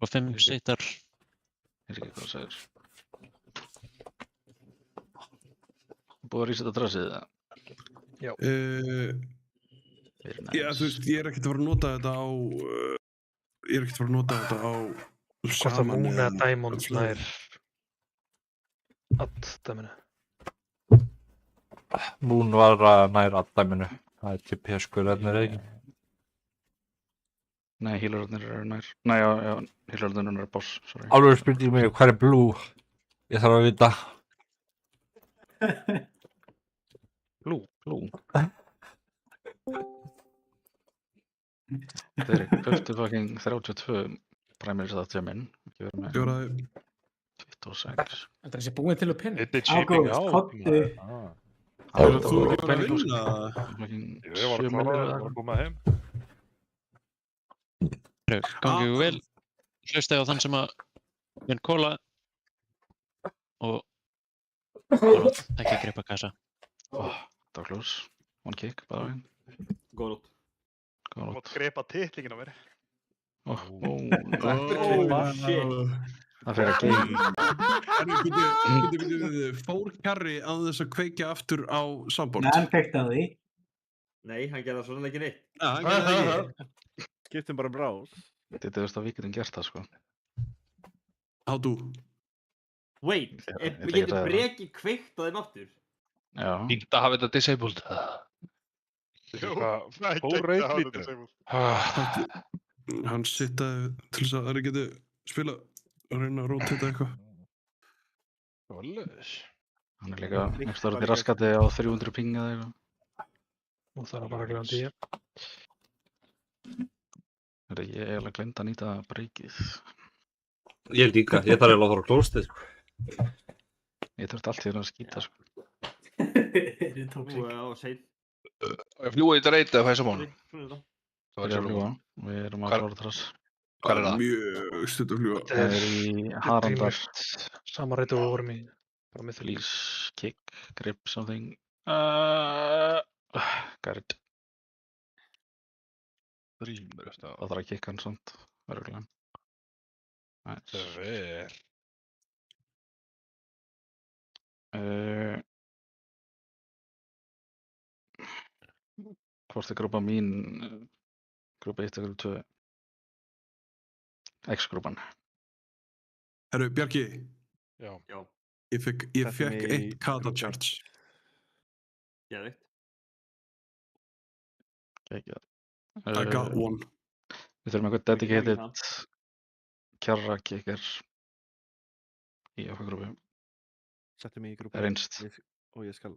Speaker 1: Og 5 sittar.
Speaker 13: Ég veit ekki hvað það segir. Búið að rísa þetta dressið það?
Speaker 5: Já.
Speaker 7: Já, þú veist, ég er ekkert að fara að nota þetta á... Ég er ekkert að fara að nota þetta á...
Speaker 5: Hvort að Moon eða Diamond nær... Addæminu.
Speaker 9: Moon var að næra addæminu. Það er TP-skurðarnir ekki.
Speaker 13: Nei, healerarnir eru nær. Nei, já, healerarnir eru boss, sorry.
Speaker 9: Alveg spurning mig, hvað er Blue? Ég þarf að vita.
Speaker 13: Blue. Þetta er kvöldu fucking 32 primaries að tjöminn. Ekki verið með...
Speaker 7: Fjóraði.
Speaker 13: 26.
Speaker 11: Þetta er þessi búin til að pinna.
Speaker 15: Þetta er shipping
Speaker 11: Ágúst, kottu.
Speaker 7: Þú ekki bara að vinna?
Speaker 15: Ég var að klára, ég var að koma heim.
Speaker 1: Gangið vel. Hlustaði á þann sem að vinn kóla og ekki greipa kassa.
Speaker 13: Það var close. One kick, bara veginn.
Speaker 4: Góð nótt.
Speaker 13: Góð
Speaker 16: Þú
Speaker 13: nótt.
Speaker 16: mátt grepa titlingin á mér.
Speaker 13: Það fer að
Speaker 7: Bíddu, fór Kjarri á þess að kveikja aftur á soundboard?
Speaker 11: Nei, hann kveikti á því.
Speaker 4: Nei, hann gerði það svona ekki neitt.
Speaker 7: Hann gerði það ekki.
Speaker 2: Skiptum bara brás.
Speaker 13: Þetta er veist að við getum gert það, sko.
Speaker 7: How do?
Speaker 4: Wait,
Speaker 13: Ég ætla ekki að
Speaker 4: getur
Speaker 13: segja það.
Speaker 4: Breki kveikt á þeim aftur?
Speaker 13: Já.
Speaker 15: Fínt að hafa þetta disabled.
Speaker 16: Jú, það er
Speaker 15: Fór
Speaker 16: geggjað að hafa
Speaker 15: rauðlítið.
Speaker 16: þetta disabled.
Speaker 7: Hann sittaði til þess að þeir geti spila og reyna að rótita eitthvað.
Speaker 15: Svoleiðis.
Speaker 13: Hann er líka einhvers staðar út í raskati á 300 ping eða eitthvað.
Speaker 5: Og það er bara glæðan 10.
Speaker 13: Ég er alveg glemt að nýta breykið.
Speaker 9: Ég líka, ég þarf eiginlega að fara á klóstið, sko.
Speaker 13: Ég þurfti allt í að skýta, sko.
Speaker 4: Já, seint.
Speaker 15: Ég fljúa í þetta reyti að fæsa món.
Speaker 13: Við erum að fljúa. Við erum að klára þess.
Speaker 15: Hvar er það?
Speaker 7: Mjög stutt að fljúa.
Speaker 13: Það er í Harandar.
Speaker 5: Sama reytu við vorum í. Bara með
Speaker 13: Please kick, grip something. Got it.
Speaker 15: Grímur eftir
Speaker 13: Það þarf að kicka hann samt, örgulega.
Speaker 15: Það er
Speaker 13: Hvort er grúpa mín, grúpa 1 og grúpa 2? X-grúpan.
Speaker 7: Herru, Bjarki,
Speaker 15: Já.
Speaker 7: ég fekk eitt kata charge.
Speaker 4: Geðveikt.
Speaker 13: Geggjað.
Speaker 7: I got one.
Speaker 13: Við þurfum eitthvað dedicated kjarra kicker í okkar grúpu.
Speaker 2: Settu mig í grúpu.
Speaker 13: Reynst.
Speaker 2: Og ég skal.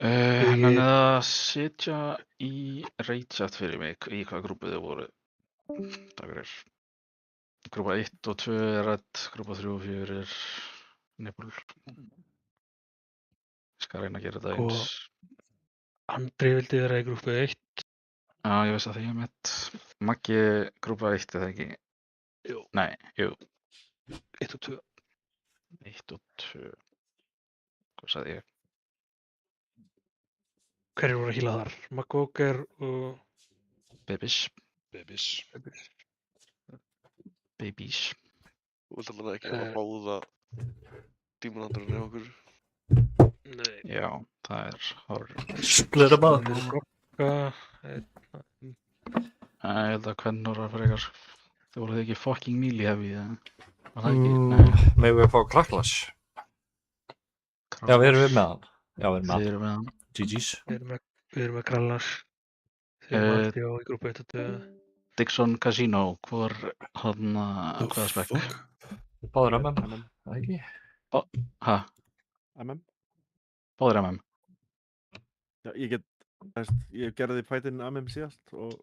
Speaker 13: Hann er að setja í rate-chat fyrir mig í hvaða grúpu þau voru. Takk fyrir. Grúpa 1 og 2 er rætt, grúpa 3 og 4 er nipul. Ég skal reyna að gera þetta eins.
Speaker 5: Andri vildi vera í grúpu 1.
Speaker 13: Já, ég veist að það ég mitt. Maggi grúpa 1 er það ekki?
Speaker 5: Jú.
Speaker 13: Nei, jú.
Speaker 5: 1 og 2.
Speaker 13: 1 og 2. Hvað sagði ég?
Speaker 5: Hverjir voru að hýla þar? McWalker og...
Speaker 13: Babies.
Speaker 15: Babies.
Speaker 13: Babies.
Speaker 10: Þú vilt alltaf ekki hafa báða dímunandurinn hjá okkur.
Speaker 5: Nei.
Speaker 13: Já, það er hárur.
Speaker 9: Splita bara.
Speaker 13: Ég held að kvennur að frekar. Þau voruð ekki fucking melee heavy, eða? Var það ekki? Nei.
Speaker 9: Megum við að fá Kraklas? Já, við erum með hann. Já, við erum
Speaker 13: Þið eru með hann.
Speaker 9: GG's.
Speaker 5: Við erum með Krallas. Þeir eru alltaf í grúpu 1 og 2.
Speaker 13: Dixon Casino, hvor hann hvaða spekk?
Speaker 9: Báður MM, það ekki?
Speaker 13: Hæ?
Speaker 2: MM?
Speaker 13: Báður MM?
Speaker 2: Já, ég gerði fætinn MM síðast og...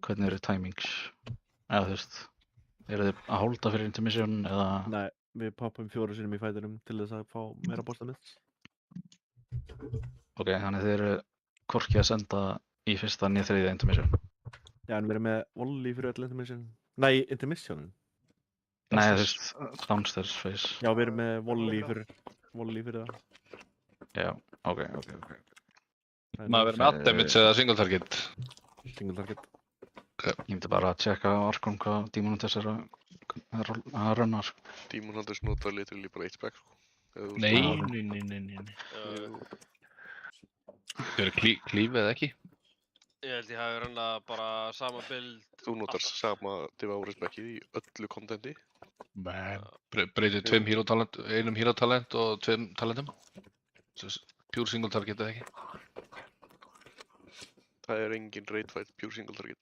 Speaker 13: Hvernig eru timings? Eða þú veist, eru þið að hólda fyrir intermission eða?
Speaker 2: Nei, við poppum 4 sinnum í fætinum til þess að fá meira boltamið.
Speaker 13: Ok, þannig þið eru hvorki að senda í fyrsta nýja þriðja intermission?
Speaker 2: Já, en við erum með volley fyrir öll intermission. Nei, intermissionin.
Speaker 13: Nei, þú veist, downstairs phase.
Speaker 2: Já, við erum með volley fyrir það.
Speaker 13: Já, ok.
Speaker 15: Maður verður með addamage eða single target?
Speaker 2: Single target.
Speaker 13: Ég myndi bara að tjekka á Arkham hvað Demon Hunters er að runna, sko.
Speaker 10: Demon Hunters nota literally bara 1 spec, sko.
Speaker 15: Nei. Þau eru klífið eða ekki?
Speaker 20: Ég held ég hafi runnað bara sama build.
Speaker 10: Þú notar sama devour speccið í öllu kontenti.
Speaker 15: Nei, breytið 2 hero talent, 1 hero talent og 2 talentum. Pure single target eða ekki?
Speaker 10: Það er engin raid fight, pure single target.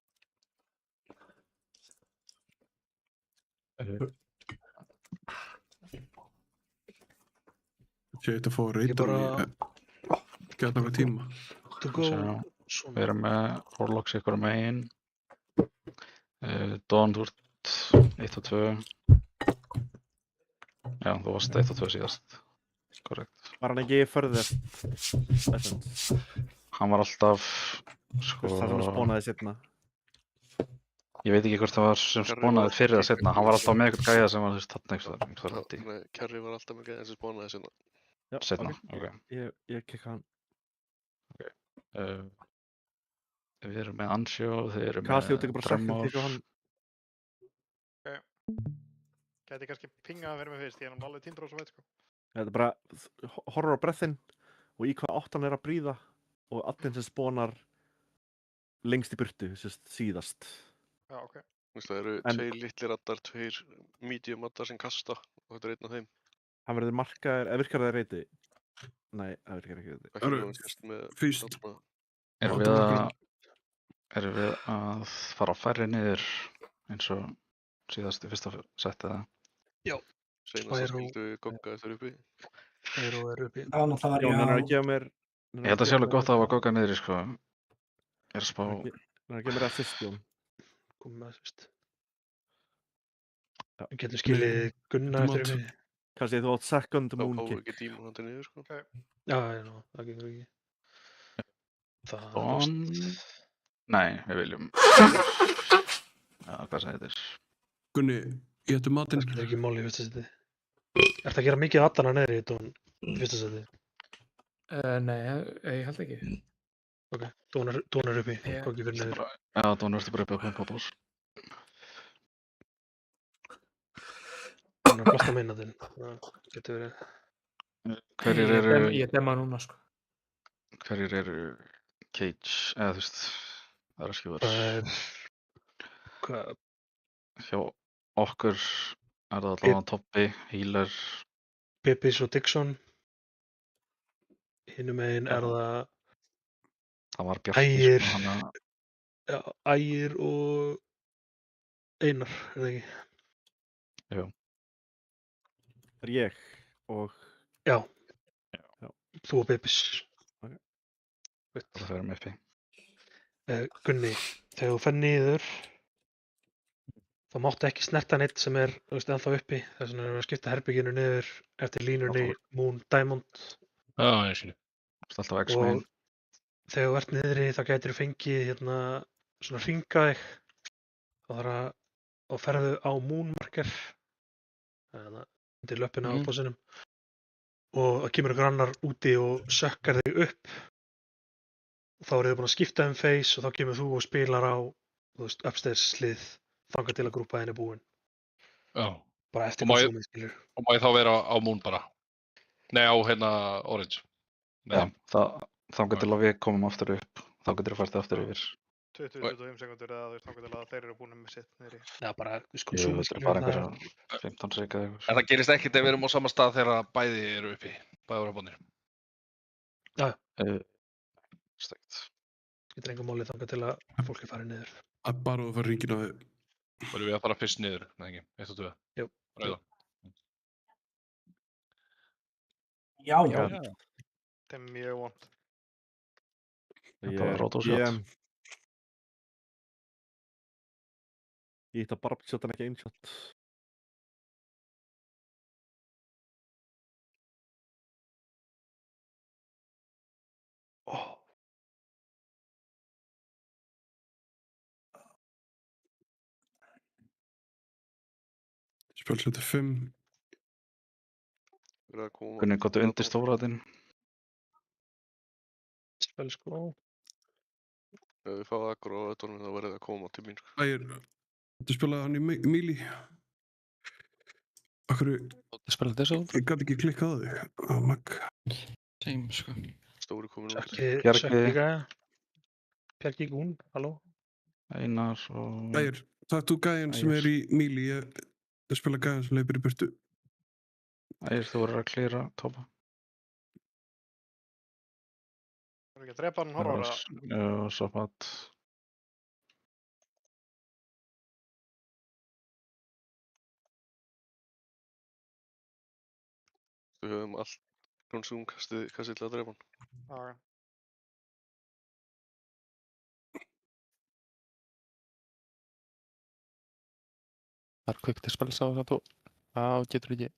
Speaker 7: Ég ætti að fá reytar í gæta okkur tíma.
Speaker 13: Við erum með Horlocks ykkur megin. Dawn, þú ert 1 og 2. Já, þú varst 1 og 2 síðast. Korrekt.
Speaker 2: Var hann ekki furthest essence?
Speaker 13: Hann var alltaf, sko...
Speaker 2: Það sem spónaði setna.
Speaker 13: Ég veit ekki hvort það var sem spónaði fyrir að setna. Hann var alltaf með eitthvað gæða sem var þess þarna
Speaker 10: Nei, Kerry var alltaf með gæða sem spónaði setna.
Speaker 2: Já,
Speaker 13: Seinna,
Speaker 2: ok.
Speaker 13: ok.
Speaker 2: Ég kikka hann.
Speaker 13: Uh, við erum með Ansjó, þið eru
Speaker 2: Kasi, þú
Speaker 13: með
Speaker 2: tekur bara second
Speaker 13: Tremor.
Speaker 2: kick á hann.
Speaker 16: Gæti kannski pingað fyrir mig fyrst, ég er nú alveg tíndróð svo veit sko.
Speaker 2: Þetta er bara, horfur á breath-in og í hvað átt hann er að bríða og addinn sem spónar lengst í burtu, síðast.
Speaker 16: Já, ok.
Speaker 10: Það eru tveir litlir addar, tveir medium addar sem kasta og þetta er einn af þeim.
Speaker 2: Hann verður markaður, eða virkar það reyti? Nei, það virkar ekki reyti.
Speaker 10: Ekki nú að sérst með...
Speaker 7: Fyrst.
Speaker 13: Erum við að fara færri niður eins og síðast í fyrsta seti eða?
Speaker 16: Já.
Speaker 10: Seinast að skildu Gogga eftir uppi.
Speaker 11: Já, það var
Speaker 2: Já,
Speaker 11: ég
Speaker 2: hann er
Speaker 11: á...
Speaker 2: að gefa mér...
Speaker 13: Ég held að sé alveg gott að hafa Gogga niður í sko. Ég er að spá...
Speaker 2: Hann er að gefa mér assist, Jón.
Speaker 5: Komum með assist. Við getum skilið Gunna eftir mig.
Speaker 2: Kannski þú átt second moon
Speaker 10: Þá fáum við
Speaker 2: kick.
Speaker 10: ekki dímon hann til niður, sko.
Speaker 5: Já, það gengur ekki.
Speaker 13: Don... Nei, við viljum... Já, hvað sagði þér?
Speaker 7: Gunni, ég ættu matinn.
Speaker 5: Það skilur ekki máli í fyrsta seti. Ertu að gera mikið addana neðri í Don í fyrsta seti?
Speaker 17: Nei, ég held ekki.
Speaker 5: Ok, Don er uppi, Goggi fyrir neður.
Speaker 13: Já, Don ertu bara uppi að pumpa bós.
Speaker 5: Don er flesta meina þinn. Það getur verið.
Speaker 13: Hverjir eru...
Speaker 17: Ég demma núna, sko.
Speaker 13: Hverjir eru Cage, eða þú veist, aðra skjóðar?
Speaker 5: Hvað?
Speaker 13: Hjá okkur er það allavega toppi, healer.
Speaker 5: Pipis og Dixon. Hinum megin er það...
Speaker 13: Það var Bjarki,
Speaker 5: Ægir.
Speaker 13: sko, hana...
Speaker 5: Já, Ægir og Einar, er það ekki?
Speaker 13: Jú.
Speaker 2: Er ég og...
Speaker 5: Já.
Speaker 2: Já.
Speaker 5: Þú og Pipis.
Speaker 2: Ok.
Speaker 13: Það fyrir mig uppi.
Speaker 5: Gunni, þegar þú fer niður þá máttu ekki snerta neitt sem er, þú veist, ennþá uppi. Þess vegna erum við að skipta herbygginu niður eftir línunni Moon, Diamond.
Speaker 15: Já, ég skilji.
Speaker 13: Alltaf X-Men.
Speaker 5: Og þegar þú ert niðri þá gætir þú fengið hérna svona hringa þig og ferðu á Moon marker undir löppina á bossinum og það kemur ykkur annar úti og sökkar þig upp. Þá eru þið búin að skipta face og þá kemur þú og spilar á, þú veist, upstairs slið þangað til að grúpa þinn er búin.
Speaker 15: Já.
Speaker 5: Bara eftir
Speaker 15: Og má
Speaker 5: hvað
Speaker 15: ég-
Speaker 5: þú skilur.
Speaker 15: Og má ég þá vera á Moon bara? Nei, á hérna Orange.
Speaker 13: Já, þangað til að við komum aftur upp. Þangað til að fært aftur yfir.
Speaker 16: 20-25 sekundur eða þú veist þangað til að þeir eru búin með sitt niðri.
Speaker 5: Já, bara, sko,
Speaker 13: Jú, þetta er bara einhverja 15 sek eða eitthvað.
Speaker 15: En það gerist ekkert ef við erum á sama stað þegar bæði eru uppi. Bæði eru á bónir.
Speaker 5: Já.
Speaker 13: Stegt.
Speaker 5: Skiptir engu máli þangað til að fólk er farið niður.
Speaker 7: Að bara þú fara hringin á þig.
Speaker 15: Verðum við að fara fyrst niður, nei ekki? 1 og 2.
Speaker 5: Jú.
Speaker 15: Ræða.
Speaker 11: Já.
Speaker 16: Það er mjög vont.
Speaker 13: Þetta var rotoshot.
Speaker 2: Ég hitt að barbshot en ekki einshot.
Speaker 7: Spjálsæti 5.
Speaker 13: Gunni, gott undir stóraðinn.
Speaker 5: Spil sko.
Speaker 10: Ef við fáum aggro á öllunum þá verður það að koma til mín, sko.
Speaker 7: Ægir, þú spilaði hann í Mili. Akkur...
Speaker 18: Þú spilaði þessu?
Speaker 7: Ég gæti ekki klikkað á þig. Á Mac.
Speaker 18: Same, sko.
Speaker 10: Stóri komin út.
Speaker 5: Bjarki Gún, halló?
Speaker 13: Einar og...
Speaker 7: Ægir, það þú gæðin sem er í Mili. Ég spila gæðin sem leipir í burtu.
Speaker 13: Ægir, þú verður að klíra topa.
Speaker 16: Það er ekki að drepa hann horfara.
Speaker 13: Já, svo fatt.
Speaker 10: Við höfum allt Consum kastið til að drepa hann.
Speaker 16: Já.
Speaker 18: Það er quick til spels á þetta. Á, getur ekki.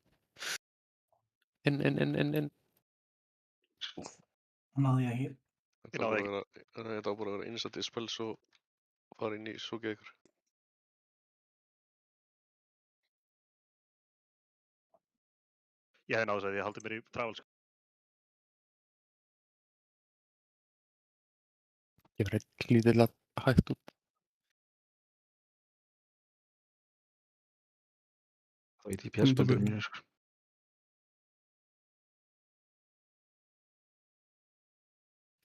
Speaker 18: Inn.
Speaker 11: Náði ég ekki.
Speaker 10: Þetta á bara að vera einsættið spels og fara inn í svo gegur.
Speaker 12: Ég hefði náðu þess að ég haldi mér í travel, sko.
Speaker 18: Ég var einn lítill að hægt út.
Speaker 13: Það veit ég PS-spöldur mínu, sko.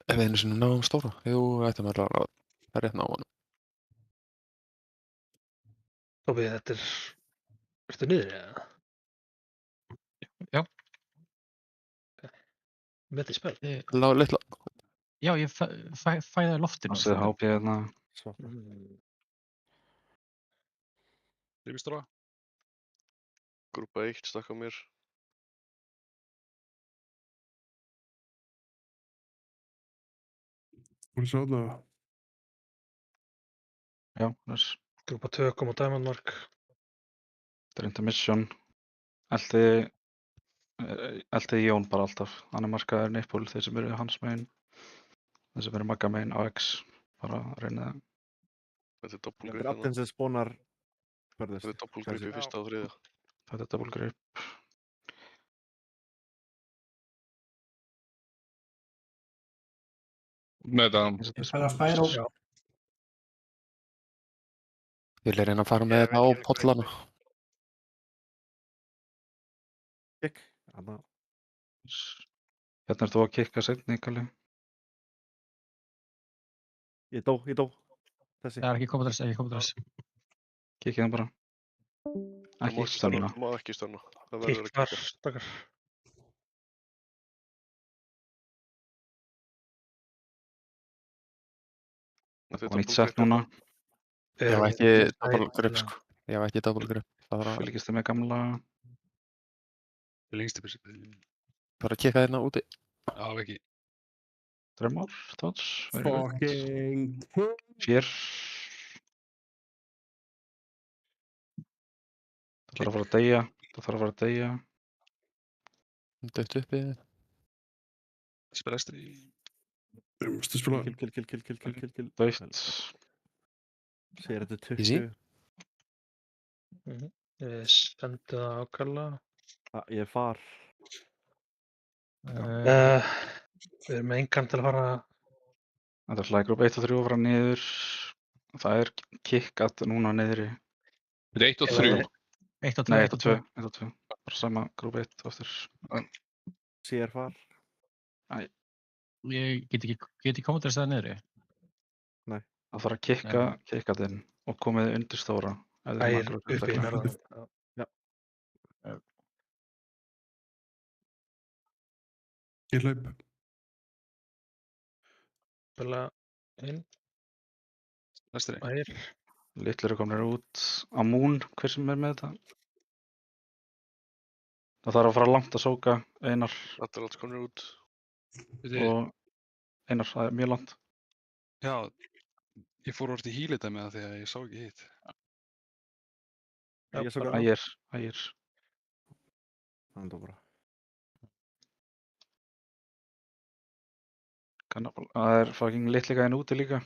Speaker 18: Ef við einu sinni náum stóra, jú, ættum við að það rétt ná honum.
Speaker 5: Og við þetta ertu niður eða?
Speaker 15: Já.
Speaker 5: Með þetta spil?
Speaker 18: Litla.
Speaker 15: Já, ég fæði það í loftinu.
Speaker 13: Það sé HP hérna.
Speaker 10: Rýmistóra. Grúpa 1 stakk á mér.
Speaker 7: Voru svo þarna?
Speaker 13: Já, þess.
Speaker 5: Grúpa 2 kom á Diamond Mark.
Speaker 13: Þetta er intermission. Elti Jón bara alltaf. Hann er markaður Nipul, þeir sem eru hans megin. Þeir sem eru Magga megin á X. Bara reynið það.
Speaker 10: Þetta er doppelgrip
Speaker 2: Þetta er allir sem spónar förðust.
Speaker 10: Þetta er doppelgrip í fyrsta og þriðja.
Speaker 13: Þetta er doppelgrip.
Speaker 15: Með þetta.
Speaker 11: Ég fæði að færa á.
Speaker 18: Ég vil reyna að fara með þetta á pollana.
Speaker 2: Kikk.
Speaker 13: Hérna ert þú að kikka seinni, Kalli.
Speaker 2: Ég dó. Þessi.
Speaker 15: Það er ekki komið til þess.
Speaker 13: Kikkið hann bara. Ekki stönna.
Speaker 10: Má ekki stönna. Það verður að kikka.
Speaker 5: Stakkar.
Speaker 13: Það var nýtt sett núna.
Speaker 18: Ég hef ekki doppelgrip, sko. Ég hef ekki doppelgrip.
Speaker 13: Fylgist þið með gamla?
Speaker 15: Lengst upp þessi.
Speaker 18: Bara að kikka hérna úti.
Speaker 15: Já, ekki.
Speaker 13: Tremor, tots.
Speaker 7: Fucking.
Speaker 13: 4. Það þarf að fara að deyja.
Speaker 18: Dött uppi.
Speaker 15: Spila eftir í.
Speaker 7: Stu spila.
Speaker 2: Kill.
Speaker 13: Dautt.
Speaker 2: Segir þetta 20.
Speaker 18: Easy.
Speaker 5: Við sendum það á Kalla.
Speaker 2: Ég er far.
Speaker 5: Við erum með engan til að fara.
Speaker 13: Þetta er hlægrúp 1 og 3 fara niður. Það er kikkat núna niðri.
Speaker 15: Þetta er 1 og 3. 1 og 2.
Speaker 13: Nei, 1 og 2. Bara sama grúp 1 aftur.
Speaker 2: Sér far.
Speaker 15: Æ. Ég get ekki komið til þess að niðri.
Speaker 2: Nei.
Speaker 13: Það þarf að kikka þinn og komið undir stóra.
Speaker 5: Ægir uppi í verðan.
Speaker 2: Já.
Speaker 7: Ég hlaup.
Speaker 5: Spila inn.
Speaker 15: Vestri.
Speaker 5: Ægir.
Speaker 13: Litlir eru komnir út á Moon, hver sem er með þetta. Það þarf að fara langt að sóka, Einar.
Speaker 10: Þetta er allt komnir út.
Speaker 13: Og Einar, það er mjög langt.
Speaker 15: Já, ég fór orðið í hílita með það því að ég sá ekki hitt.
Speaker 13: Ægir.
Speaker 2: Það er bara.
Speaker 13: Það er fucking litli gæinn úti líka.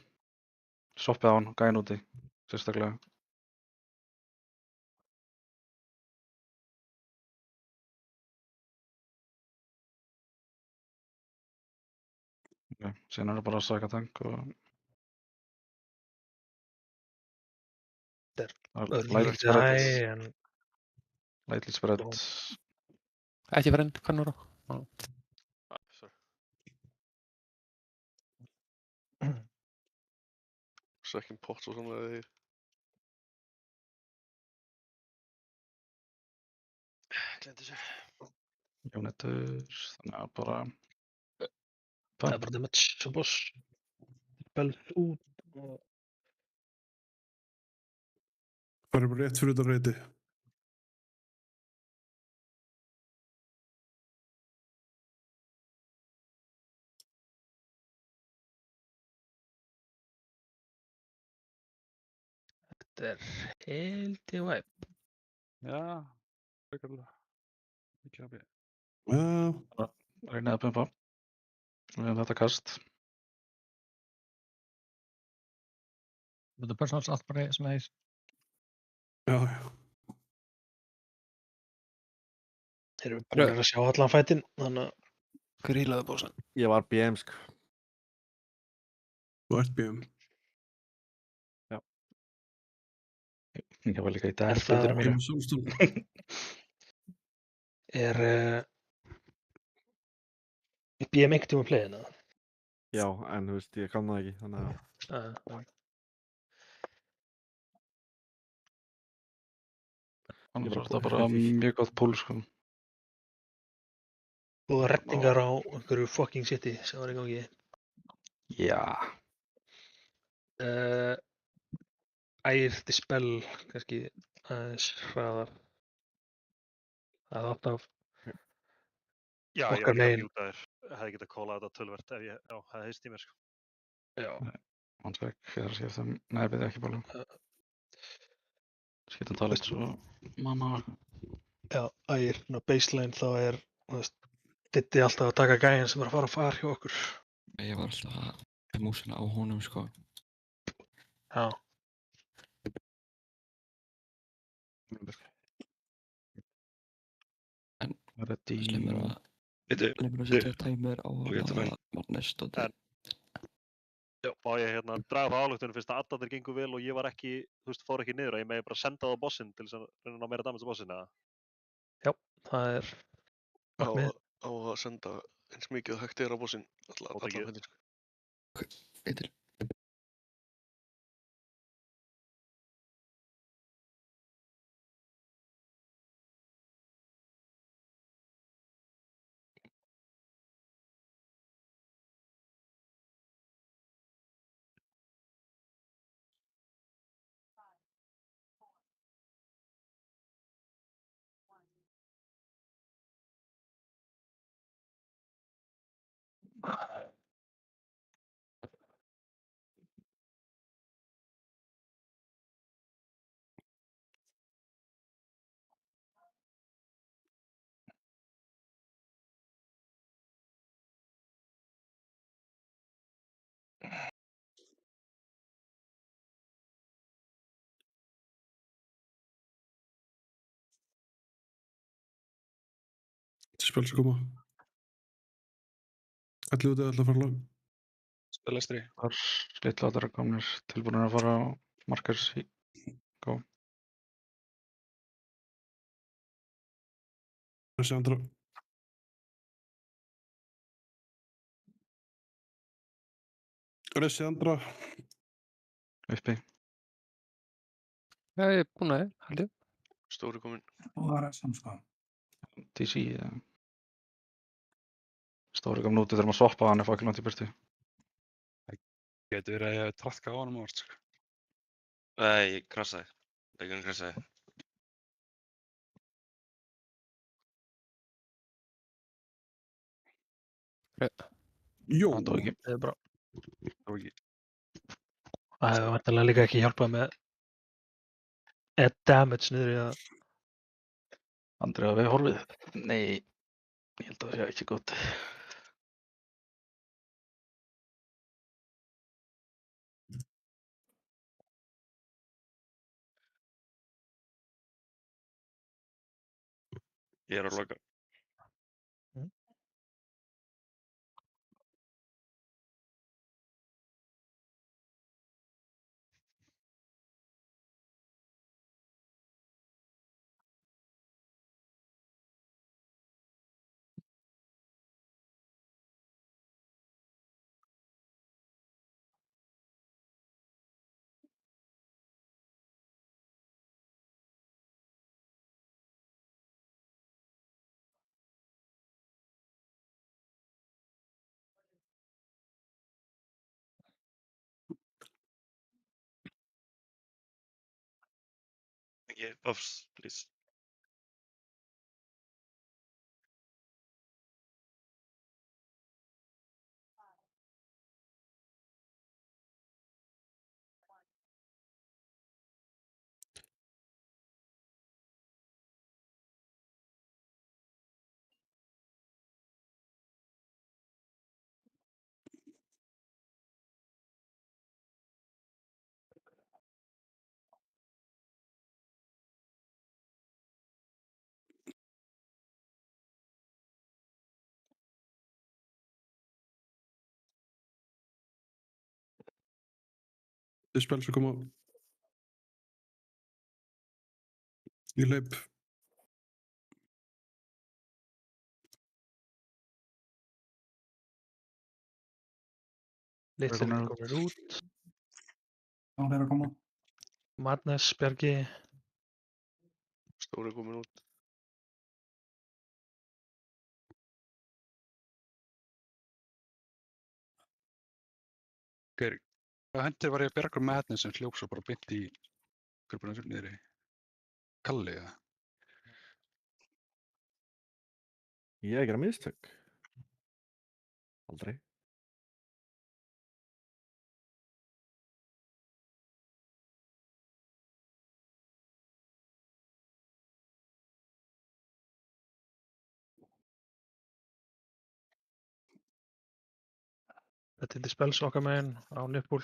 Speaker 13: Soppið á hann, gæinn úti, sérstaklega. Síðan er það bara að saka tank og... Lightly spread.
Speaker 18: Ekki verið hvernig er það?
Speaker 10: Second pot og svona eða því.
Speaker 20: Gleymdi þessu.
Speaker 13: Jónetur, þannig að bara...
Speaker 5: Það er bara damage og boss. Belf út og...
Speaker 7: Það er bara rétt fyrir þetta reyti.
Speaker 5: Þetta er heldi væp.
Speaker 15: Já, frekarlega. Ekki að byrja.
Speaker 7: Já.
Speaker 13: Reynið að pumpa. Við hefum þetta kast.
Speaker 15: Þetta er personals allt bara sem það er.
Speaker 7: Já.
Speaker 5: Erum við búin að sjá allan fætinn, þannig að...
Speaker 18: Grílaðu bósan.
Speaker 2: Ég var BM, sko.
Speaker 7: Þú ert BM.
Speaker 13: Ég var líka í
Speaker 5: Er
Speaker 13: dag,
Speaker 5: það-
Speaker 13: spildurum mínu.
Speaker 5: Er BM einhvern tíma playina?
Speaker 2: Já, en þú veist, ég kann það ekki, þannig að...
Speaker 13: Hann
Speaker 2: Ég
Speaker 13: er
Speaker 2: bara
Speaker 13: alltaf
Speaker 2: búið
Speaker 13: bara
Speaker 2: eftir því.
Speaker 13: mjög gott púl, sko.
Speaker 5: Og rettingar á einhverju fucking city sem var í gangi.
Speaker 13: Já.
Speaker 5: Ægir dispel kannski aðeins hraðar. Það átt af
Speaker 12: Já, ég
Speaker 5: okkar
Speaker 12: var líka
Speaker 5: megin.
Speaker 12: mjútaður. Hefði getað kólað þetta tölvert ef ég, hefði heist í mér, sko.
Speaker 5: Já.
Speaker 13: Hann tvekk, ég þarf að skipta nærbyrði ekki bólum. Skipta talist svo mamma.
Speaker 5: Já, Ægir, baseline þá er, þú veist, Diddi alltaf að taka gæjan sem er að fara að fara hjá okkur.
Speaker 21: Ég var alltaf með músina á honum, sko.
Speaker 5: Já.
Speaker 21: En
Speaker 13: Ready.
Speaker 21: Lemur að setja tæmur á Marnes dóttir.
Speaker 12: Má ég hérna draga frá álugtunum fyrst að addarnir gengur vel og ég var ekki, þú veist, fór ekki niður og ég megi bara senda það á bossinn til þess að reyna að ná meira damage á bossinn, eða?
Speaker 5: Já, það er
Speaker 10: Á að senda eins mikið og hægt er á bossinn, allan fundin, sko.
Speaker 21: Eitil.
Speaker 7: Spil sem koma. Allir út eða allir að fara lag.
Speaker 15: Spilastri.
Speaker 13: Þar slitlátar komnir tilbúinir að fara á markers í Go.
Speaker 7: Þessi andra. Þessi andra.
Speaker 13: Uppi.
Speaker 18: Já, ég er búinn að þið, held ég.
Speaker 10: Stóri kominn.
Speaker 11: Og það er samskap.
Speaker 13: TC, eða. Stóri kom núti þegar maður swappa hann er fucking langt í burtu.
Speaker 14: Getur verið að ég hef traðkað á honum á orð, sko.
Speaker 20: Nei, ég krassaði. Leikurinn krassaði.
Speaker 7: Jó.
Speaker 13: Það dó ekki.
Speaker 5: Það er bara.
Speaker 14: Dó ekki.
Speaker 5: Það hefur vantilega líka ekki hjálpað með damage niður í það.
Speaker 13: Andri að við horfið. Nei, ég held að það sé ekki gott.
Speaker 14: Ég er að loka. Yeah, buffs, please.
Speaker 7: Dispels að koma. Ég hleyp.
Speaker 5: Litlir komnir út.
Speaker 11: Þá er að koma.
Speaker 5: Madness, Bjargi.
Speaker 10: Stóri komin út.
Speaker 6: Geir, hvað hendur var ég að Bjargar Madness sem hljóp svo bara beint í grúpuna niðri? Kalli, eða?
Speaker 2: Ég að gera mistök. Aldrei.
Speaker 5: Þetta er Dispels okkar megin á Nipul.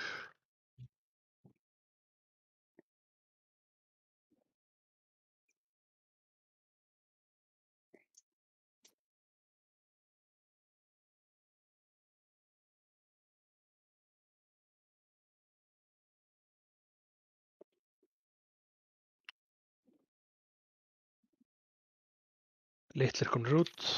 Speaker 5: Litlir komnir út.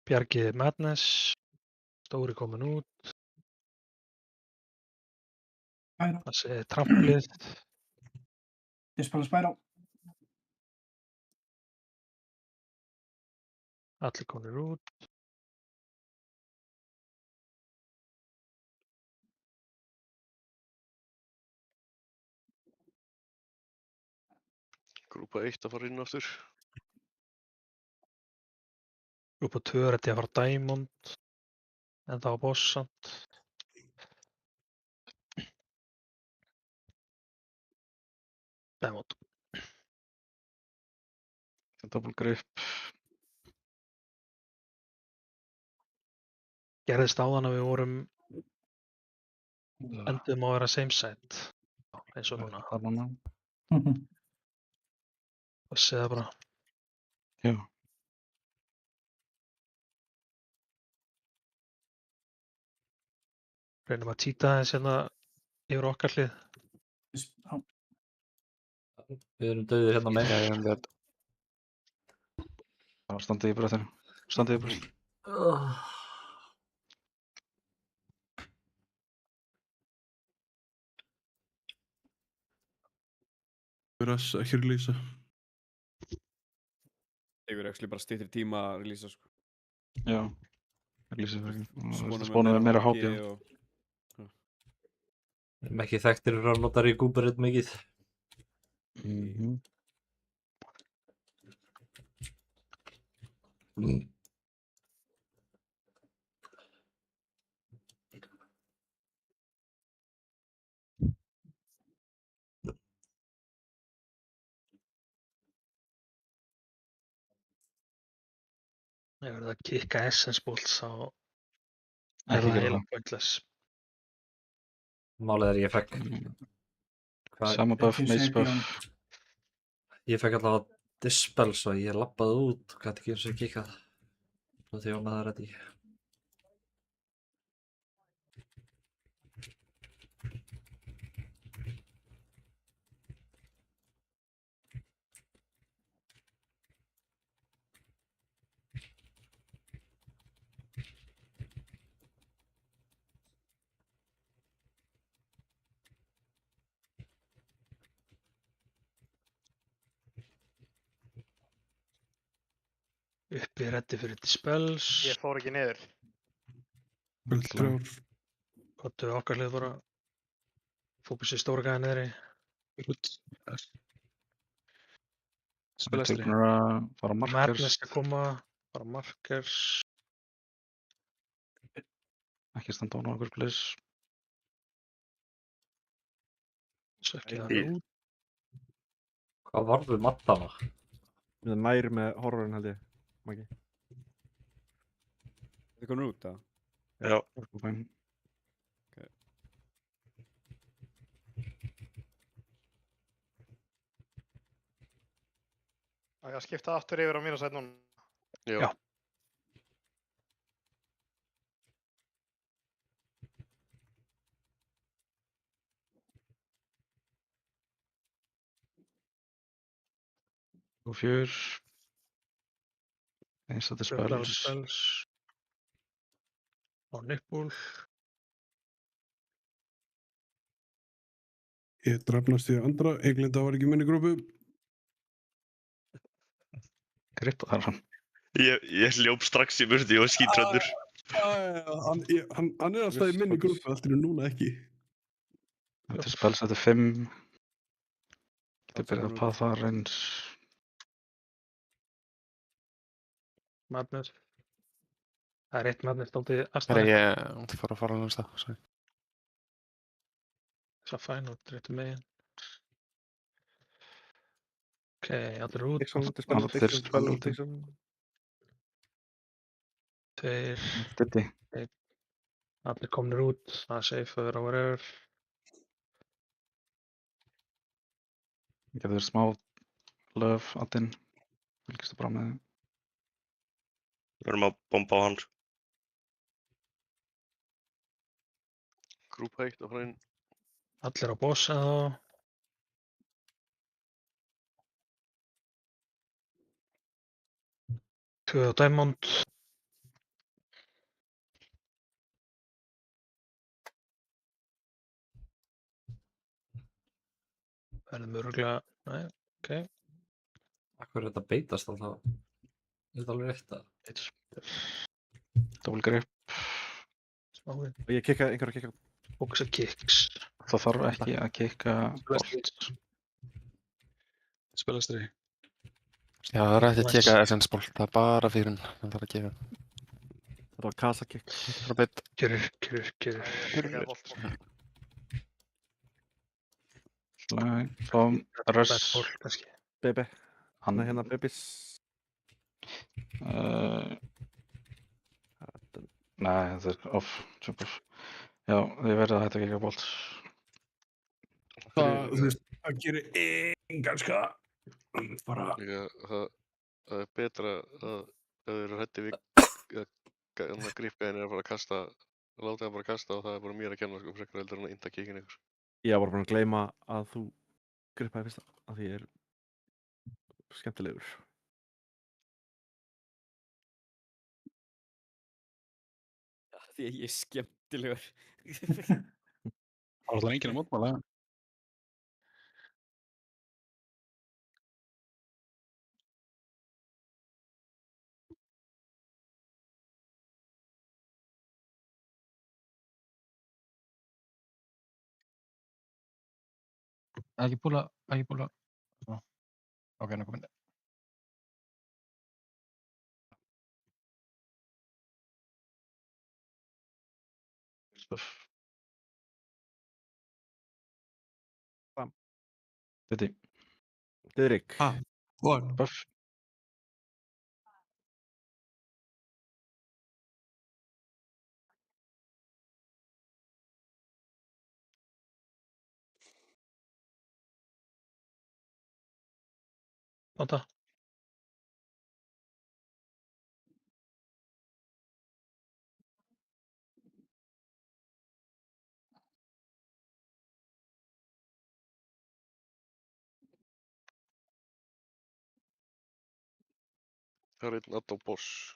Speaker 5: Bjargi Madness. Stóri komin út.
Speaker 11: Spyro.
Speaker 5: Það sé tramplið.
Speaker 11: Dispels Spyro.
Speaker 5: Allir komnir út.
Speaker 10: Grúpa 1 að fara inn aftur.
Speaker 5: Grúpa 2 er þetta að fara Diamond. En það var boss samt. Diamond.
Speaker 13: Double grip.
Speaker 5: Gerðist áðan að við vorum endum á að vera same side. Eins og núna.
Speaker 13: Það núna.
Speaker 5: Og sé það bara.
Speaker 13: Já.
Speaker 5: Reynum að týta aðeins hérna yfir okkar hlið.
Speaker 9: Við erum dauðir hérna með.
Speaker 13: Já, ég er dead. Það var standið í bröðinu. Standið í bröðinu.
Speaker 7: Ras ekki releasa.
Speaker 8: Tekur actually bara styttri tíma að releasa, sko.
Speaker 13: Já. Releasa fyrir
Speaker 8: Spónum
Speaker 13: spónum við meira
Speaker 8: HP
Speaker 13: HP.
Speaker 9: Við erum ekki þekktir að nota recuperate mikið.
Speaker 5: Ef verður að kikka essence bolts þá
Speaker 13: Ekki
Speaker 5: er það
Speaker 13: gera
Speaker 5: heila
Speaker 13: það.
Speaker 5: pointless.
Speaker 9: Málið er ég fekk.
Speaker 13: Sama buff, mace buff.
Speaker 9: Ég fekk allavega dispels og ég labbaði út og gæti ekki eins og kikkað. Svo því að maður ready.
Speaker 5: Uppi reddi fyrir dispels.
Speaker 16: Ég fór ekki niður.
Speaker 7: Trjár.
Speaker 5: Kottu okkar hlið bara. Fókusi stóra gæði niðri.
Speaker 13: Spilastri. Tilbúinir að fara markers.
Speaker 5: Madness að koma. Fara markers.
Speaker 13: Ekki standa án á okkur please.
Speaker 5: Sökkið hann út.
Speaker 9: Hvað varð við mattana?
Speaker 2: Það er nær með horrorinn held ég, Maggi.
Speaker 8: Þið komur út, það?
Speaker 10: Já.
Speaker 8: Okay.
Speaker 16: Á ég að skipta aftur yfir á mínu sæt núna?
Speaker 10: Já.
Speaker 13: Og 4. Einstætti spells.
Speaker 5: Spells. Og nipple.
Speaker 7: Ég drafnast í andra, Eglinda var ekki í minni grúpu.
Speaker 13: Grippa þar hann.
Speaker 10: Ég hljóp strax í burtu, ég var skítræddur.
Speaker 7: Hann er alltaf í minni grúpu, allt er núna ekki.
Speaker 13: Þetta er spells, þetta er 5. Getur byrjað að paða þar eins.
Speaker 5: Madness. Það er eitt madness dálítið
Speaker 18: Herra,
Speaker 5: aðstæði.
Speaker 18: ég mútti fara að fara alveg stað, sorry.
Speaker 5: Það er fæn og dreitur megin. Ok, allir út.
Speaker 2: Dixon, Dixon.
Speaker 5: 2.
Speaker 13: Diddi.
Speaker 5: Allir komnir út. Það er safe að vera whatever.
Speaker 13: Getur smá löf addinn. Fylgistu bara með þeim.
Speaker 14: Við erum að bomba á hann.
Speaker 10: Grúpa 1 og frá inn.
Speaker 5: Allir á boss eða þá. Tvö á Diamond. Verðum öruglega, nei, ok.
Speaker 9: Akkur er þetta beitast alltaf? Er þetta alveg rétt að?
Speaker 13: Double grip.
Speaker 5: Smáinn.
Speaker 2: Og ég kikka, einhver að kikka.
Speaker 5: Boxa kicks.
Speaker 13: Það þarf ekki að kikka bolt.
Speaker 6: Spilastri.
Speaker 18: Já, það er ekki að kika essence bolt, það er bara fyrir hann, það þarf að kika.
Speaker 2: Það var kasa kick.
Speaker 18: Það er að beita.
Speaker 5: Kyrrir.
Speaker 13: Slag, flóm, röss.
Speaker 2: Baby. Hann er hérna babys.
Speaker 13: Nei, þetta er off, jump off. Já, þið verðið að hætta að kika bolt.
Speaker 7: Það gerir engan skada.
Speaker 10: Það er betra að ef þið eru hræddir við að grippa henni að fara að kasta, láta það bara kasta og það er bara mér að kenna sko, frekar heldur en að inta kikinn ykkur.
Speaker 2: Ég var bara búinn að gleyma að þú grippaði fyrsta, af því ég er skemmtilegur.
Speaker 8: Því að ég er skemmtilegur.
Speaker 6: Það var enginn að mótmála.
Speaker 17: Ekki púla. Svona. Ok, nú komin.
Speaker 13: Stuff.
Speaker 2: Bam.
Speaker 13: Diddi.
Speaker 2: Didrik.
Speaker 13: Buff.
Speaker 5: Nota.
Speaker 10: Það er einn add á boss.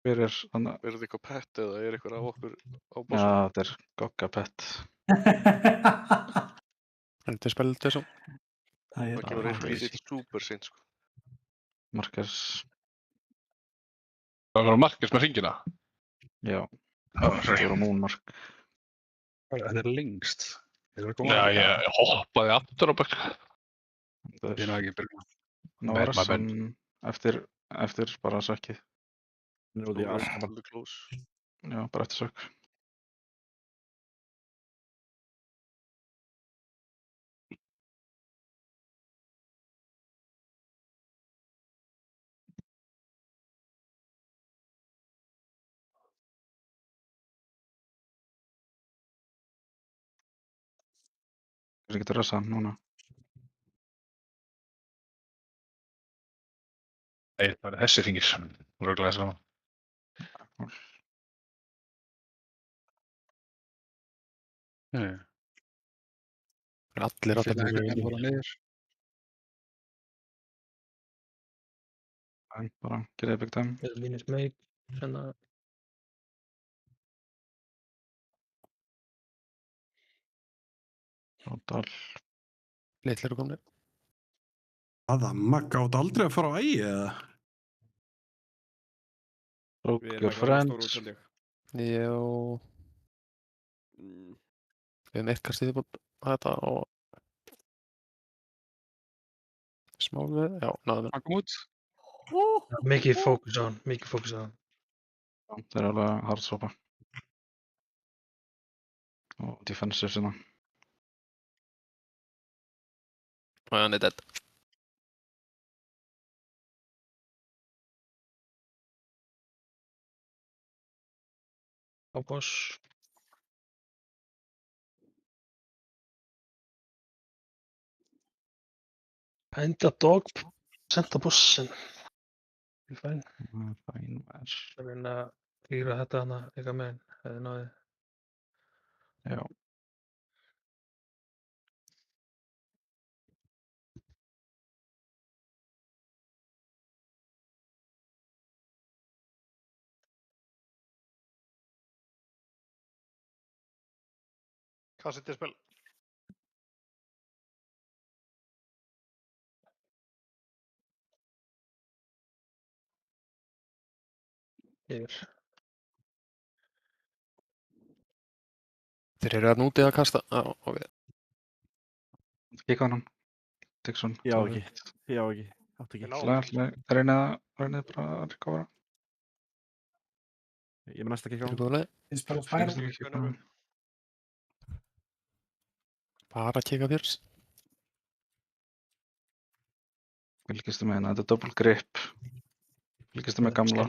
Speaker 13: Hver er hann?
Speaker 10: Er þetta eitthvað pet eða er eitthvað á okkur á
Speaker 13: Já,
Speaker 10: bossum?
Speaker 13: þetta er Gogga pet.
Speaker 18: Þetta er spilið þessu.
Speaker 10: Það kemur einn lítið super seint sko.
Speaker 13: Markers.
Speaker 15: Það var Markers með hringina?
Speaker 13: Já. Það voru Moonmark.
Speaker 6: Þetta er lengst.
Speaker 15: Já, ég hoppaði aftur á bökk.
Speaker 6: Ég er ekki byrjað.
Speaker 13: Nú var hann eftir bara sökkið.
Speaker 2: Nú er það
Speaker 10: alveg close.
Speaker 13: Já, bara eftir sökk. Það getur rössa núna.
Speaker 15: Nei, það er þessi hringir. Röglega þess að
Speaker 18: Allir
Speaker 6: Finna einhvern veginn að fara niður.
Speaker 13: Fine, bara gerði big time.
Speaker 5: Minus make, hérna.
Speaker 13: Total.
Speaker 18: Litlir eru komnir.
Speaker 7: Aða, Magga átt aldrei að fara á ægi eða?
Speaker 13: Broke
Speaker 8: Við erum
Speaker 13: your
Speaker 8: ekki að fara
Speaker 13: friends.
Speaker 8: stóru út, held ég.
Speaker 18: Jó. Við erum eitthvað stiðið búin að þetta og smá við, já, náðum við.
Speaker 6: Hann kom út.
Speaker 5: Mikið fókus á hann, mikið fókus á hann.
Speaker 13: Það er alveg hardsópa. Og defensive sinna.
Speaker 18: Og hann er dead.
Speaker 5: Á boss. Enda dog, senda bossin. Fæn.
Speaker 13: Fæn, værs.
Speaker 5: Það er reyna að klíra þetta hana eitthvað með hann, hefði náðið.
Speaker 13: Já.
Speaker 16: Hvað setið spil?
Speaker 5: Yfir.
Speaker 18: Þeir eru að núti að kasta, já, ok.
Speaker 13: Kika hann. Dixon.
Speaker 2: Já, ekki. Já, ekki. Átti ekki.
Speaker 13: Reynið bara að recovera.
Speaker 2: Ég með næsta kikka á.
Speaker 11: Þið spila Spyro.
Speaker 18: Bara kika fyrst.
Speaker 13: Fylgistu með hérna, þetta er double grip. Fylgistu með gamla.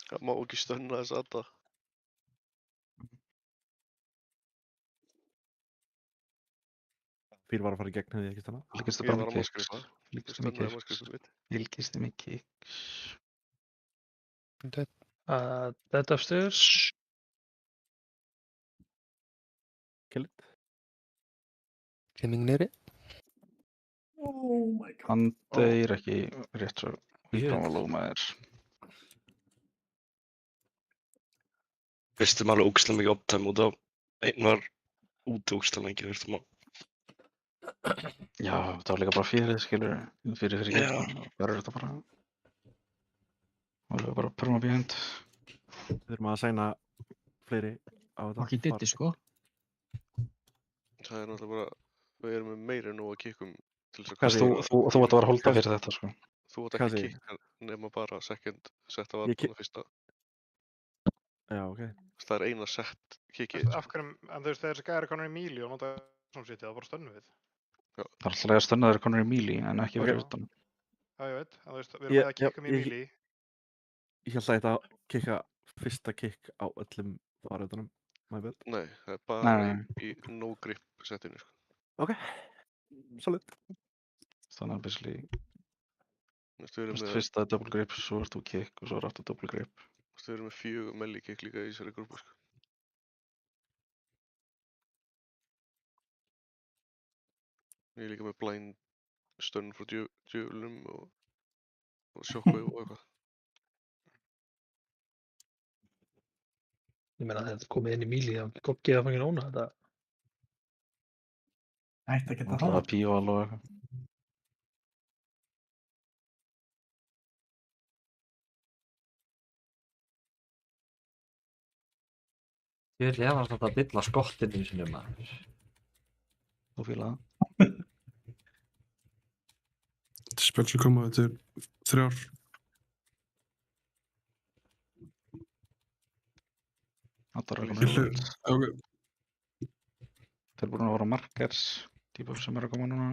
Speaker 10: Það má ekki stönna þess að það.
Speaker 2: Fyrir var að fara í gegn, hefði ég ekki stanna.
Speaker 13: Fylgistu
Speaker 10: Ég
Speaker 13: bara
Speaker 10: var
Speaker 13: með
Speaker 10: að
Speaker 13: kicks.
Speaker 10: skrifa.
Speaker 13: Fylgistu með
Speaker 10: Stunnaði
Speaker 13: kicks.
Speaker 10: maskrifu mitt.
Speaker 13: Fylgistu með kicks.
Speaker 5: Dead upstairs.
Speaker 2: Kill it.
Speaker 18: Kemming nýri.
Speaker 11: Oh my god.
Speaker 13: Hann deyr ekki rétt svo. Hann var lómaður.
Speaker 14: Fyrstum alveg ógeðslega mikið uptime út á einn var úti ógeðslega lengi fyrstum á.
Speaker 13: Já, það var líka bara fyrir, skilur. Fyrir
Speaker 14: Já.
Speaker 13: gegn. Verður þetta bara. Alveg bara perma behind.
Speaker 2: Við þurfum að sæna fleiri á þetta.
Speaker 17: Ekki ditti, sko.
Speaker 10: Það er náttúrulega bara, við erum með meira en nú að kikkum til þess að
Speaker 2: Hvað segir-
Speaker 13: Þú átt að vera að holda fyrir þetta, sko.
Speaker 10: Þú átt
Speaker 2: Hvað
Speaker 10: ekki
Speaker 2: segir-
Speaker 10: kikka nema bara second set af
Speaker 2: Ég ki-
Speaker 10: aðbúna fyrsta.
Speaker 2: Já, ok.
Speaker 10: Það er eina sett kikið.
Speaker 16: Af hverju, en þú veist, þegar þessi gæri konur í míli og nota svona sitið, það bara stönnu við.
Speaker 13: Það er alltaf að stönna þeir konur í míli, en ekki
Speaker 2: Ok.
Speaker 13: fyrir utan.
Speaker 16: Já, ég veit, en þú veist, við erum með að kikka í
Speaker 2: ég-
Speaker 16: míli.
Speaker 2: Ég held að þetta kikka fyrsta kikk á öllum farautunum. My bad.
Speaker 10: Nei, það er bara
Speaker 13: Nei.
Speaker 10: í no grip settinu, sko.
Speaker 2: Ok. Solid.
Speaker 13: Þannig að basically,
Speaker 10: Þú veist, við erum með,
Speaker 13: fyrsta er double grip, svo ert þú kick og svo er aftur double grip.
Speaker 10: þú veist, við erum með 4 melli kikk líka í þessari grúpu, sko. Ég er líka með blind stönn frá djöflum og shockwave og eitthvað.
Speaker 5: Ég meina þetta er komið inn í míli, það er ekki goggið að fangja nóna þetta.
Speaker 11: Ætti að geta
Speaker 13: Það
Speaker 11: það.
Speaker 13: er píval og eitthvað.
Speaker 9: Ég vil efast að dilla skottinu sinni maður.
Speaker 13: Þú fíla það.
Speaker 7: Þetta er spil sem koma, þetta er 3.
Speaker 13: Það er
Speaker 7: Ég
Speaker 13: alveg
Speaker 7: hlur, ok.
Speaker 13: Þeir eru búin að vera markers, típur sem eru að koma núna.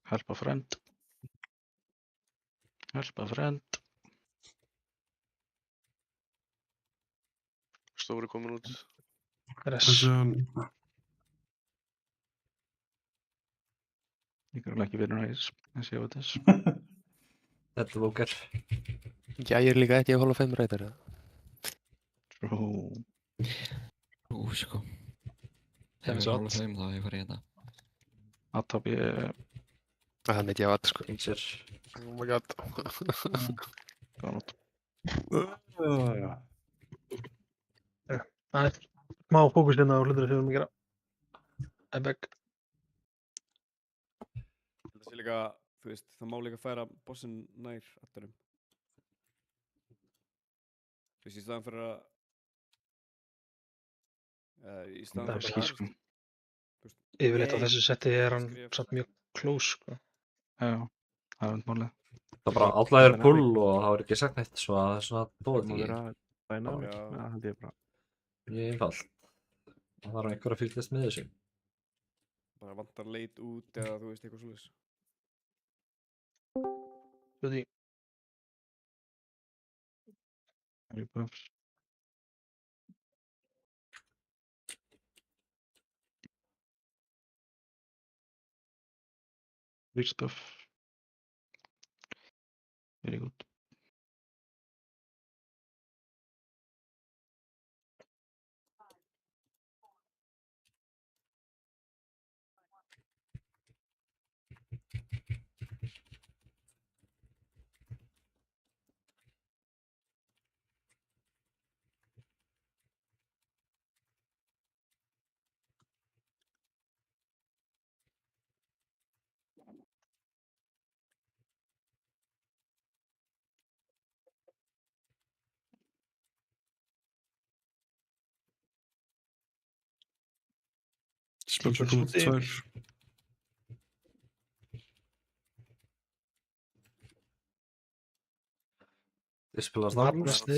Speaker 13: Help a friend. Help a friend.
Speaker 10: Stóri komin út.
Speaker 7: Þessi hann,
Speaker 13: Ég er ekki vinur hægis, en séu þess.
Speaker 9: Þetta er bókar.
Speaker 18: Já, ég er líka ekki að hóla 5 reytar.
Speaker 13: Trú.
Speaker 21: Ú, sko. Ef við rólum þeim þá ég fari hérna.
Speaker 13: Atab ég...
Speaker 18: Það er mikið af að sko.
Speaker 9: Inser.
Speaker 18: Oh my god.
Speaker 13: Góða nótt.
Speaker 5: Það er smá fókus hérna á hlutur sem við erum að gera. Ebek.
Speaker 8: Það sé líka, þú veist, það má líka færa bossinn nær allurum. Þú veist, í staðan fyrir að... í staðan
Speaker 5: Það er
Speaker 8: fyrir
Speaker 5: skýr, sko. Yfirleitt á þessu setti er hann samt mjög close, sko.
Speaker 13: Já, það er málið.
Speaker 9: Það er bara allægur pull og það var ekki sagt neitt svo að það er svona dót
Speaker 2: Það má
Speaker 9: ekki.
Speaker 2: vera dynamic, það held ég bara.
Speaker 9: Mjög einfalt. Það þarf einhver að fylgjast með þessu.
Speaker 8: Bara vantar leit út eða þú veist, eitthvað svoleiðis.
Speaker 5: Svo því.
Speaker 13: Rebuffs. Rebuff. Very good.
Speaker 7: Spelsar komið 2.
Speaker 9: Dispel Nafnast.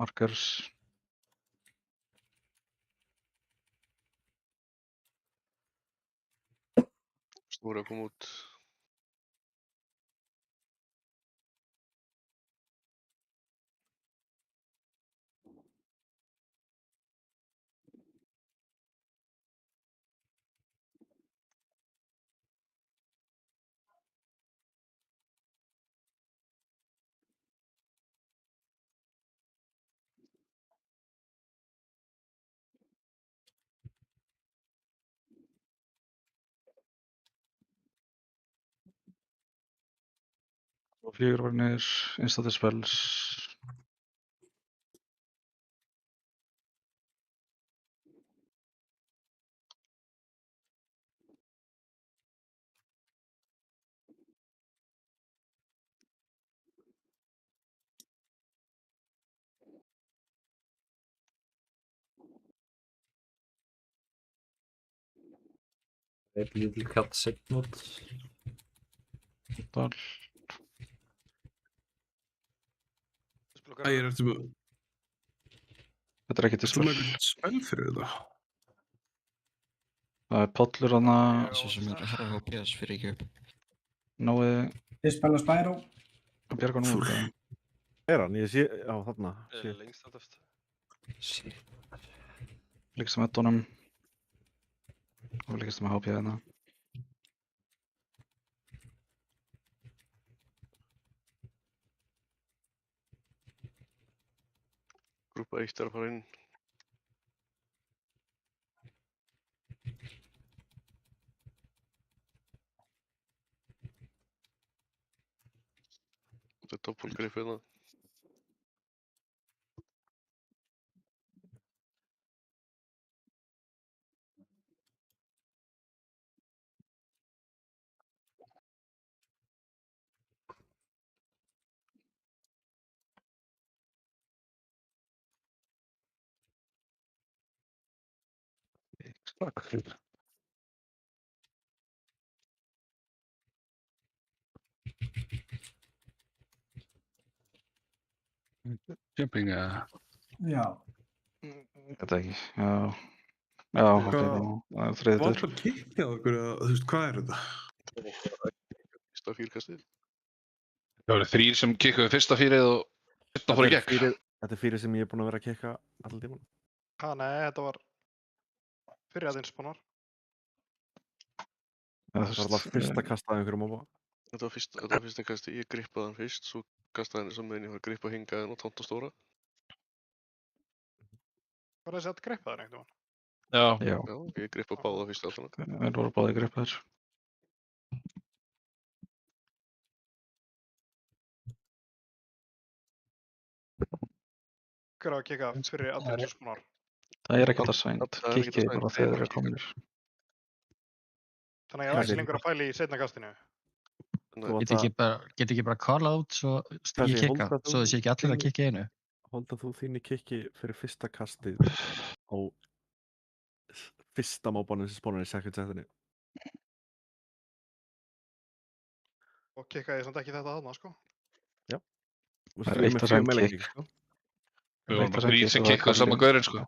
Speaker 13: Markers.
Speaker 10: Stóri að koma út.
Speaker 13: Og flugurvarnir, instant spells.
Speaker 9: Eitt lítil katt sinn út.
Speaker 13: Dal.
Speaker 7: Ægir, ertu með...
Speaker 13: Þetta er ekki
Speaker 7: Ertu
Speaker 13: dispel.
Speaker 7: með eitthvað spell fyrir þetta?
Speaker 13: Það er pollur hana.
Speaker 21: Svo sem er herra HPS fyrir ekki upp.
Speaker 13: Nói
Speaker 11: Dispel og Spyro.
Speaker 13: að bjarga honum út.
Speaker 2: Er hann? Ég sé... Já, þarna. Shit.
Speaker 10: Lengst alltaf.
Speaker 13: Líkast með honum. Og líkast með HP hérna.
Speaker 10: Grúpa 1 er að fara inn. Þetta er doppelgrip hérna.
Speaker 6: Jumping eða?
Speaker 11: Já.
Speaker 13: Þetta ekki, já. Já, ok,
Speaker 7: Hvað-
Speaker 13: það er þriðið
Speaker 7: Vantar kikkið á okkur eða, þú veist, hvað er þetta?
Speaker 10: Fyrsta fýrkastið.
Speaker 15: Það voru 3 sem kikkuðu fyrsta fýrið og setna fór í gegn.
Speaker 2: Þetta er fyrir sem ég er búinn að vera að kikka allan tíman.
Speaker 16: Nei, þetta var fyrir aðeins spánar.
Speaker 2: Það var alltaf fyrsta kastað einhverjum móba.
Speaker 10: Þetta var fyrsta kastið. Ég grippaði hann fyrst, svo kastaði hann þess að meðin ég var að grippa hingaðin og tónt og stóra.
Speaker 16: Var þessi að greppa það einhvern veginn?
Speaker 15: Já.
Speaker 10: Já, ég grippa báða fyrst alltaf.
Speaker 15: Þeir voru báði grippaðir.
Speaker 16: Hver á að kika fyrir Advent og Smánar?
Speaker 15: Það er ekkert assigned.
Speaker 10: Það er ekkert
Speaker 15: Kikkið
Speaker 10: assigned,
Speaker 15: bara
Speaker 10: það er
Speaker 15: þegar
Speaker 10: bara
Speaker 15: þeir eru komnir.
Speaker 16: Þannig að ég var ekki lengur að pæla í seinna kastinu.
Speaker 3: Get ekki bara callað út svo ég kikka, svo þessi ekki allir að kikka einu.
Speaker 2: Holdar þú þínu kikki fyrir fyrsta kastið á fyrsta móbánum sem spónar í second setinu?
Speaker 16: Og kikka ég samt ekki þetta þarna, sko.
Speaker 2: Já.
Speaker 15: Það er eitt að segja kikk. Við vorum bara þrír sem kikkuðu saman gaurinn, sko.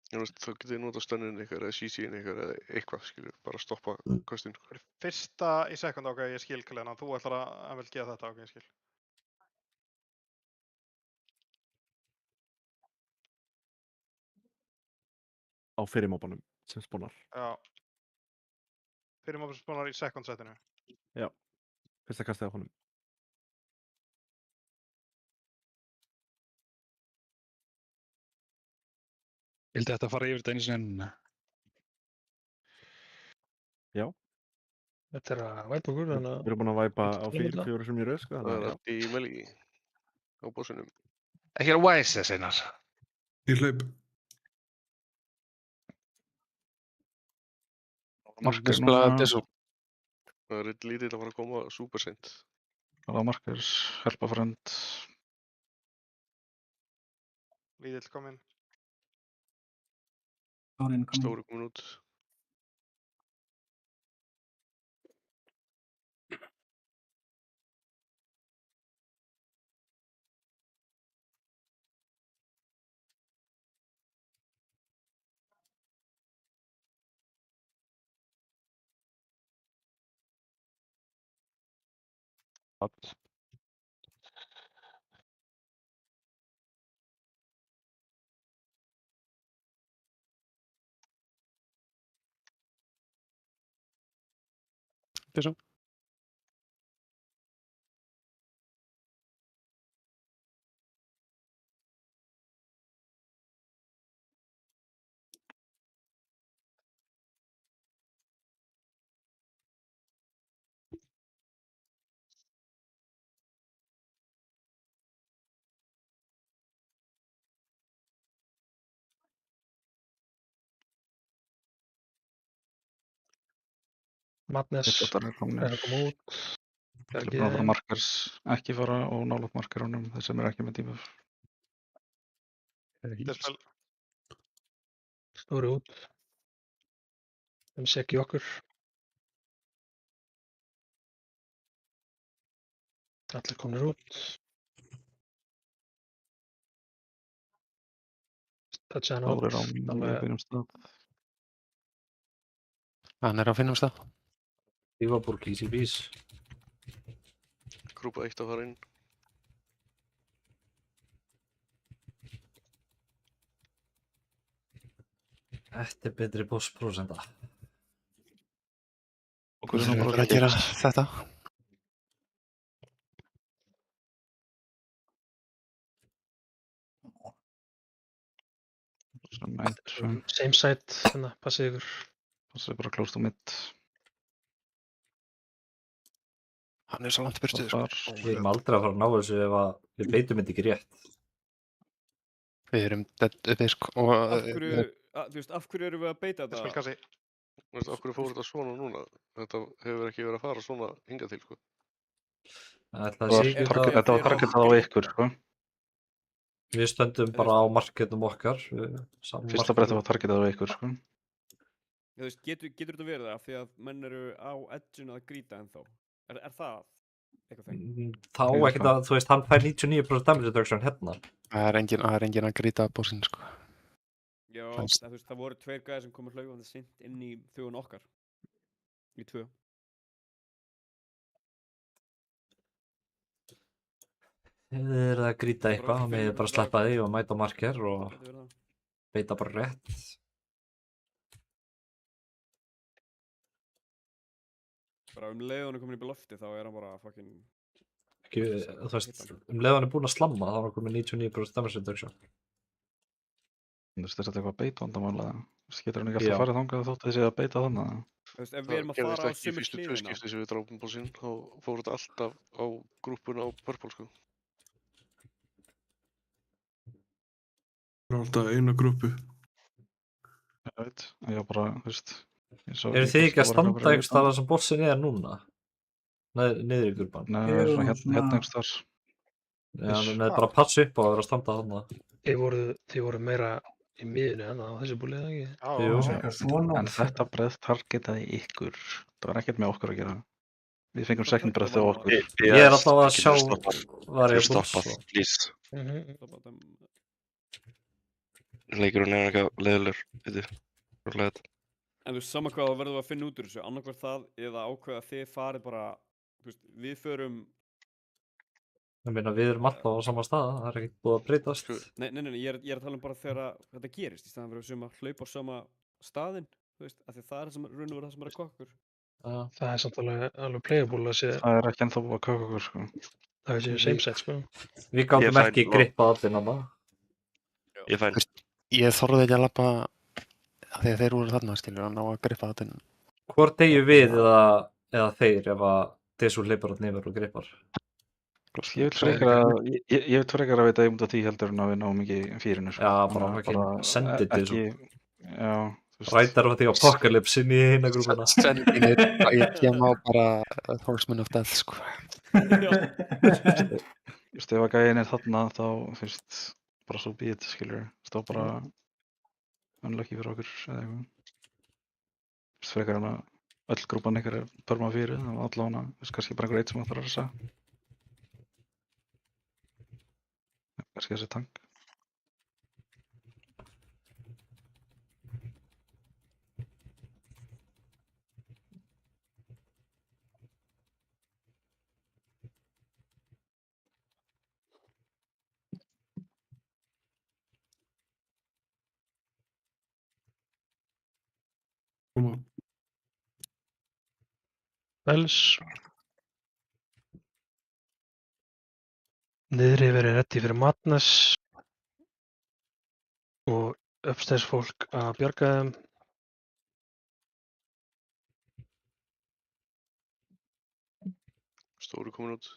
Speaker 10: Þú veist, þá getið þið notað stönnun ykkar eða CC-in ykkar eða eitthvað, skilju, bara stoppa kostinu.
Speaker 16: Fyrsta í sekund, ok, ég skil Kalena, þú ætlar að vel geða þetta, ok, ég skil.
Speaker 2: Á fyrir móbánum sem spónar.
Speaker 16: Já. Fyrir maður sem spónar í second setinu.
Speaker 2: Já. Fyrsta kastið á honum.
Speaker 6: Vildi þetta fara yfir þetta einu sinni enn?
Speaker 2: Já.
Speaker 5: Þetta er að væpa okkur, þannig að...
Speaker 2: Við erum búin að væpa á 4 sem í röð, sko.
Speaker 10: Það er allt í melgi á bossunum.
Speaker 15: Ekki er wise þess einar.
Speaker 7: Ég hlaup.
Speaker 15: Markers núna.
Speaker 10: Það er lítið að fara að koma super seint.
Speaker 15: Það var markers, helpa friend.
Speaker 16: Lítill kominn.
Speaker 10: Stóri komin út.
Speaker 18: Þessu.
Speaker 5: Madness
Speaker 15: Þetta er
Speaker 5: að
Speaker 15: komnir.
Speaker 5: koma út.
Speaker 15: Það er bara að fara markers, ekki fara og nálægt markerunum, þeir sem er ekki með tímaf.
Speaker 16: Dispel.
Speaker 5: Stóri út. Þeim sekki okkur. Allir komnir út. Touch hann út.
Speaker 15: Stóri rám, alveg finnum stað.
Speaker 18: Hann er á finnum stað.
Speaker 9: Liverpool, easy bees.
Speaker 10: Grúpa 1 að fara inn.
Speaker 9: Þetta er betri bossprósenta.
Speaker 18: Og hvernig er að gera þetta?
Speaker 5: Same side, hérna, passið ykkur.
Speaker 15: Passið bara close to mid.
Speaker 18: Hann er svo langt burtu, sko.
Speaker 9: Við erum aldrei að fara að ná þessu ef að við beitum þetta ekki rétt.
Speaker 18: Við erum dead uppi, sko. Og,
Speaker 8: Þú veist, af hverju erum við að beita þetta?
Speaker 16: Dispel kassi.
Speaker 10: Þú veist, af hverju fór þetta svona núna? Þetta hefur ekki verið að fara svona hingað til, sko.
Speaker 15: Þetta var targetað á ykkur, sko.
Speaker 9: Við stöndum bara á marketum okkar.
Speaker 15: Fyrsta brettið var targetað á ykkur, sko.
Speaker 8: Þú veist, getur þetta verið það af því að menn eru á edgeinu að grýta ennþá? Er það eitthvað þeng?
Speaker 9: Þá ekkert að, þú veist, hann fær 99% damage reduction hérna.
Speaker 18: Það er engin að grýta bossinn, sko.
Speaker 8: Já, þú veist, það voru 2 gæðir sem komu hlaupandi sint inn í þjóðun okkar. Í 2.
Speaker 9: Ef þið eruð að grýta eitthvað, þá megið þið bara sleppa því og mæta marker og beita bara rétt.
Speaker 8: Bara leið hann er komin upp í lofti þá er hann bara fucking
Speaker 9: Ekki, þú veist, leið hann búinn að slamma, þá var hann komið 99% damage reduction.
Speaker 13: Þú veist, þetta eitthvað beitvandamál eða? Getur hann ekki alltaf farið þangað þótt þið séð að beita þannig?
Speaker 8: Þú veist, ef við erum að fara á
Speaker 10: Það gerðist ekki í
Speaker 8: sömu
Speaker 10: fyrstu tvö
Speaker 8: hliðina.
Speaker 10: skipti sem við drápum bossinn, þá fór þetta alltaf á grúppuna á Purple, sko.
Speaker 7: Það er alltaf eina grúppu.
Speaker 13: Ég veit, ég var bara, þú veist...
Speaker 9: Eru þið ekki að standa einhvers staðar sem bossin er núna? Niður í grúpan?
Speaker 13: Nei, við erum hérna einhvers staðar.
Speaker 9: Já, hann er bara að passa upp á að vera að standa þarna.
Speaker 5: Þið voru meira í miðunni þannig á þessu búlið, ekki?
Speaker 9: Jú.
Speaker 13: En þetta breath targetaði ykkur. Það var ekkert með okkur að gera. Við fengum second breath á okkur.
Speaker 9: Ég er alltaf að sjá var ég að
Speaker 14: stoppa, please. Leikurinn er eitthvað leiðilegur, veitu.
Speaker 8: En þú veist, saman hvað þá verðum við að finna út úr þessu, annarkvært það eða ákveða að þið farið bara, þú veist, við förum...
Speaker 9: Ég meina, við erum alltaf á sama stað, það er ekkert búið að breytast.
Speaker 8: Nei, ég er að tala um bara þegar þetta gerist, í staðan fyrir að hlaupa á sama staðinn, þú veist, af því það er það sem raun og verið það sem er að kokka okkur.
Speaker 5: Það er samt alveg playable að sé...
Speaker 13: Það er ekki ennþá búið að kokka okkur, sko.
Speaker 5: Það er sér same set, sko.
Speaker 9: Við gátum ekki grippað allir náma.
Speaker 14: Ég fæn.
Speaker 18: Ég þorði ekki að lappa þegar þeir voru þarna, skilur, að ná að grippa þetta.
Speaker 9: Hvort deyju við eða þeir ef að þessu hleypar átt nefnir og grippar?
Speaker 13: Ég vil frekar að veita út af því heldur en að við náum ekki fírinu.
Speaker 9: Já, bara ekki sendið þessu.
Speaker 13: Já,
Speaker 9: Rætar á því apocalypse inn í hina grúpuna.
Speaker 18: Sendið ég kem á bara Horseman of Death, sko.
Speaker 13: Just ef að gæin er þarna þá finnst bara svo be it, skilur. Það var bara unlucky fyrir okkur eða eitthvað. Frekar hann að öll grúpan ykkar er börma fyrir, það var allavega kannski bara einhver eitt sem það þarf að rasa. Kannski þessi tank.
Speaker 5: Vels. Niðri verið reddi fyrir Madness og upstairs fólk að bjarga þeim.
Speaker 10: Stóru komin út.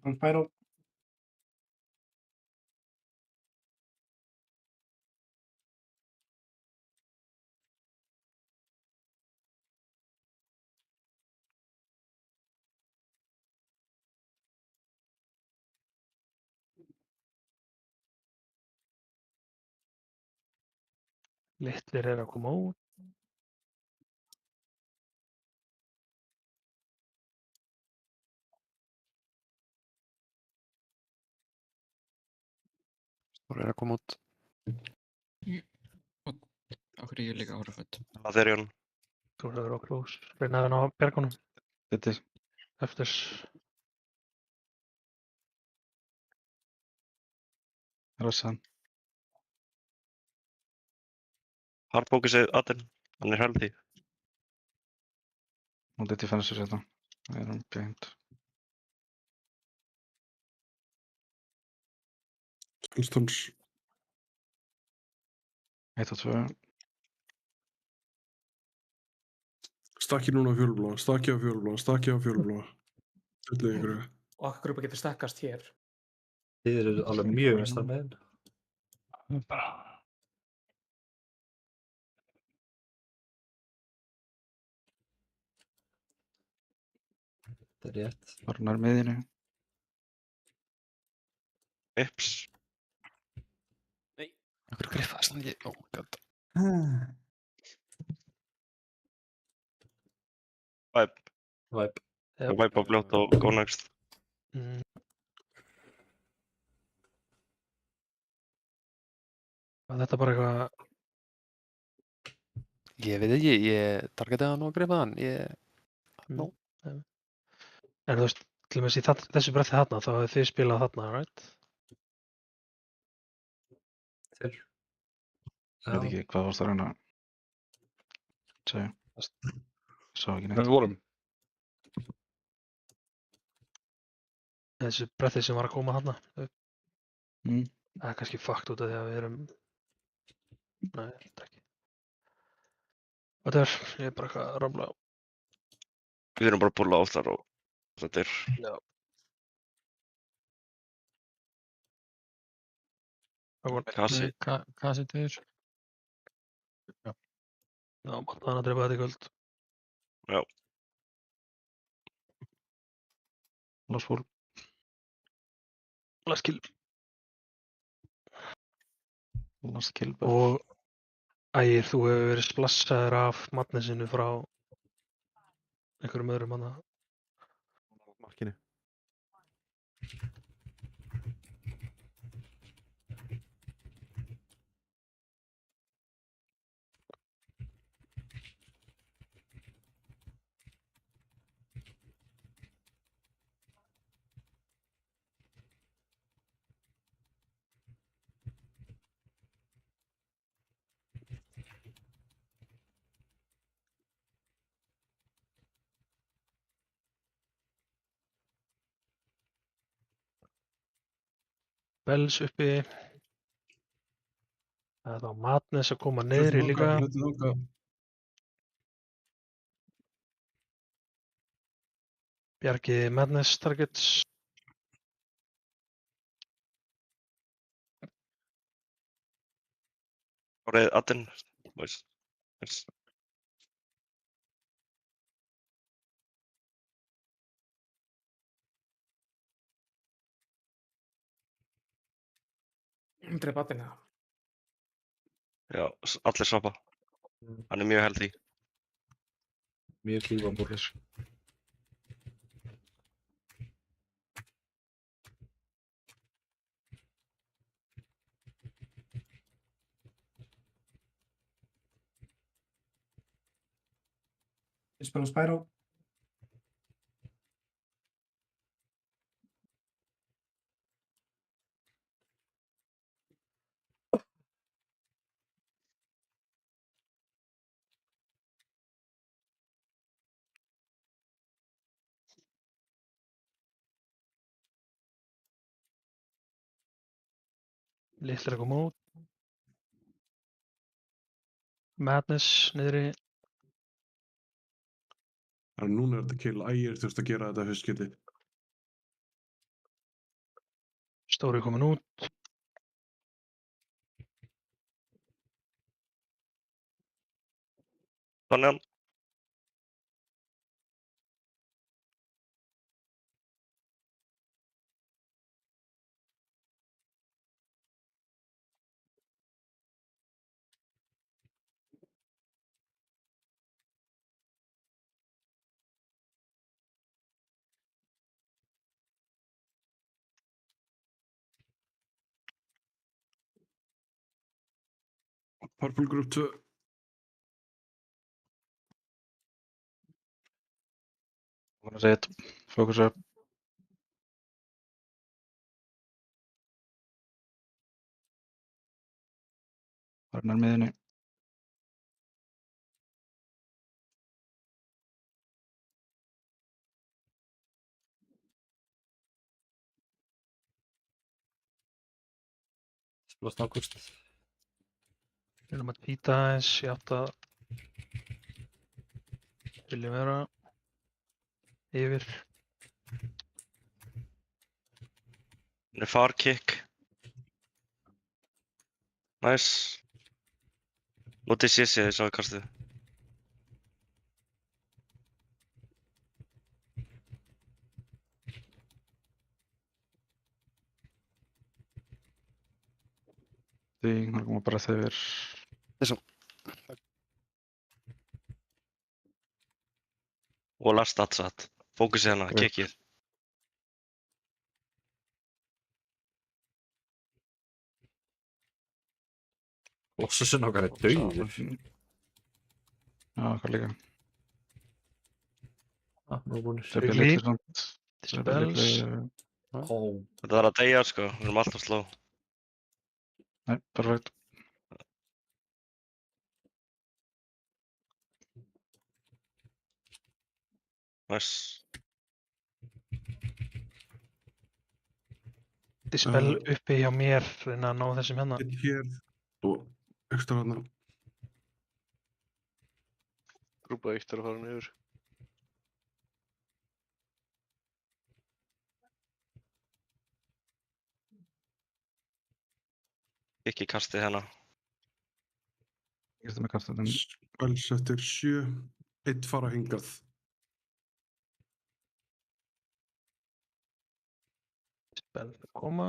Speaker 11: Spyro.
Speaker 5: Litlir er að koma út.
Speaker 18: Stóri er að koma út.
Speaker 21: Okkur er ég líka árafödd.
Speaker 14: Það er Jón.
Speaker 5: Þú verður á close. Reynaði hann á bjargunum.
Speaker 13: Þetta.
Speaker 5: Eftir.
Speaker 13: Rassan.
Speaker 14: Hardfókusið Aten, hann er healthy.
Speaker 13: Nú þetta ég fann þessu þetta. Það er beint.
Speaker 7: Spilstans.
Speaker 13: 1 og 2.
Speaker 7: Stakki núna á fjólblá, stakki á fjólblá, stakki á fjólblá. Stöldið ykkur.
Speaker 11: Og okkar grúpa getur stakkast hér.
Speaker 9: Þið eru alveg mjög vinstar með henn. Þetta er rétt.
Speaker 13: Bara nær miðjunni.
Speaker 14: Ips.
Speaker 8: Nei.
Speaker 18: Okkur griffaðist hann ekki. Oh god.
Speaker 10: Vibe.
Speaker 9: Vibe.
Speaker 10: Og vibe á fljótt og go next.
Speaker 5: Var þetta bara eitthvað...
Speaker 18: Ég veit ekki, ég targetaði hann og gripa hann, nú.
Speaker 5: En þú veist, til og með þessu bretti þarna, þá hefur þið spilað þarna, right?
Speaker 9: Þeir.
Speaker 15: Ég veit ekki, hvað varst það að reyna að segja? Sá ekki neitt.
Speaker 6: Við vorum.
Speaker 5: Þessu bretti sem var að koma þarna.
Speaker 15: Mm.
Speaker 5: Það er kannski fucked út af því að við erum... Nei, þetta ekki. Whatever, ég er bara eitthvað að ramla á.
Speaker 10: Við erum bara að búla á þar og þetta er...
Speaker 5: Já.
Speaker 10: Kasi.
Speaker 3: Kasi 2.
Speaker 5: Já, þannig að drepa þetta í kvöld.
Speaker 10: Já.
Speaker 15: Last full.
Speaker 5: Last kill.
Speaker 15: Last kill buff.
Speaker 5: Og Ægir, þú hefur verið splassaður af Madnessinu frá einhverjum öðrum hana.
Speaker 2: Markinu.
Speaker 5: Bells uppi. Það er þá Madness að koma niðri líka. Bjargi Madness targets.
Speaker 10: Árið Adin. Nice.
Speaker 11: Drepa Adin eða?
Speaker 10: Já, allir soppa. Hann er mjög healthy.
Speaker 9: Mjög lífambúrðis.
Speaker 11: Ég spila Spyro.
Speaker 5: Litlir að koma út. Madness niðri.
Speaker 7: Núna er þetta kill. Ægir þurft að gera þetta fyrst getið.
Speaker 5: Stóri komin út.
Speaker 10: Þannig hann.
Speaker 7: Purple Group 2.
Speaker 15: Gonna say it. Focus up. Varnar miðinni.
Speaker 9: Spila snákust.
Speaker 5: Við erum að tvíta aðeins, ég átt að vilja vera yfir.
Speaker 10: Hann er far kick. Nice. Notið CC þess að kastið.
Speaker 15: Þing, hann koma bara þegar.
Speaker 18: Þessum.
Speaker 14: Og last atsat. Fókusið hana, kikkið.
Speaker 9: Lossusinn okkar dauður.
Speaker 13: Já, okkar líka.
Speaker 9: Nú er búin
Speaker 13: Stebbi litli samt. Stebbi litli.
Speaker 14: Þetta þarf að deyja, sko. Við erum alltaf sló.
Speaker 13: Nei, perfekt.
Speaker 14: Nice.
Speaker 5: Dispel uppi hjá mér, reyna að ná þessum hérna.
Speaker 7: Hér og ekstra hana.
Speaker 10: Grúpa 1 að fara niður.
Speaker 14: Ekki kastið hérna.
Speaker 13: Ég með kastið þennan.
Speaker 7: Spels eftir 7. 1 fara hingað.
Speaker 5: Spel koma.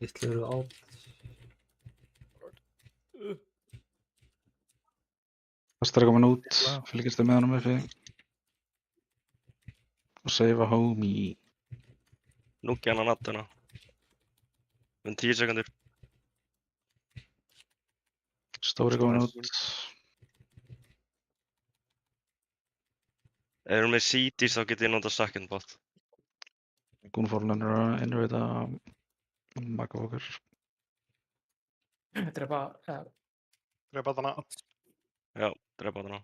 Speaker 9: Litlu eru átt.
Speaker 13: Kastar er komin út, fylgist þið með honum uppi. Og save a homie.
Speaker 14: Núkja hann á nattuna. 10 sekundur.
Speaker 13: Stóri komin út.
Speaker 14: Ef við erum með CDs þá get ég notað second bot.
Speaker 13: Gúnfórn er að innrita maka okkar.
Speaker 16: Drepa þarna.
Speaker 14: Já, drepa þarna.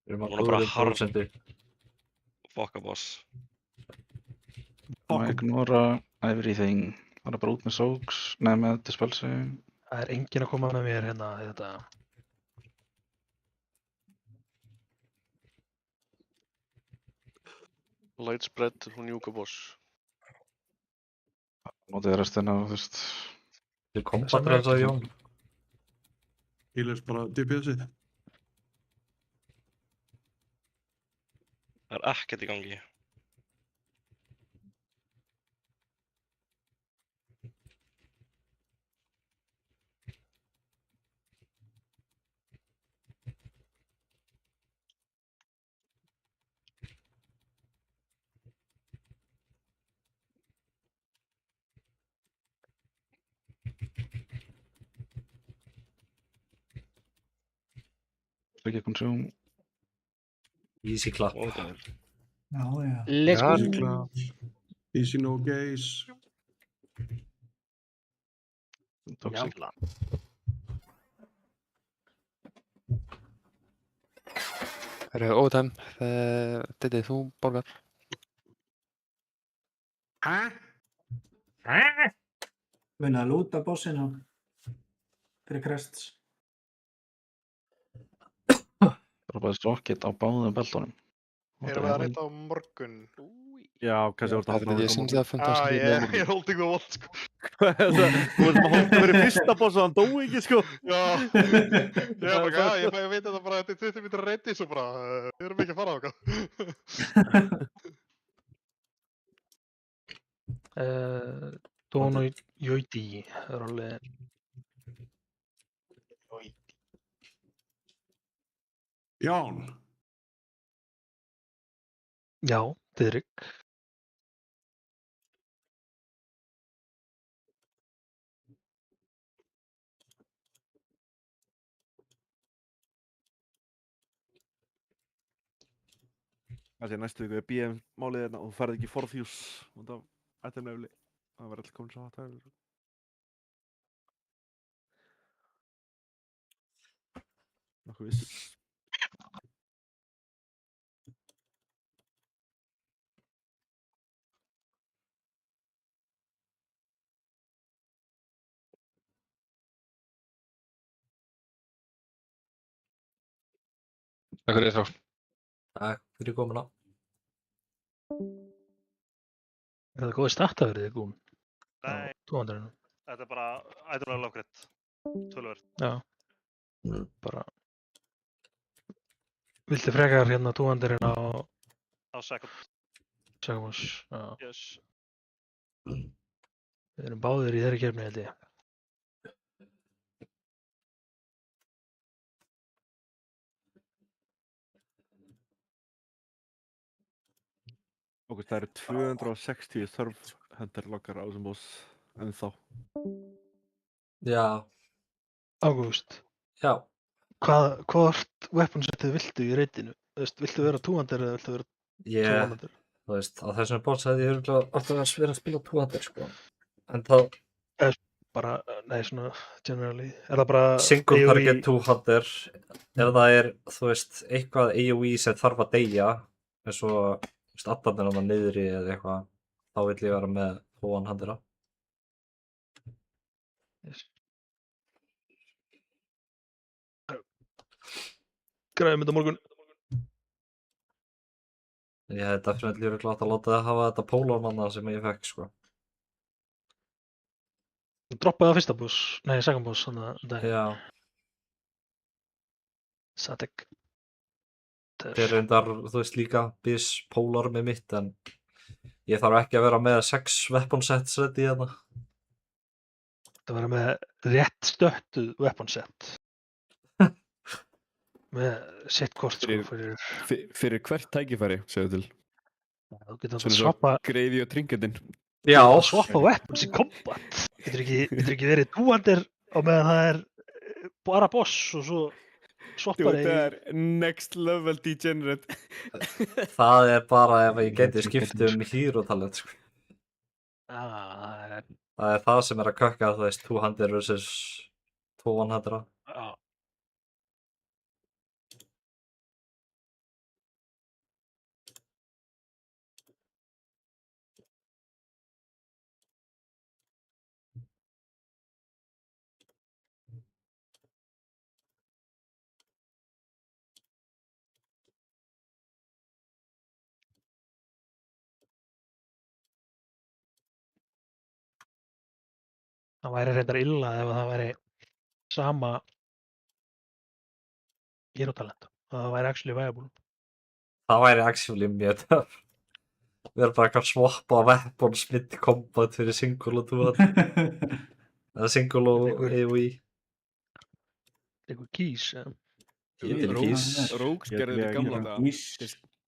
Speaker 9: Við erum
Speaker 14: Núna bara harð.
Speaker 9: prósentu.
Speaker 14: Fokka boss.
Speaker 13: Má ignora everything. Það er bara út með soaks, nei með dispelsi.
Speaker 5: Það er enginn að koma með mér hérna í þetta.
Speaker 10: Light spread og njúka boss.
Speaker 13: Nótið restina, þú veist.
Speaker 9: Þið kombatur þess að Jón.
Speaker 7: Ég les bara DPS-ið.
Speaker 14: Það er ekkert í gangi.
Speaker 13: Ekki consume.
Speaker 9: Easy clap.
Speaker 11: Já, já.
Speaker 5: Let's go.
Speaker 7: Easy clap. Easy no gaze.
Speaker 5: Jævla.
Speaker 18: Það eru ótæm. Þetta þú borgar.
Speaker 7: Hæ?
Speaker 11: Vinna að lúta bossina fyrir krests.
Speaker 13: Droppaði socket á báðum beltunum.
Speaker 16: Erum við að reyta á morgun?
Speaker 2: Já, kannski voru
Speaker 18: Það er ég syns að funda
Speaker 16: Ah, ég er holding the wall, sko.
Speaker 2: Þú veist að holda fyrir fyrsta boss og hann dó ekki, sko.
Speaker 16: Já, ég er bara, já, ég veit þetta bara, þetta er 20 mítur reyti, svo bara, við erum ekki að fara á
Speaker 5: eitthvað. Dono Jóiti er alveg...
Speaker 7: Jón.
Speaker 5: Já, Didrik.
Speaker 2: Það sé næstu viku BM málið hérna og þú færði ekki forþjús út af ættarnefli. Það var alltaf komin svo hatt að nokkuð viss.
Speaker 15: Takk fyrir þá.
Speaker 9: Takk fyrir komuna.
Speaker 5: Er það góðið startaverðið, Gún?
Speaker 12: Nei.
Speaker 5: 200.
Speaker 12: Þetta er bara ætlulega lágrétt. Töluvert.
Speaker 5: Já. Bara... Viltu frekar hérna 200 á...
Speaker 12: Á second.
Speaker 5: Second, já.
Speaker 12: Yes.
Speaker 5: Við erum báðir í þeirri kefni, held ég.
Speaker 2: Okkur, það eru 260 þörf hendarlokkar á þessum boss ennþá.
Speaker 9: Já.
Speaker 5: Ágúst.
Speaker 9: Já.
Speaker 5: Hvort weaponsetið viltu í reytinu? Þú veist, viltu vera two-hander eða viltu vera one-hander?
Speaker 9: Þú veist, á þessum boss hefði ég örugglega átt að vera að spila two-hander, sko. En þá...
Speaker 5: Bara, nei, svona, generally. Er það bara
Speaker 9: Single
Speaker 5: AOE?
Speaker 9: target two-hander, ef það er, þú veist, eitthvað AOE sem þarf að deyja, eins og, þú veist, addarnir á það niðri eða eitthvað, þá vill ég vera með one-handera.
Speaker 5: Yes. Græðum þetta morgun.
Speaker 9: Ég hefði definitely örugglega átt að láta það hafa þetta pólormanna sem ég fekk, sko.
Speaker 5: Þú droppaði á fyrsta boss, nei, second boss, þannig að það
Speaker 9: Já.
Speaker 5: Satek.
Speaker 9: Þeir reyndar, þú veist, líka bis pólar með mitt, en ég þarf ekki að vera með 6 weapon sets ready hérna.
Speaker 5: Það vera með rétt stöttuð weapon set. Með sitt kort, sko,
Speaker 8: Fyrir hvert tækifæri, segðu til.
Speaker 5: Þú getur
Speaker 8: Svona svo
Speaker 5: swappa...
Speaker 8: greiði og trinketin.
Speaker 9: Já.
Speaker 5: Swappa weapons í combat. Getur ekki verið two-hander á meðan það er bara boss og svo swappar
Speaker 8: Það er next level degenerate.
Speaker 9: Það er bara ef ég geti skipt hero talent, sko. Það er það sem er að kökka, þú veist, two-hander versus one-handera.
Speaker 5: Já. Það væri reyndar illa ef það væri sama hero talent. Það væri actually viable.
Speaker 9: Það væri actually mjög töff. Við erum bara eitthvað að swappa weapons mid combat fyrir single og two-hander. Eða single og AOE.
Speaker 5: Eitthvað keys, ja.
Speaker 9: Ég til keys.
Speaker 8: Rogues gerðu þetta í gamla daga.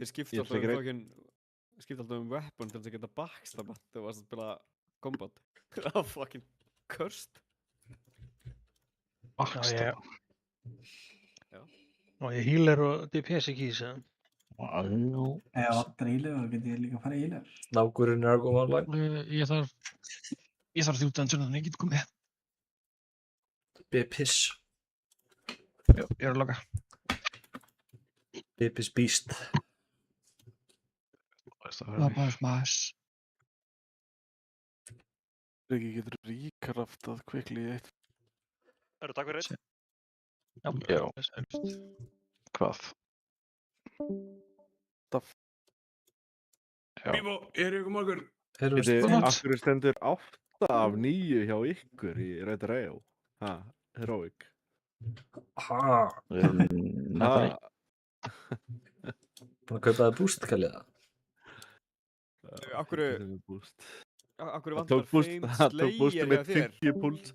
Speaker 8: Þeir skipta alltaf weapon til þess að geta backstabbat þegar þú varst að spila combat. Það var fucking cursed.
Speaker 5: Backstab. Og ég healer og DPS í keys, ja.
Speaker 11: Ef vantar healer, þá get ég líka að fara í healer.
Speaker 9: Nágurinn er að koma online.
Speaker 3: Ég þarf 3 dungeon þannig að ég get komið.
Speaker 9: Bipis.
Speaker 3: Já, ég er að loka.
Speaker 9: Bipis beast.
Speaker 3: Labba smash.
Speaker 2: Ekki getur ríkraftað quickly í eitt.
Speaker 12: Eru takk fyrir eitt?
Speaker 18: Já. Hvað?
Speaker 7: Bíbo, er ykkur morgun?
Speaker 2: Af hverju stendur 8 af 9 hjá ykkur í Red Rail? Heroic.
Speaker 9: Búin að kaupa það boost, kallið það?
Speaker 8: Akkur
Speaker 2: vantar Fame Slayer hjá þér? 50 púls.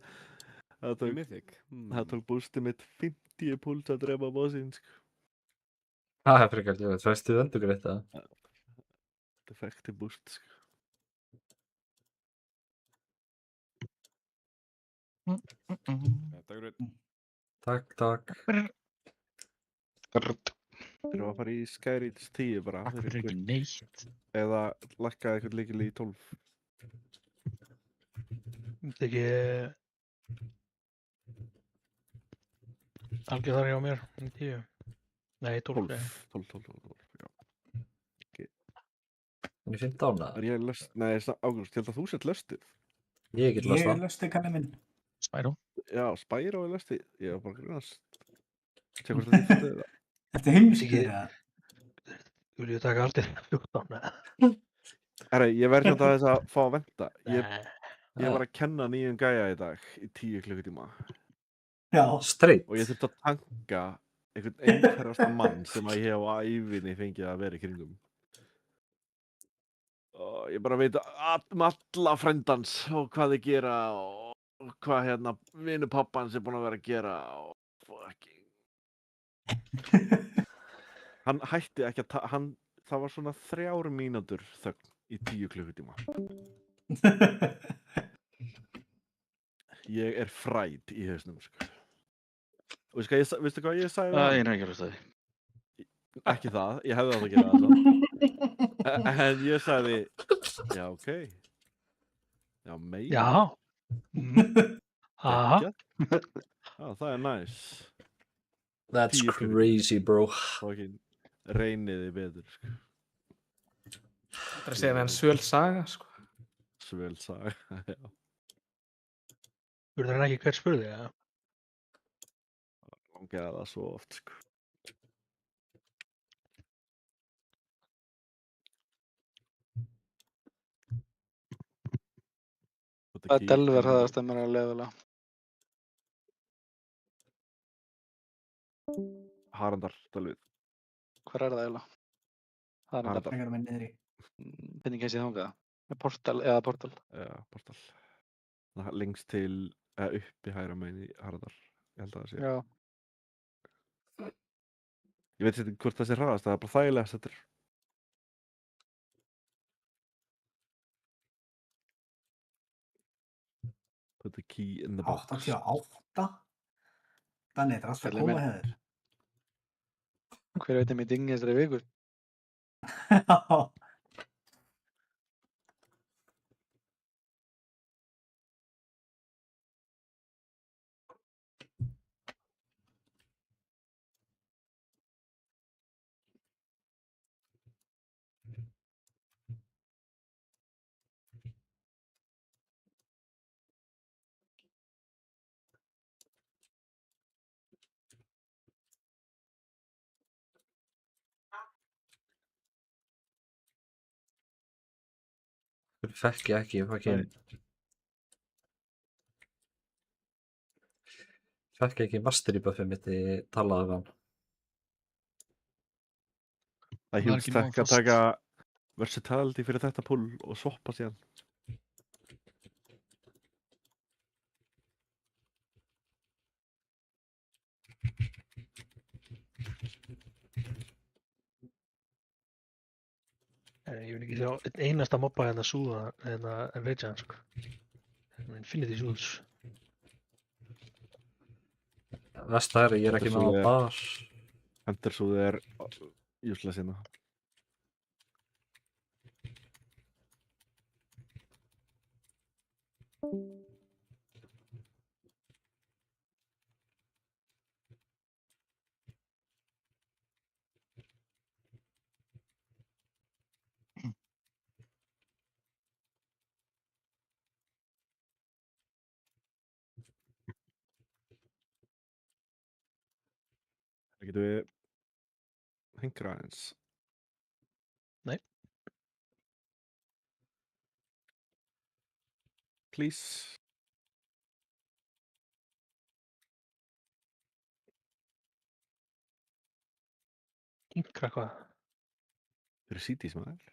Speaker 2: Það tók boostið mitt 50 púls að drepa bossinn, sko.
Speaker 9: Það er frekar ljóðið, það veistu endurgreitt það.
Speaker 2: Defekti boost, sko.
Speaker 9: Takk, takk.
Speaker 2: Þurfum að fara í Skyreach 10 bara.
Speaker 3: Takk fyrir ekki neitt.
Speaker 2: Eða lækka eitthvað líkil í 12.
Speaker 5: Þetta ekki... Algjör þar hjá mér, 10. Nei, 12.
Speaker 2: 12, já.
Speaker 9: En ég 15 að?
Speaker 2: Er ég löst? Nei, Ágúst, ég held að þú sett löstið.
Speaker 9: Ég get löst það.
Speaker 11: Ég er löstið, kannið minn.
Speaker 3: Spyro?
Speaker 2: Já, Spyro er löstið. Ég var bara grunast. Tjekk hvort það þýtti það.
Speaker 11: Þetta er heimskið, eða?
Speaker 5: Viljum við taka aldrei 14, eða?
Speaker 2: Herra, ég verði þetta þess að fá að venta. Ég var að kenna nýjum gæja í dag í 10 klukkutíma.
Speaker 11: Já.
Speaker 9: Straight.
Speaker 2: Og ég þurfti að tanka einhvern einhverjasta mann sem að ég á ævinni fengið að vera í kringum. Og ég bara veit alla frendans og hvað þið gera og hvað hérna vinur pappans er búinn að vera að gera og fucking... Hann hætti ekki að hann það var svona 3 mínútur þögn í 10 klukkutíma. Ég er fræd í hausnum, sko. Og veistu hvað ég sagði við hann?
Speaker 13: Ég er ekki að hlusta því.
Speaker 2: Ekki það, ég hefði átt að gera það samt. En ég sagði, já, ok. Já, meira.
Speaker 5: Já. Aha.
Speaker 2: Já, það er næs.
Speaker 9: That's
Speaker 2: 10
Speaker 9: crazy, bro.
Speaker 2: Fucking reyniði betur, sko.
Speaker 18: Það er að segja við hann svöl saga, sko.
Speaker 2: Svöl saga, já.
Speaker 5: Spurði hann ekki hver spurði, eða?
Speaker 2: Langaði það svo oft, sko.
Speaker 18: Hvað er Delver hraðast ef maður er að levela?
Speaker 2: Harandar, Delvið.
Speaker 18: Hvar er það eiginlega? Harandar.
Speaker 11: Frekar með niðri.
Speaker 18: Hvernig kemst ég þangað? Með portal eða portal?
Speaker 2: Já, portal. Það er lengst til, uppi hægra megin í Harandar. Ég held að það sé.
Speaker 18: Já.
Speaker 2: Ég veit ekki hvort það sé hraðast, það er bara þægilega settur. Put the key in the box.
Speaker 11: 88? Þannig, þetta er alltaf að koma hefur.
Speaker 18: Hver veit ég mér dingi þessari viku?
Speaker 9: Fekk ég ekki fucking... Fekk ekki mastery buffið mitt í talaði við hann.
Speaker 2: Það er hjúst ekki að taka versatility fyrir þetta pull og swappa síðan.
Speaker 5: Ég vil ekki sjá einn einasta mobba hérna súða en reyja hann, sko. Infinity Souls.
Speaker 9: Vesta er, ég er ekki með á bar.
Speaker 2: Endersúð er useless hérna. Það getur við hengra aðeins.
Speaker 5: Nei.
Speaker 2: Please.
Speaker 5: Hingra hvað?
Speaker 2: Það eru CDs, maður.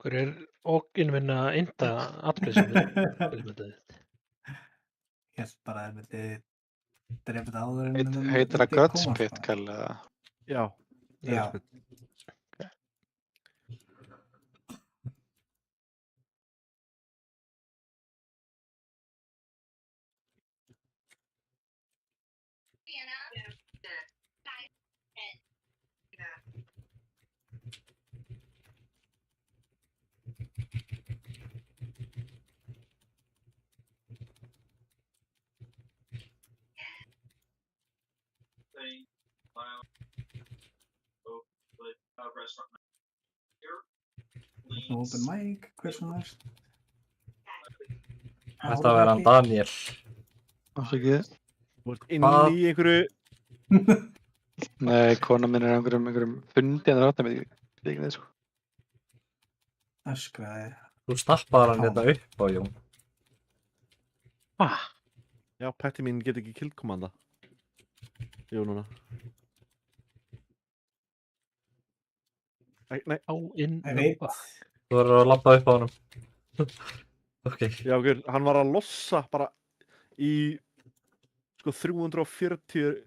Speaker 5: Hver er innvinna inda atkvæðismyndaðið?
Speaker 11: Ég held bara að það myndi drepa þetta áður en það
Speaker 18: Heitir það
Speaker 11: myndi
Speaker 18: Guts
Speaker 11: koma,
Speaker 18: Pit, Kalli?
Speaker 2: Já.
Speaker 11: Já. Open mic, hver sem næst?
Speaker 9: Þetta verður hann Daniel.
Speaker 18: Afsakið.
Speaker 2: Þú ert inn í einhverju...
Speaker 18: Nei, kona minn er á einhverjum fundi en það rátt að mér ekki þessu.
Speaker 11: Öskraði.
Speaker 9: Þú snappaðar hann þetta upp á Jón.
Speaker 2: Já, Patti mín get ekki killkomanda. Jú, núna. Nei.
Speaker 9: Þú verður að labba upp á honum. Ok.
Speaker 2: Já, hann var að lossa bara í sko 340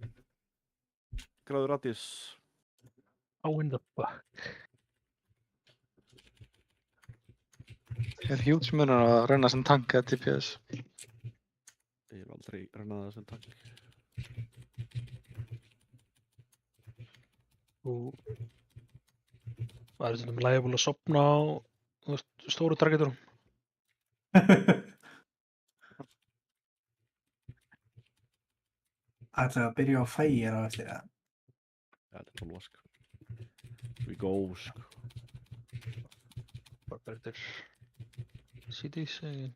Speaker 2: gráður radíus.
Speaker 5: In the buck.
Speaker 18: Er hjúts munur að renna sem tank eða TPS?
Speaker 2: Ég hef aldrei rennað það sem tank.
Speaker 5: Var þetta með lægi búin að sopna á stóru targeturum?
Speaker 11: Ætlaði að byrja á fægir á eftir það.
Speaker 2: Já, þetta er 12 sko. We go sko.
Speaker 5: Bara CDs egin.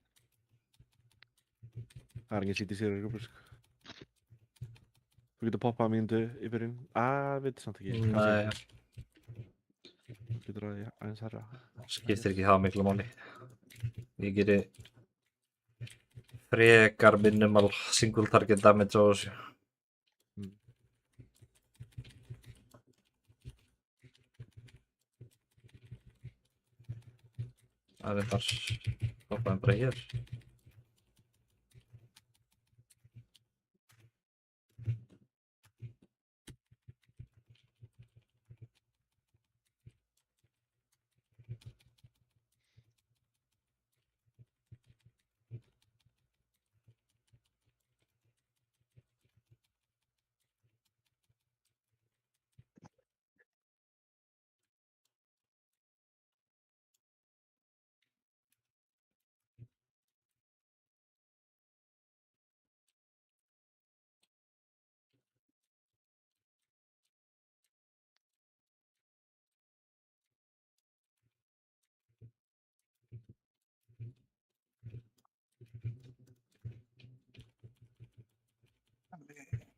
Speaker 2: Það er engin CDs í rúpur sko. Þú getur poppað mínundu í byrjun. Veit samt ekki.
Speaker 9: Nei.
Speaker 2: Þú getur að aðeins herra.
Speaker 9: Skiptir ekki það miklu máli. Ég geri frekar minimal single target damage á þessu. Það er bara stoppaðum bara hér.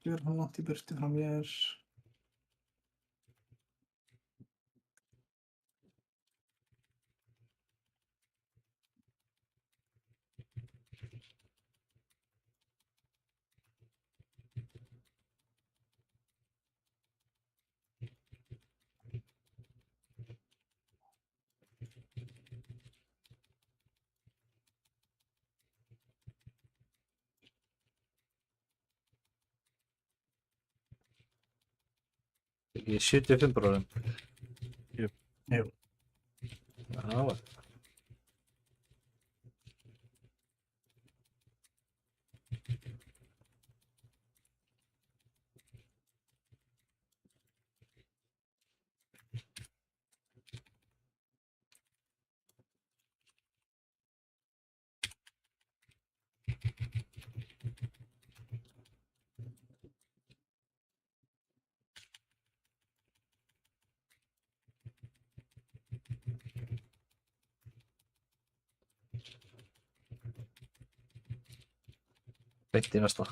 Speaker 11: Gjör hann langt í burtu frá mér.
Speaker 9: Ekki 75 bróðum.
Speaker 2: Jú.
Speaker 11: Jú.
Speaker 9: Já. Beint í næsta.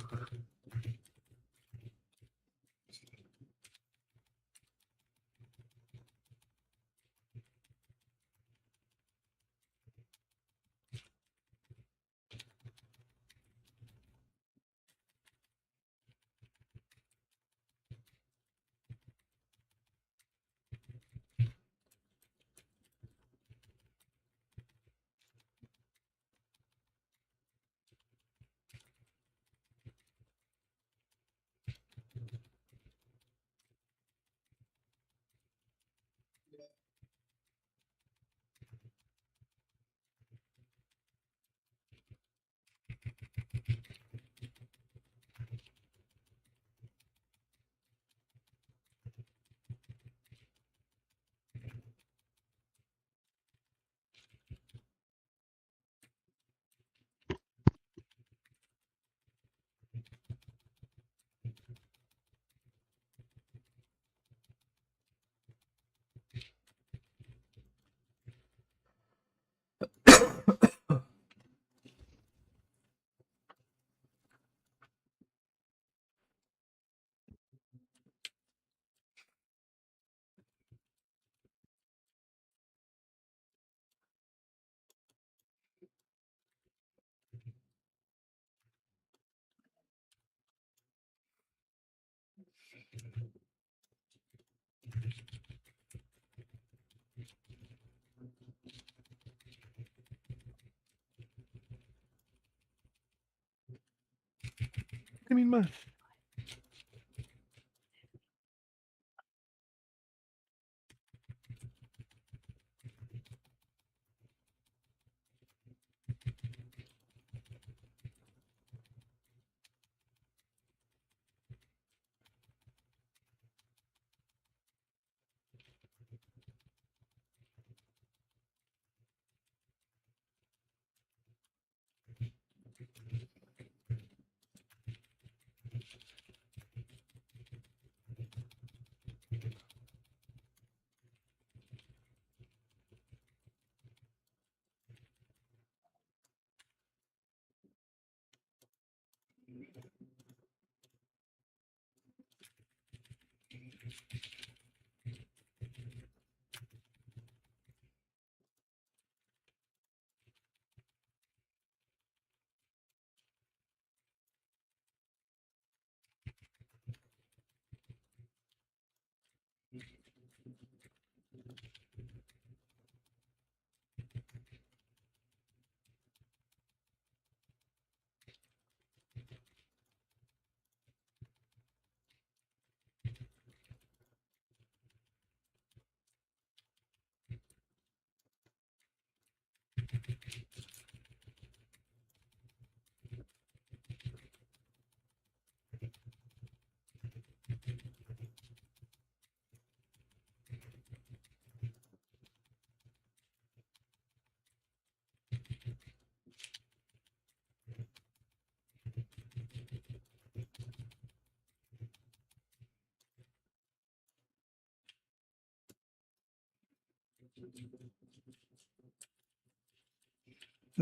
Speaker 2: Átni mín maður.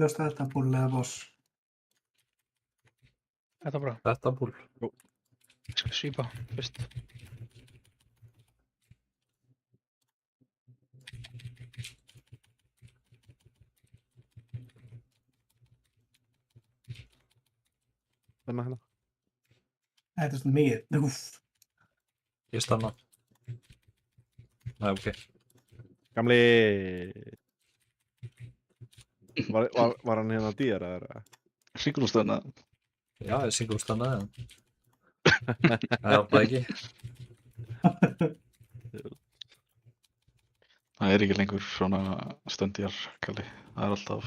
Speaker 11: Löstu þetta búl eða boss?
Speaker 5: Þetta bara.
Speaker 9: Þetta búl.
Speaker 5: Ég skal svípa fyrst.
Speaker 2: Hérna.
Speaker 11: Þetta er svona mikið. Úff.
Speaker 9: Ég stanna. Nei, ok.
Speaker 2: Gamli. Var hann hérna dýr eða?
Speaker 18: Singlústanna.
Speaker 9: Já, ég singlústanna, en það hjálpaði ekki.
Speaker 18: Það er ekki lengur svona stöndjar, Kalli. Það er alltaf...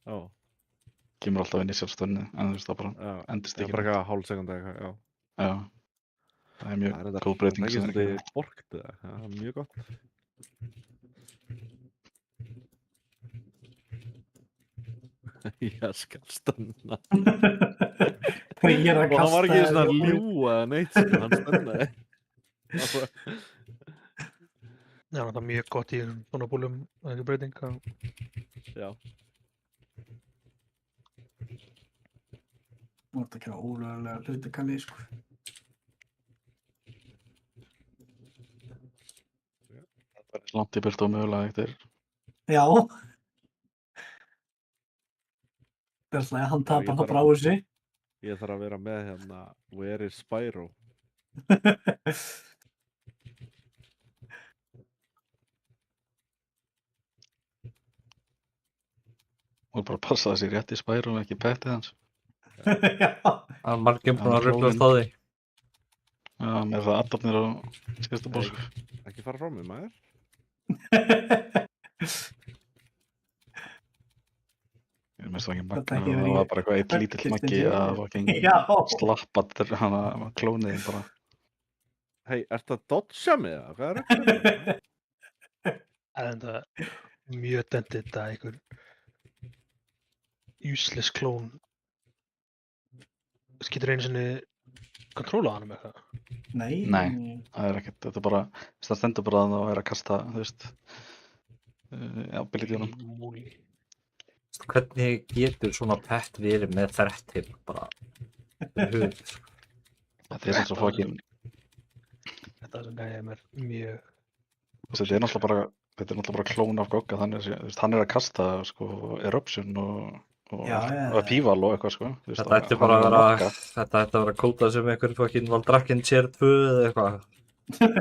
Speaker 2: Já.
Speaker 18: Kemur alltaf inn í sjálfstöndinu, en þú veist það bara endist ekki.
Speaker 2: Já, bara eitthvað hálf sekund eða eitthvað, já.
Speaker 18: Já. Það er mjög góð breyting.
Speaker 2: Það er ekki svolítið borgt eða? Já, mjög gott. Ég skal stanna.
Speaker 11: Ég er að
Speaker 2: Og hann var ekki
Speaker 11: kasta
Speaker 2: svona að
Speaker 11: þér.
Speaker 2: ljúga eða neitt, sko, hann stannaði.
Speaker 5: Já, það er mjög gott í svona búlum, það er ekki breyting.
Speaker 2: Já.
Speaker 11: Þú ert að gera ólögulega hluti, Kalli, sko.
Speaker 18: Það er langt í byrtu og mögulega eftir.
Speaker 11: Já. Björnslega, hann tapar það bara á þessu.
Speaker 2: Ég þarf að vera með hérna, Where is Spyro?
Speaker 18: Og bara passa það sér rétt í Spyro og ekki pettið hans.
Speaker 9: Það er margir búin að ruglast á því.
Speaker 18: Já, með það aðdafnir á síðasta bósku.
Speaker 2: Ekki fara frá mig, maður.
Speaker 18: Ég minnst það ekki magna, það var bara eitthvað eitt lítill maggi að slappa hana klóniðin bara.
Speaker 2: Hei, ert það dodja mig það? Hvað er þetta?
Speaker 5: En það er mjög dendið þetta einhver useless klón getur einu sinni kontróla hann með eitthvað.
Speaker 18: Nei, það er ekkert, þetta er bara, það stendur bara að það er að kasta, þú veist, ability honum.
Speaker 9: Hvernig getur svona pett verið með þrættil bara hugið?
Speaker 18: Þetta er svo fokkin.
Speaker 5: Þetta sem gæði mér mjög.
Speaker 18: Þetta er náttúrulega bara klón af Gogga, þannig að hann er að kasta sko Eruption og Píval og eitthvað sko.
Speaker 9: Þetta ætti bara að vera kótað sem einhver fokkin Valdrakken Tier 2 eða eitthvað.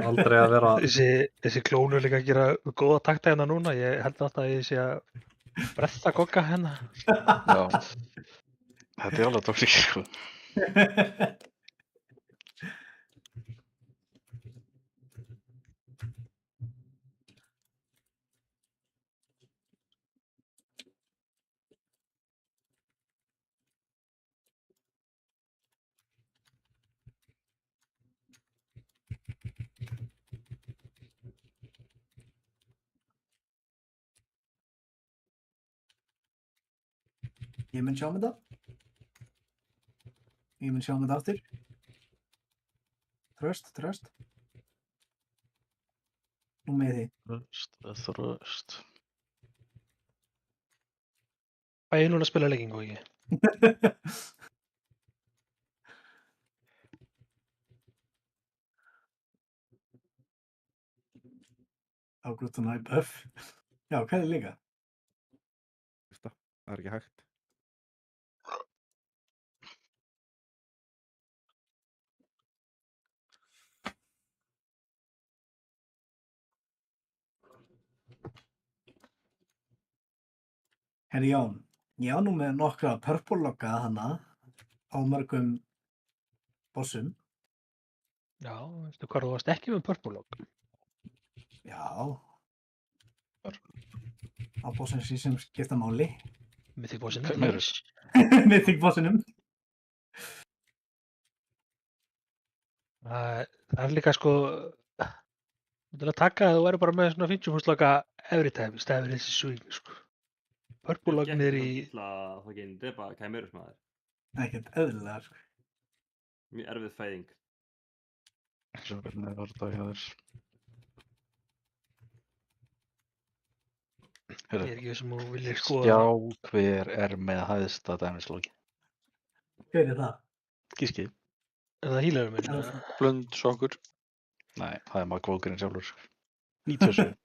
Speaker 9: Aldrei að vera...
Speaker 5: Þessi klónu er líka að gera góða takta hérna núna, ég held alltaf að ég sé að bretta Gogga hérna.
Speaker 18: Já, þetta er alveg tóksík sko.
Speaker 11: Ég mun sjá um þetta. Ég mun sjá um þetta aftur. Tröst. Nú með því.
Speaker 18: Þröst.
Speaker 5: Fæ ég núna að spila legging og ekki?
Speaker 11: Ágrútt og næbuff. Já, hvað er líka?
Speaker 2: Það er ekki hægt.
Speaker 11: Herri Jón, ég á nú með nokkra purple-logga hana á mörgum bossum.
Speaker 5: Já, veistu hvað þú varst ekki með purple-logg?
Speaker 11: Já. Á bossum sem skipta máli.
Speaker 5: Mythic bossinum.
Speaker 18: Hvað meira?
Speaker 11: Mythic bossinum.
Speaker 5: Það er líka sko, til að taka það, þú verður bara með svona 50% every time, stæður þessi swing, sko. Purple-lognir í...
Speaker 4: Það ekki einn drepa kæmurusmaður.
Speaker 11: Ekkert eðlilega, sko.
Speaker 4: Mjög erfið fæðing.
Speaker 18: Svo hvernig var þetta hjá þér?
Speaker 5: Ég er ekki sem þú viljið skoða.
Speaker 18: Sjá hver er með hæðsta dæmislóki.
Speaker 11: Hver er það?
Speaker 18: Gískið.
Speaker 5: Er það healerum minn?
Speaker 15: Blönd sokkur.
Speaker 18: Nei, það er maður kvókurinn sjálfur. 97.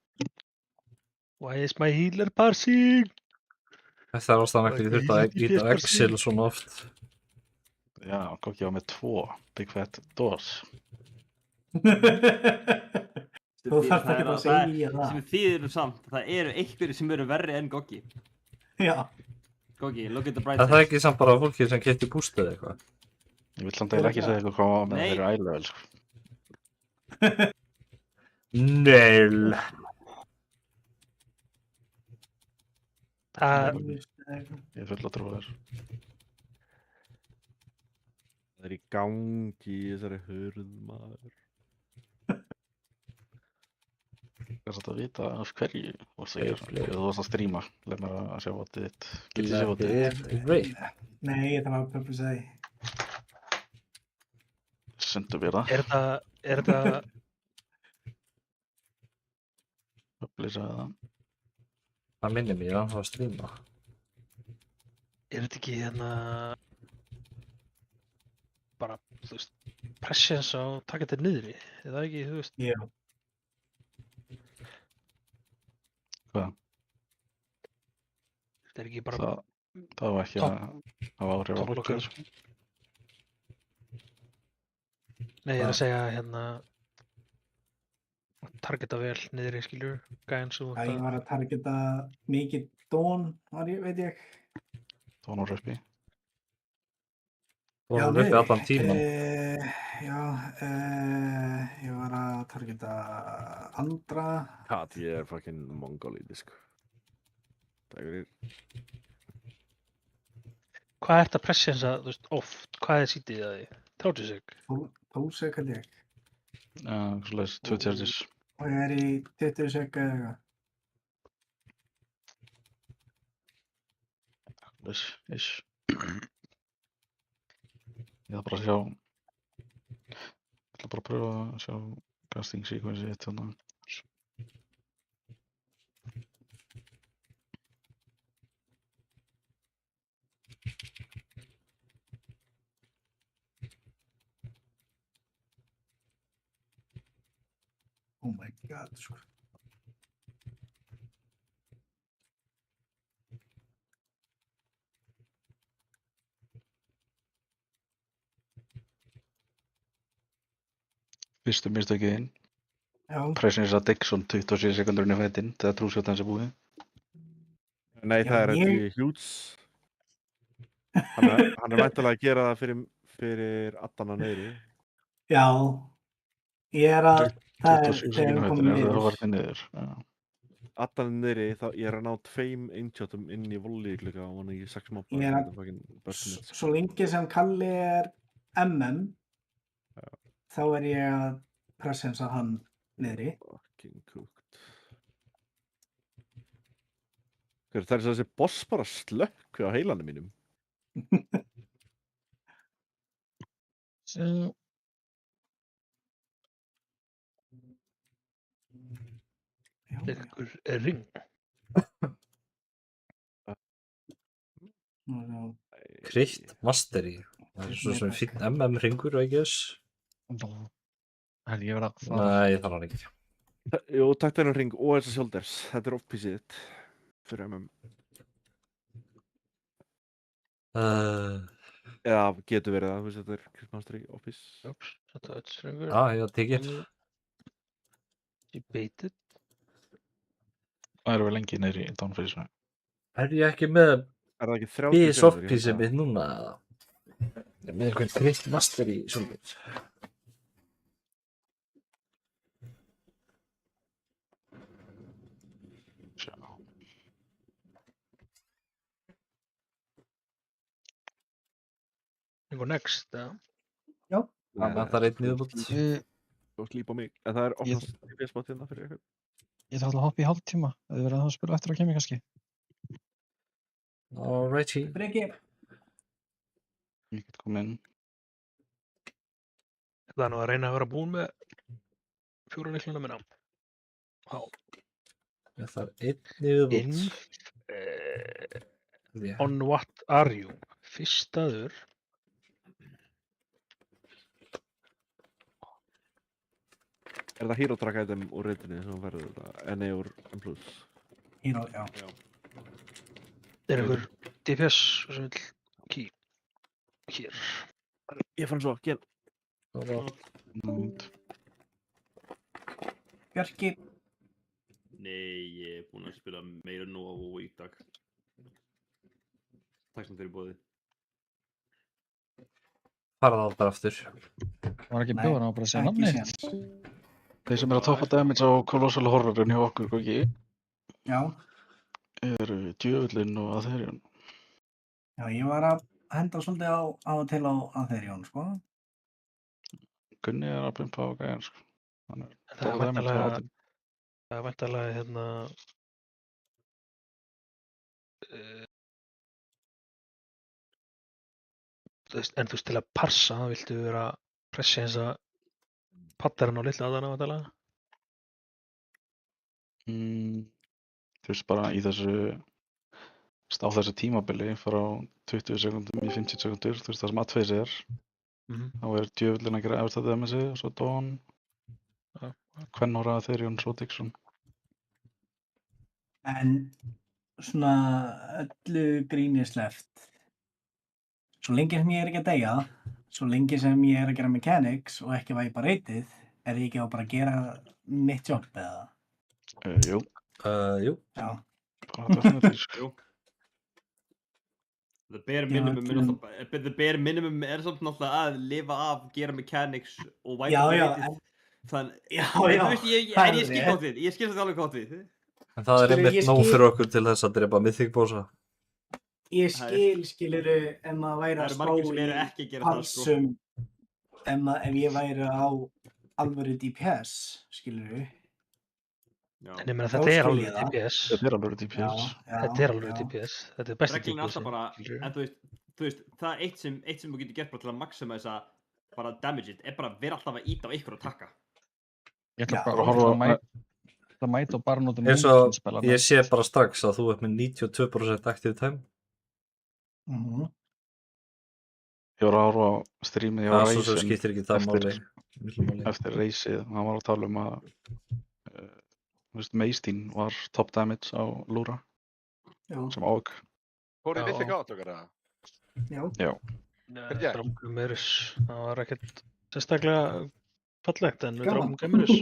Speaker 5: Why is my healer parsing?
Speaker 9: Þetta er ástæðan ekki þurft að íta Excel svona oft.
Speaker 18: Já, kokki á með 2 Big Fat Doors.
Speaker 11: Þú þarft ekki að segja það.
Speaker 4: Sem þýðir samt, það eru einhverjir sem eru verri enn Goggi.
Speaker 11: Já.
Speaker 4: Goggi, look at the bright
Speaker 9: Það er ekki samt bara fólkið sem keypti boostið eða eitthvað.
Speaker 18: Ég vil samt eiginlega ekki segja eitthvað hvað með þeir eru ælevel, sko.
Speaker 9: Neil.
Speaker 18: Ég er full að trúa þér.
Speaker 2: Það er í gangi í þessari hurð, maður.
Speaker 18: Það er satt að vita af hverju þú varst að gera. Þú varst að stríma. Leif mér að sjá vatið þitt. Getur þið sjá vatið þitt?
Speaker 11: Nei, ég þarf að pöppu segja.
Speaker 18: Sendu mér það.
Speaker 5: Er þetta...
Speaker 18: Upplýsa það.
Speaker 9: Það minnir mér að það var stríma.
Speaker 5: Er þetta ekki hérna... bara, þú veist, pressions á taka þetta niðri? Er það ekki, þú veist?
Speaker 11: Já.
Speaker 18: Hvað?
Speaker 5: Þetta er ekki bara...
Speaker 18: Það var ekki að hafa áhrif á hlutur.
Speaker 5: Nei, ég er að segja hérna... targeta vel niðri, skiljur, gæðan svo...
Speaker 11: Já, ég var að targeta mikið Dawn, veit ég.
Speaker 18: Dawn og Röspi.
Speaker 9: Þú var uppi allan tíman.
Speaker 11: Ég var að targeta Andra.
Speaker 2: Kat, ég er fucking mongolítisk. Það er...
Speaker 5: Hvað ert að pressensa, þú veist, oft? Hvað er sítið það því? 30 sek?
Speaker 11: 12 sek held ég.
Speaker 18: Já, svoleiðis, 2 charges.
Speaker 11: Og ég er í 20 sek eða
Speaker 18: eitthvað. Ish. Ég ætla bara að sjá... Ég ætla bara að pröfa að sjá casting sequence í eitt hérna.
Speaker 11: Oh my god, sko.
Speaker 18: Fyrstu mistökið inn.
Speaker 11: Já.
Speaker 18: Pressinist að Dixon 27 sekundur inn í fættinn þegar trúsjótt hans er búið.
Speaker 2: Nei, það er ekki hjúts. Hann er væntanlega að gera það fyrir Addana niðri.
Speaker 11: Já, ég er að, það er
Speaker 18: 27
Speaker 11: þegar við
Speaker 18: sekúndur
Speaker 11: komum
Speaker 18: er það
Speaker 11: niður.
Speaker 18: var þetta niður.
Speaker 2: Addana niðri, ég er að ná 2 einshotum inn í volley klukka og hann í 6 mobba.
Speaker 11: Ég er að, svo lengi sem Kalli er MM, þá er ég að pressensa hann niðri.
Speaker 2: Fucking cooked. Það er þessi boss bara slökku á heilanum mínum.
Speaker 5: Leikur er ring.
Speaker 9: Krydd Mastery. Það er svo sem fínn MM ringur, I guess.
Speaker 3: Held ég verið að fara.
Speaker 9: Nei, það er hann ekki.
Speaker 2: Jú, takk þennan ring og þessar shoulders. Þetta er off-pieceið þitt fyrir MM. Eða getur verið það, þetta er Krydd Mastery off-piece.
Speaker 5: Þetta er öll
Speaker 9: Já, tekið.
Speaker 5: Debated.
Speaker 18: Það eru við lengi niður í downfreeze.
Speaker 9: Er ég ekki með Bís off-pieceið mitt núna? Með einhvern Krydd Mastery shoulders.
Speaker 5: Go next, já.
Speaker 11: Já.
Speaker 9: Það er einn niðurbútt.
Speaker 2: Þú slípa mig, en það er opnast DPS-bot hérna fyrir ykkur.
Speaker 3: Ég þarf alltaf að hoppa í hálftíma. Það er verið að spila eftir að kemja kannski.
Speaker 9: Alrighty.
Speaker 11: Breki.
Speaker 18: Ég get komið inn.
Speaker 5: Það er nú að reyna að vera búin með 4 lyklana minna. Já.
Speaker 9: Það er einn niðurbútt.
Speaker 5: On what are you? Fyrstaður.
Speaker 2: Er það hero track item úr reyndinni sem verður þetta? Nei, úr M+.
Speaker 11: Hero, já.
Speaker 5: Er einhver DPS sem vil key hér?
Speaker 2: Ég fann svo, hér.
Speaker 11: Bjarki.
Speaker 4: Nei, ég er búinn að spila meira nú á í dag. Takk sem þeir eru bóði.
Speaker 9: Farað aldrei aftur.
Speaker 3: Var ekki bjóðan á bara að segja nafni?
Speaker 18: Þeir sem eru að toppa damage á Colossal Horrorinn hjá okkur, ekki?
Speaker 11: Já.
Speaker 18: Eru Djöfullinn og Aetherion.
Speaker 11: Já, ég var að henda svolítið á og til á Aetherion, sko.
Speaker 18: Gunni er að pumpa á gæjan, sko.
Speaker 5: Það er væntanlega hérna en þú veist, til að parsa viltu vera að pressa eins að pattarinn á litla aðana væntanlega?
Speaker 18: Þú veist bara í þessu tímabili frá 20 sekundum í 50 sekundur, þú veist það sem A2 er. Þá er Djöfullinn að gera eftir þetta MS, svo Dawn, Quennora, Aetherion, svo Dixon.
Speaker 11: En svona öllu gríni sleppt. Svo lengi sem ég er ekki að deyja, svo lengi sem ég er að gera mechanics og ekki væpa reytið, er ég ekki á bara að gera mitt jobb eða?
Speaker 18: Jú.
Speaker 9: Jú.
Speaker 11: Já.
Speaker 4: Jú. The bare minimum er samt náttúrulega að lifa af, gera mechanics og væpa reytið.
Speaker 11: Já,
Speaker 4: þú veist, ég skil gott við, ég skil þetta alveg gott við.
Speaker 9: En það er einmitt nóg fyrir okkur til þess að drepa Mythic bossa.
Speaker 11: Ég skiluru, ef maður væri að spá í parsum, ef ég væri á alvöru DPS, skiluru.
Speaker 5: En ég meina þetta er alvöru DPS.
Speaker 18: Þetta er alvöru DPS.
Speaker 5: Þetta er alvöru DPS. Þetta er besti
Speaker 4: Reglinn er alltaf bara, en þú veist, það er eitt sem þú getur gert bara til að maxima bara damage-it, er bara að vera alltaf að íta á ykkur og taka.
Speaker 3: Ég ætla bara að horfa að mæta og bara nota
Speaker 9: eins og ég sé bara strax að þú ert með 92% active time.
Speaker 18: Ég var að horfa á streamið hjá
Speaker 9: Reysin svo skiptir ekki það máli
Speaker 18: eftir Reysið, hann var að tala um að Meistín var top damage á Lúra sem AUG.
Speaker 15: Fór í Mythic át okkar það?
Speaker 18: Já.
Speaker 5: Nei, Drámgrímurus, það var ekkert sérstaklega fallegt en við Drámgrímurus